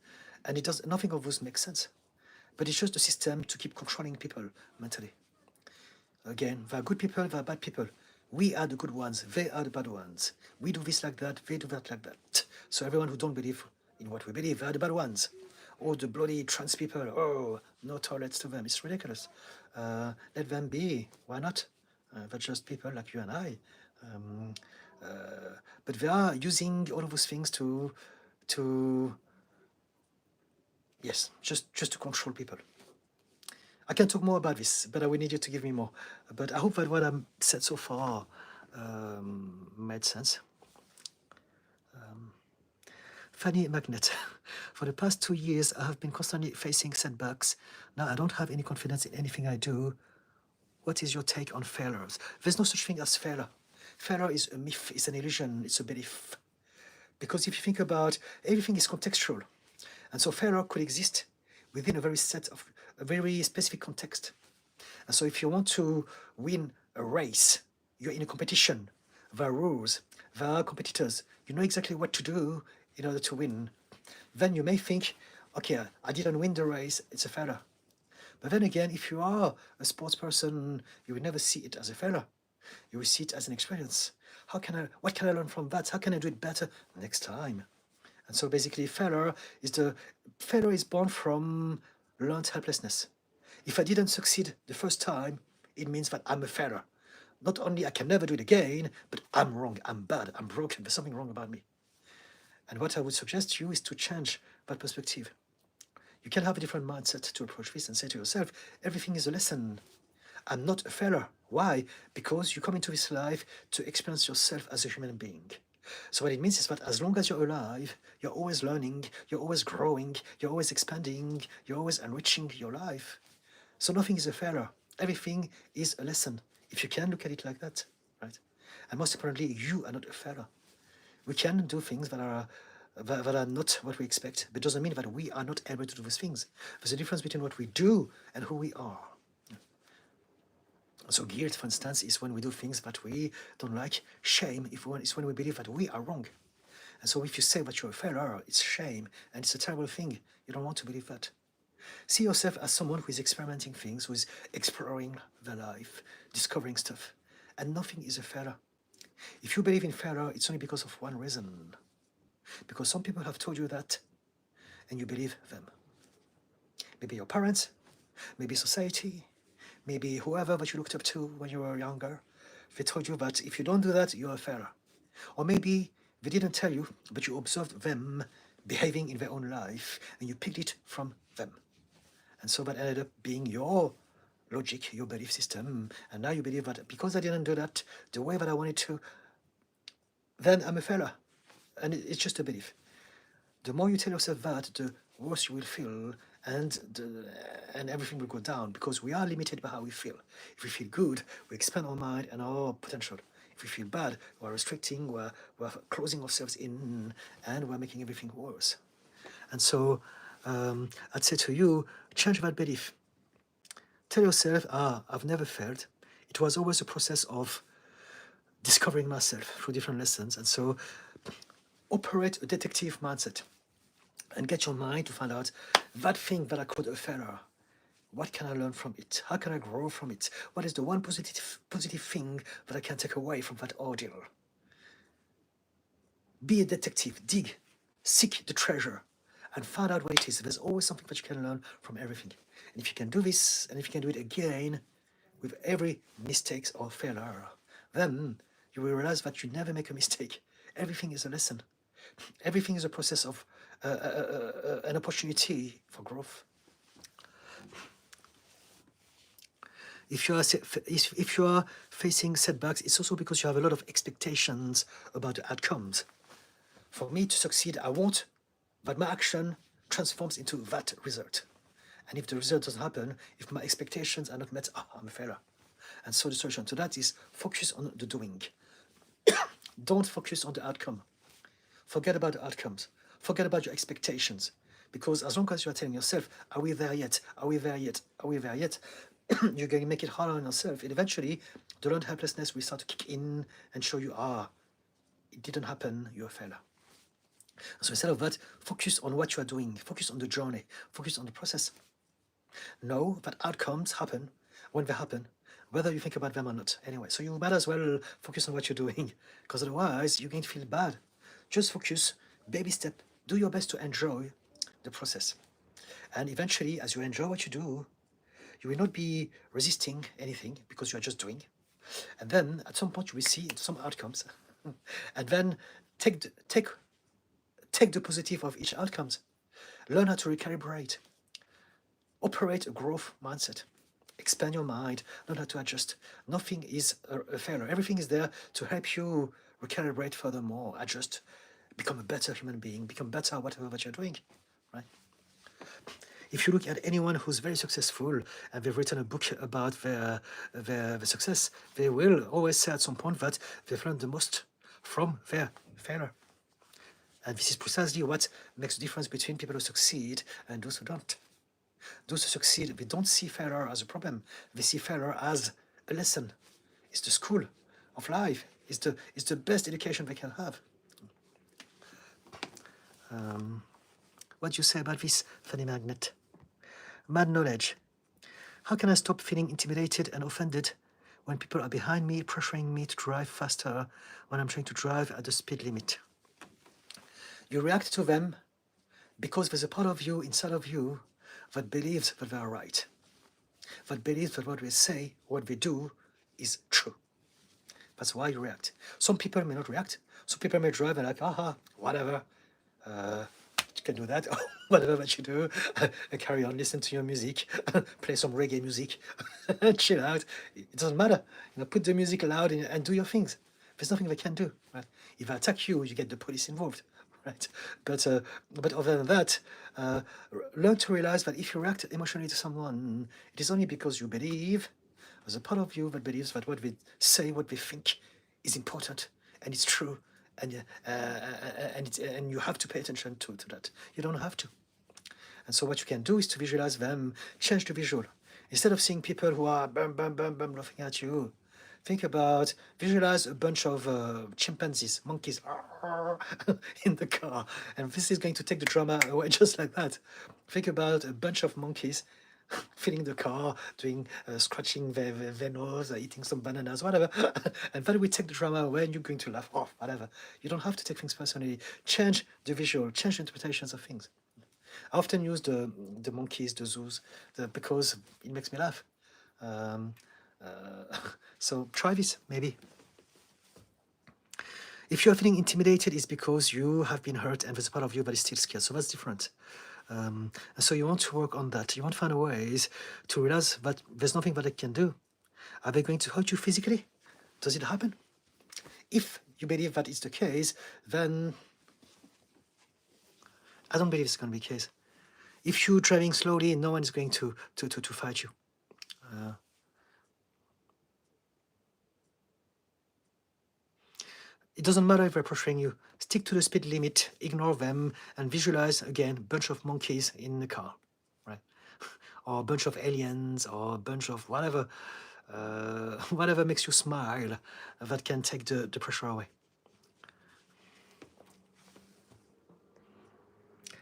And nothing of this makes sense. But it's just a system to keep controlling people mentally. Again, there are good people, there are bad people. We are the good ones, they are the bad ones. We do this like that, they do that like that. So everyone who don't believe in what we believe, they are the bad ones. Or the bloody trans people, oh, no toilets to them. It's ridiculous. Let them be, why not? They're just people like you and I. But they are using all of those things to yes, just to control people. I can talk more about this, but I will need you to give me more. But I hope that what I've said so far made sense. Fanny Magnet. For the past 2 years, I have been constantly facing setbacks. Now I don't have any confidence in anything I do. What is your take on failures? There's no such thing as failure. Failure is a myth, it's an illusion, it's a belief. Because if you think about everything is contextual. And so failure could exist within a very specific context. And so if you want to win a race, you're in a competition, there are rules, there are competitors, you know exactly what to do in order to win. Then you may think, okay, I didn't win the race, it's a failure. But then again, if you are a sports person, you will never see it as a failure. You will see it as an experience. What can I learn from that? How can I do it better next time? And so basically failure is born from learned helplessness. If I didn't succeed the first time, it means that I'm a failure. Not only I can never do it again, but I'm wrong, I'm bad, I'm broken, there's something wrong about me. And what I would suggest to you is to change that perspective. You can have a different mindset to approach this and say to yourself, everything is a lesson. I'm not a failure. Why? Because you come into this life to experience yourself as a human being. So what it means is that as long as you're alive, you're always learning, you're always growing, you're always expanding, you're always enriching your life. So nothing is a failure. Everything is a lesson, if you can look at it like that, right? And most importantly, you are not a failure. We can do things that are not what we expect, but it doesn't mean that we are not able to do those things. There's a difference between what we do and who we are. So guilt, for instance, is when we do things that we don't like. Shame is when we believe that we are wrong. And so if you say that you're a failure, it's shame, and it's a terrible thing. You don't want to believe that. See yourself as someone who is experimenting things, who is exploring their life, discovering stuff, and nothing is a failure. If you believe in failure, it's only because of one reason. Because some people have told you that, and you believe them. Maybe your parents, maybe society, maybe whoever that you looked up to when you were younger. They told you that if you don't do that, you're a failure. Or maybe they didn't tell you, but you observed them behaving in their own life, and you picked it from them. And so that ended up being your logic, your belief system. And now you believe that because I didn't do that the way that I wanted to, then I'm a failure. And it's just a belief. The more you tell yourself that, the worse you will feel, and everything will go down, because we are limited by how we feel. If we feel good, we expand our mind and our potential. If we feel bad, we're restricting, we're closing ourselves in, and we're making everything worse. And so I'd say to you, change that belief. Tell yourself, I've never failed. It was always a process of discovering myself through different lessons. And so operate a detective mindset and get your mind to find out that thing that I called a failure. What can I learn from it? How can I grow from it? What is the one positive thing that I can take away from that ordeal? Be a detective, dig, seek the treasure, and find out what it is. There's always something that you can learn from everything. And if you can do this, and if you can do it again with every mistake or failure, then you will realize that you never make a mistake. Everything is a lesson. Everything is a process of an opportunity for growth. If you are facing setbacks, it's also because you have a lot of expectations about the outcomes. For me to succeed, I want that my action transforms into that result. And if the result doesn't happen, if my expectations are not met, I'm a failure. And so the solution to that is focus on the doing. Don't focus on the outcome. Forget about the outcomes. Forget about your expectations. Because as long as you are telling yourself, are we there yet? Are we there yet? Are we there yet? You're going to make it harder on yourself. And eventually, the learned helplessness will start to kick in and show you, it didn't happen, you're a failure. So instead of that, focus on what you are doing. Focus on the journey. Focus on the process. Know that outcomes happen when they happen, whether you think about them or not. Anyway, so you might as well focus on what you're doing, because otherwise you're going to feel bad. Just focus, baby step, do your best to enjoy the process. And eventually, as you enjoy what you do, you will not be resisting anything because you are just doing. And then at some point you will see some outcomes. And then take the positive of each outcomes. Learn how to recalibrate. Operate a growth mindset. Expand your mind. Learn how to adjust. Nothing is a failure. Everything is there to help you recalibrate furthermore, adjust, become a better human being, become better at whatever that you're doing, right? If you look at anyone who's very successful and they've written a book about their success, they will always say at some point that they've learned the most from their failure. And this is precisely what makes the difference between people who succeed and those who don't. Those who succeed, they don't see failure as a problem. They see failure as a lesson. It's the school of life. It's the best education they can have. What do you say about this funny magnet? Mad knowledge. How can I stop feeling intimidated and offended when people are behind me, pressuring me to drive faster when I'm trying to drive at the speed limit? You react to them because there's a part of you, inside of you, that believes that they are right. That believes that what they say, what they do, is true. That's why you react. Some people may not react. Some people may drive and like, whatever. You can do that, whatever that you do, and carry on, listen to your music, play some reggae music, chill out. It doesn't matter. Put the music loud and do your things. There's nothing they can do. Right? If they attack you, you get the police involved. Right? But other than that, learn to realize that if you react emotionally to someone, it is only because you believe, there's a part of you that believes that what they say, what they think, is important and it's true, and and you have to pay attention to that. You don't have to. And so what you can do is to visualize them, change the visual. Instead of seeing people who are bam, bam, bam, bam, laughing at you, think about, visualize a bunch of chimpanzees, monkeys in the car. And this is going to take the drama away just like that. Think about a bunch of monkeys filling the car, doing scratching their nose, eating some bananas, whatever. And that will take the drama away and you're going to laugh off, whatever. You don't have to take things personally. Change the visual, change the interpretations of things. I often use the monkeys, the zoos, because it makes me laugh. So try this, maybe. If you're feeling intimidated, it's because you have been hurt and there's a part of you that is still scared. So that's different. And so you want to work on that. You want to find ways to realize that there's nothing that they can do. Are they going to hurt you physically? Does it happen? If you believe that it's the case, then I don't believe it's going to be the case. If you're driving slowly, no one is going to fight you. It doesn't matter if they're pressuring you. Stick to the speed limit, ignore them, and visualize, again, a bunch of monkeys in the car, right? Or a bunch of aliens, or a bunch of whatever, whatever makes you smile, that can take the pressure away.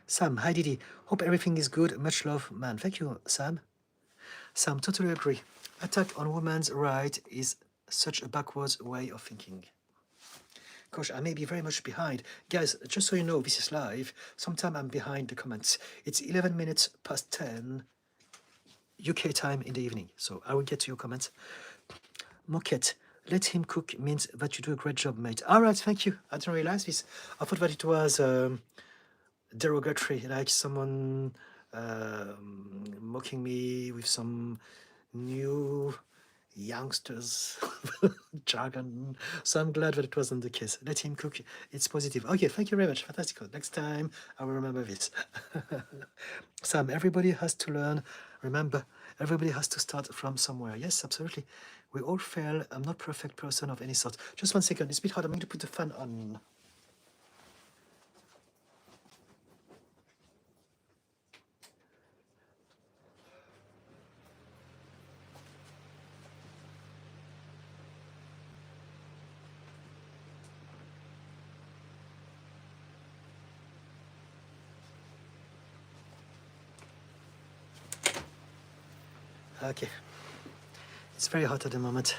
Sam, hi Didi. Hope everything is good. Much love, man. Thank you, Sam. Sam, totally agree. Attack on women's right is such a backwards way of thinking. Gosh, I may be very much behind. Guys, just so you know, this is live. Sometime I'm behind the comments. It's 11 minutes past 10 UK time in the evening. So I will get to your comments. Moquette, let him cook means that you do a great job, mate. All right, thank you. I didn't realize this. I thought that it was derogatory, like someone mocking me with some new youngsters jargon. So I'm glad that it wasn't the case. Let him cook. It's positive. Okay, thank you very much. Fantastic. Next time I will remember this. Sam, everybody has to learn. Remember, everybody has to start from somewhere. Yes, absolutely. We all fail. I'm not a perfect person of any sort. Just 1 second. It's a bit hard. I'm going to put the fan on. Okay, it's very hot at the moment.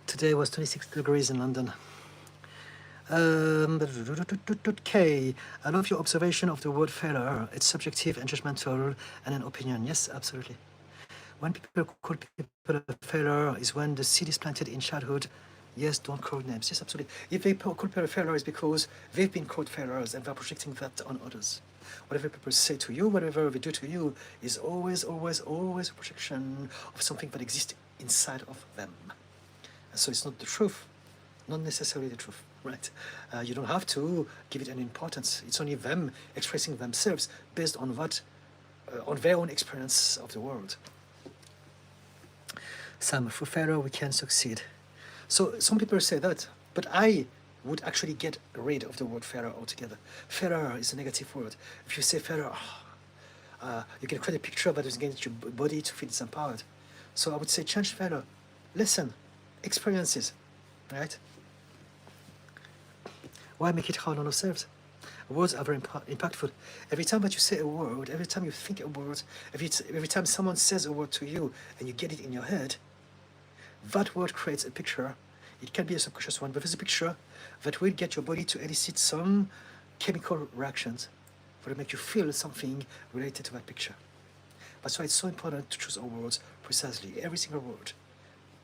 Today was 26 degrees in London. Okay, I love your observation of the word failure. It's subjective and judgmental and an opinion. Yes, absolutely. When people call people a failure is when the seed is planted in childhood. Yes, don't call names. Yes, absolutely. If they call people a failure, it's because they've been called failures and they're projecting that on others. Whatever people say to you, whatever they do to you, is always, always, always a projection of something that exists inside of them. And so it's not the truth, not necessarily the truth, right? You don't have to give it any importance. It's only them expressing themselves based on what, on their own experience of the world. Sam, through failure we can succeed. So some people say that, but I would actually get rid of the word failure altogether. Failure is a negative word. If you say failure, you can create a picture that is against your body to feel disempowered. So I would say change failure. Listen, experiences, right? Why make it hard on ourselves? Words are very impactful. Every time that you say a word, every time you think a word, every time someone says a word to you and you get it in your head, that word creates a picture. It can be a subconscious one, but there's a picture that will get your body to elicit some chemical reactions that will make you feel something related to that picture. That's why it's so important to choose our words precisely. Every single word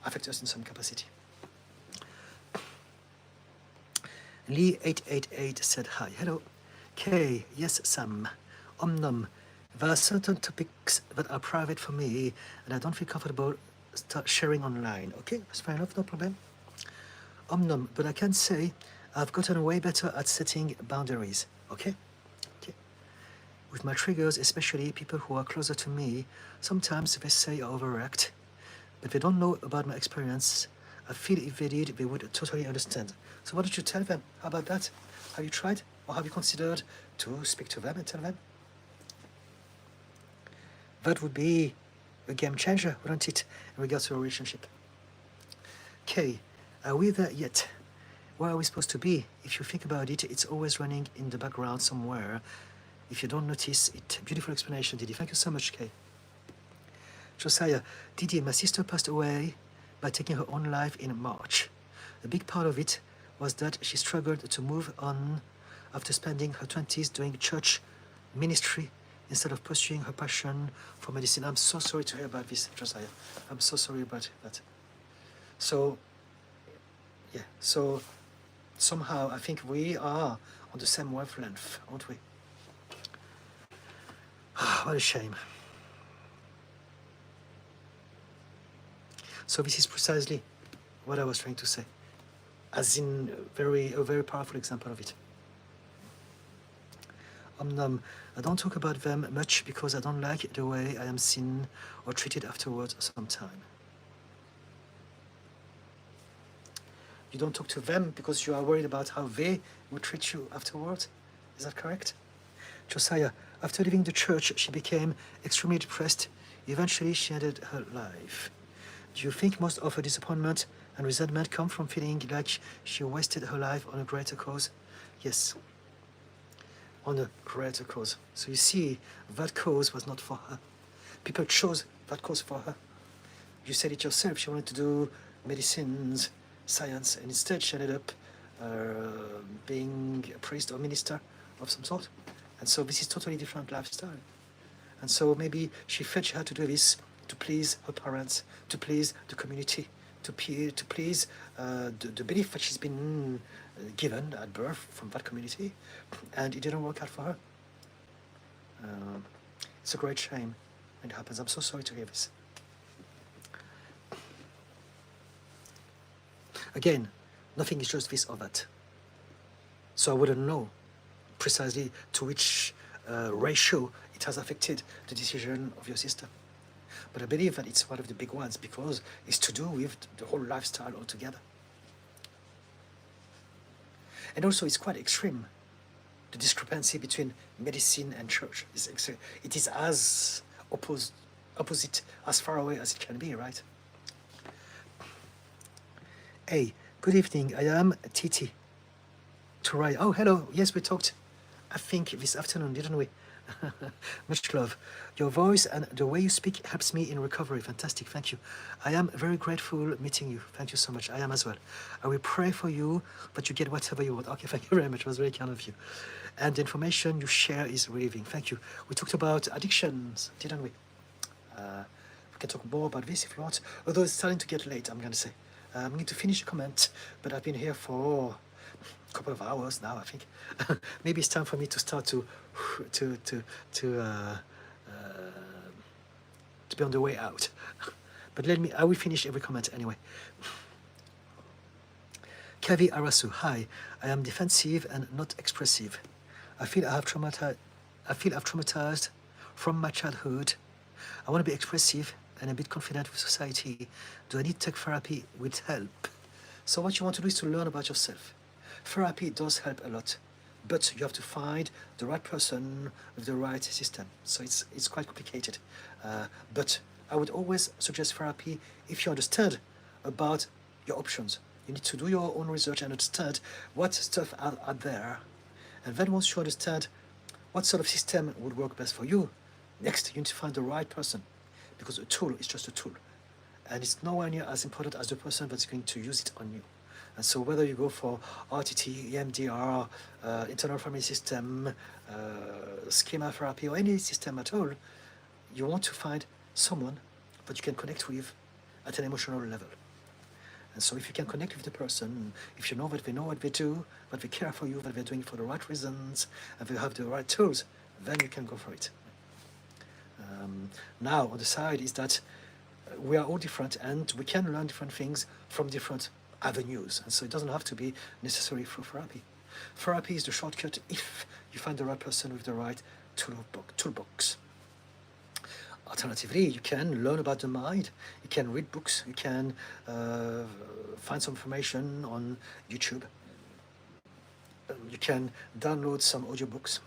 affects us in some capacity. Lee888 said hi. Hello. Kay, yes, Sam. Omnom. There are certain topics that are private for me and I don't feel comfortable sharing online. Okay, that's fair enough, no problem. Omnom, but I can say I've gotten way better at setting boundaries. Okay? Okay. With my triggers, especially people who are closer to me, sometimes they say I overreact, but they don't know about my experience. I feel if they did, they would totally understand. So why don't you tell them? How about that? Have you tried, or have you considered to speak to them and tell them? That would be a game changer, wouldn't it, in regards to a relationship? Okay, are we there yet? Where are we supposed to be? If you think about it, it's always running in the background somewhere. If you don't notice it, beautiful explanation, Didi. Thank you so much, Kay. Josiah, Didi, my sister passed away by taking her own life in March. A big part of it was that she struggled to move on after spending her 20s doing church ministry instead of pursuing her passion for medicine. I'm so sorry to hear about this, Josiah. I'm so sorry about that. So, yeah, so somehow I think we are on the same wavelength, aren't we? What a shame. So this is precisely what I was trying to say, as in a very powerful example of it. I don't talk about them much because I don't like the way I am seen or treated afterwards sometime. You don't talk to them because you are worried about how they will treat you afterwards? Is that correct? Josiah, after leaving the church, she became extremely depressed. Eventually, she ended her life. Do you think most of her disappointment and resentment come from feeling like she wasted her life on a greater cause? Yes, on a greater cause. So you see, that cause was not for her. People chose that cause for her. You said it yourself, she wanted to do medicines, science, and instead she ended up being a priest or minister of some sort. And so this is totally different lifestyle. And so maybe she felt she had to do this to please her parents, to please the community, to please the belief that she's been given at birth from that community, and it didn't work out for her. It's a great shame when it happens. I'm so sorry to hear this. Again, nothing is just this or that. So I wouldn't know precisely to which ratio it has affected the decision of your sister. But I believe that it's one of the big ones because it's to do with the whole lifestyle altogether. And also it's quite extreme. The discrepancy between medicine and church is extreme. It is as opposite, as far away as it can be, right? Hey, good evening. I am Titi. Turai. Oh, hello. Yes, we talked, I think, this afternoon, didn't we? Much love. Your voice and the way you speak helps me in recovery. Fantastic. Thank you. I am very grateful meeting you. Thank you so much. I am as well. I will pray for you, but you get whatever you want. Okay, thank you very much. It was very kind of you. And the information you share is relieving. Thank you. We talked about addictions, didn't we? We can talk more about this if you want. Although it's starting to get late, I'm going to say. I need to finish the comment, but I've been here for a couple of hours now, I think. Maybe it's time for me to start to be on the way out. But I will finish every comment anyway. Kavi Arasu, hi. I am defensive and not expressive. I feel I've traumatized from my childhood. I want to be expressive and a bit confident with society. Do I need tech therapy with help? So what you want to do is to learn about yourself. Therapy does help a lot, but you have to find the right person with the right system. So it's quite complicated. But I would always suggest therapy if you understand about your options. You need to do your own research and understand what stuff are there. And then once you understand what sort of system would work best for you, next you need to find the right person, because a tool is just a tool. And it's nowhere near as important as the person that's going to use it on you. And so whether you go for RTT, EMDR, internal family system, schema therapy, or any system at all, you want to find someone that you can connect with at an emotional level. And so if you can connect with the person, if you know that they know what they do, that they care for you, that they're doing it for the right reasons, and they have the right tools, then you can go for it. Now, on the side is that we are all different and we can learn different things from different avenues. And so it doesn't have to be necessary for therapy. Therapy is the shortcut if you find the right person with the right toolbox. Alternatively, you can learn about the mind, you can read books, you can find some information on YouTube, you can download some audiobooks,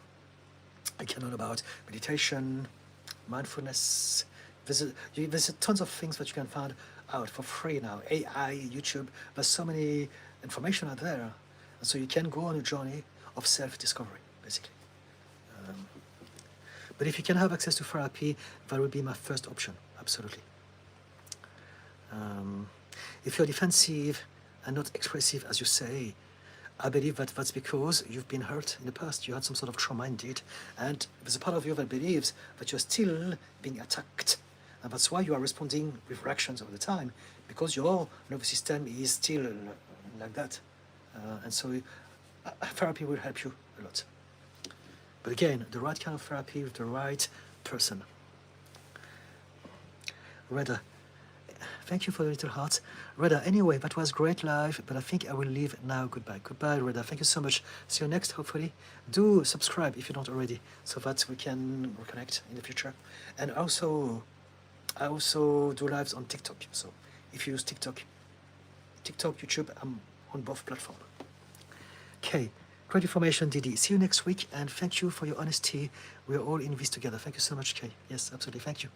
you can learn about meditation, mindfulness. There's tons of things that you can find out for free now. AI, YouTube, there's so many information out there. And so you can go on a journey of self-discovery, basically. But if you can have access to therapy, that would be my first option, absolutely. If you're defensive and not expressive, as you say, I believe that that's because you've been hurt in the past. You had some sort of trauma indeed. And there's a part of you that believes that you're still being attacked. And that's why you are responding with reactions all the time, because your nervous system is still like that. And so therapy will help you a lot. But again, the right kind of therapy with the right person. Reda, thank you for the little heart. Reda, anyway, that was great live, but I think I will leave now. Goodbye. Goodbye, Reda. Thank you so much. See you next, hopefully. Do subscribe if you don't already, so that we can reconnect in the future. And also, I also do lives on TikTok. So if you use TikTok, YouTube, I'm on both platforms. Okay. Great information, Didi. See you next week, and thank you for your honesty. We are all in this together. Thank you so much, Kay. Yes, absolutely. Thank you.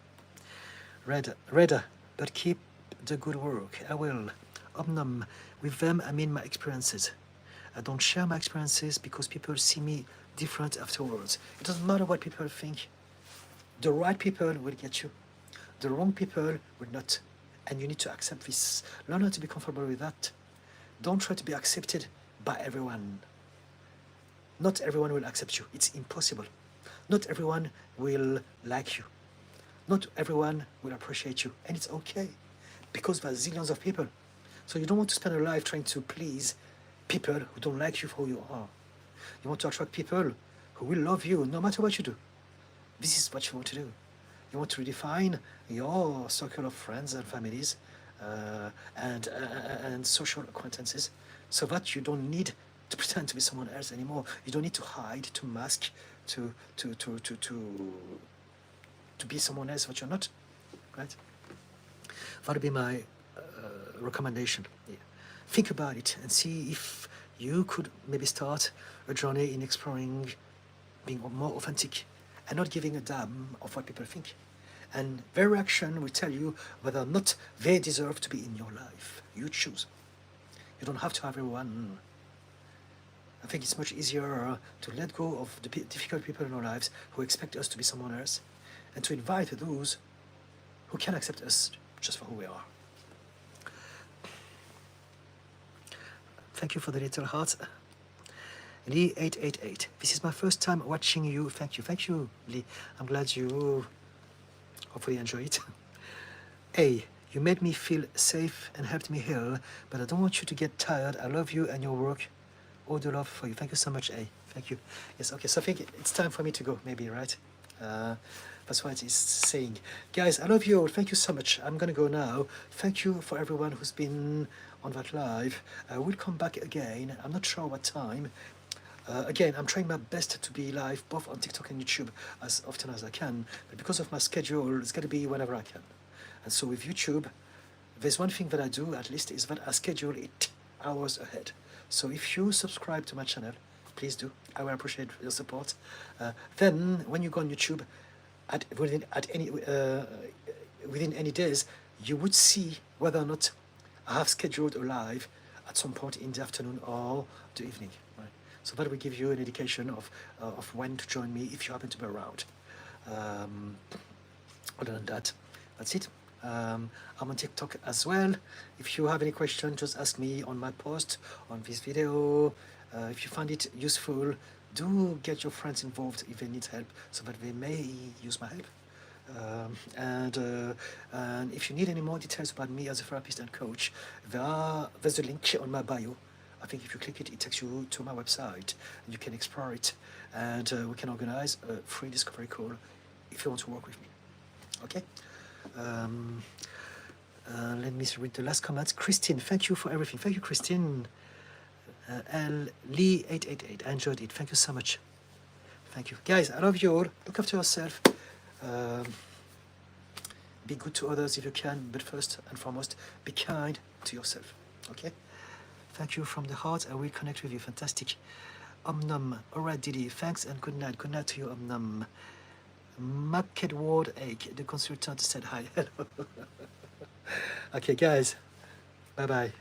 Reda, but keep the good work. I will. Omnum. With them, I mean my experiences. I don't share my experiences because people see me different afterwards. It doesn't matter what people think. The right people will get you. The wrong people will not. And you need to accept this. Learn how to be comfortable with that. Don't try to be accepted by everyone. Not everyone will accept you. It's impossible. Not everyone will like you. Not everyone will appreciate you. And it's okay, because there are zillions of people. So you don't want to spend your life trying to please people who don't like you for who you are. You want to attract people who will love you no matter what you do. This is what you want to do. You want to redefine your circle of friends and families and social acquaintances, so that you don't need to pretend to be someone else anymore. You don't need to hide, to mask, to be someone else that you're not, right? That would be my recommendation. Yeah. Think about it and see if you could maybe start a journey in exploring being more authentic and not giving a damn of what people think. And their reaction will tell you whether or not they deserve to be in your life. You choose. You don't have to have everyone. I think it's much easier to let go of the difficult people in our lives who expect us to be someone else, and to invite those who can accept us just for who we are. Thank you for the little heart. Lee 888. This is my first time watching you. Thank you, Lee. I'm glad you hopefully enjoy it. A, you made me feel safe and helped me heal, but I don't want you to get tired. I love you and your work. All the love for you. Thank you so much, A. Thank you. Yes, okay, so I think it's time for me to go, maybe, right? That's what it's saying. Guys, I love you all. Thank you so much. I'm going to go now. Thank you for everyone who's been on that live. I will come back again. I'm not sure what time. Again, I'm trying my best to be live both on TikTok and YouTube as often as I can. But because of my schedule, it's got to be whenever I can. And so with YouTube, there's one thing that I do, at least, is that I schedule it hours ahead. So if you subscribe to my channel, please do. I will appreciate your support. Then, when you go on YouTube, within any days, you would see whether or not I have scheduled a live at some point in the afternoon or the evening. Right? So that will give you an indication of when to join me if you happen to be around. Other than that, that's it. I'm on TikTok as well. If you have any questions, just ask me on my post on this video. If you find it useful, do get your friends involved if they need help, so that they may use my help. And if you need any more details about me as a therapist and coach, there's a link on my bio. I think if you click it, it takes you to my website, and you can explore it, and we can organize a free discovery call if you want to work with me. Okay? Let me read the last comments. Christine, thank you for everything. Thank you, Christine. Lee 888, I enjoyed it. Thank you so much. Thank you. Guys, I love you all. Look after yourself. Be good to others if you can, but first and foremost, be kind to yourself. Okay? Thank you from the heart. I will connect with you. Fantastic. Om All right, Didi. Thanks and good night. Good night to you, Om Market Ward Ake, the consultant, said hi. Hello. Okay, guys. Bye-bye.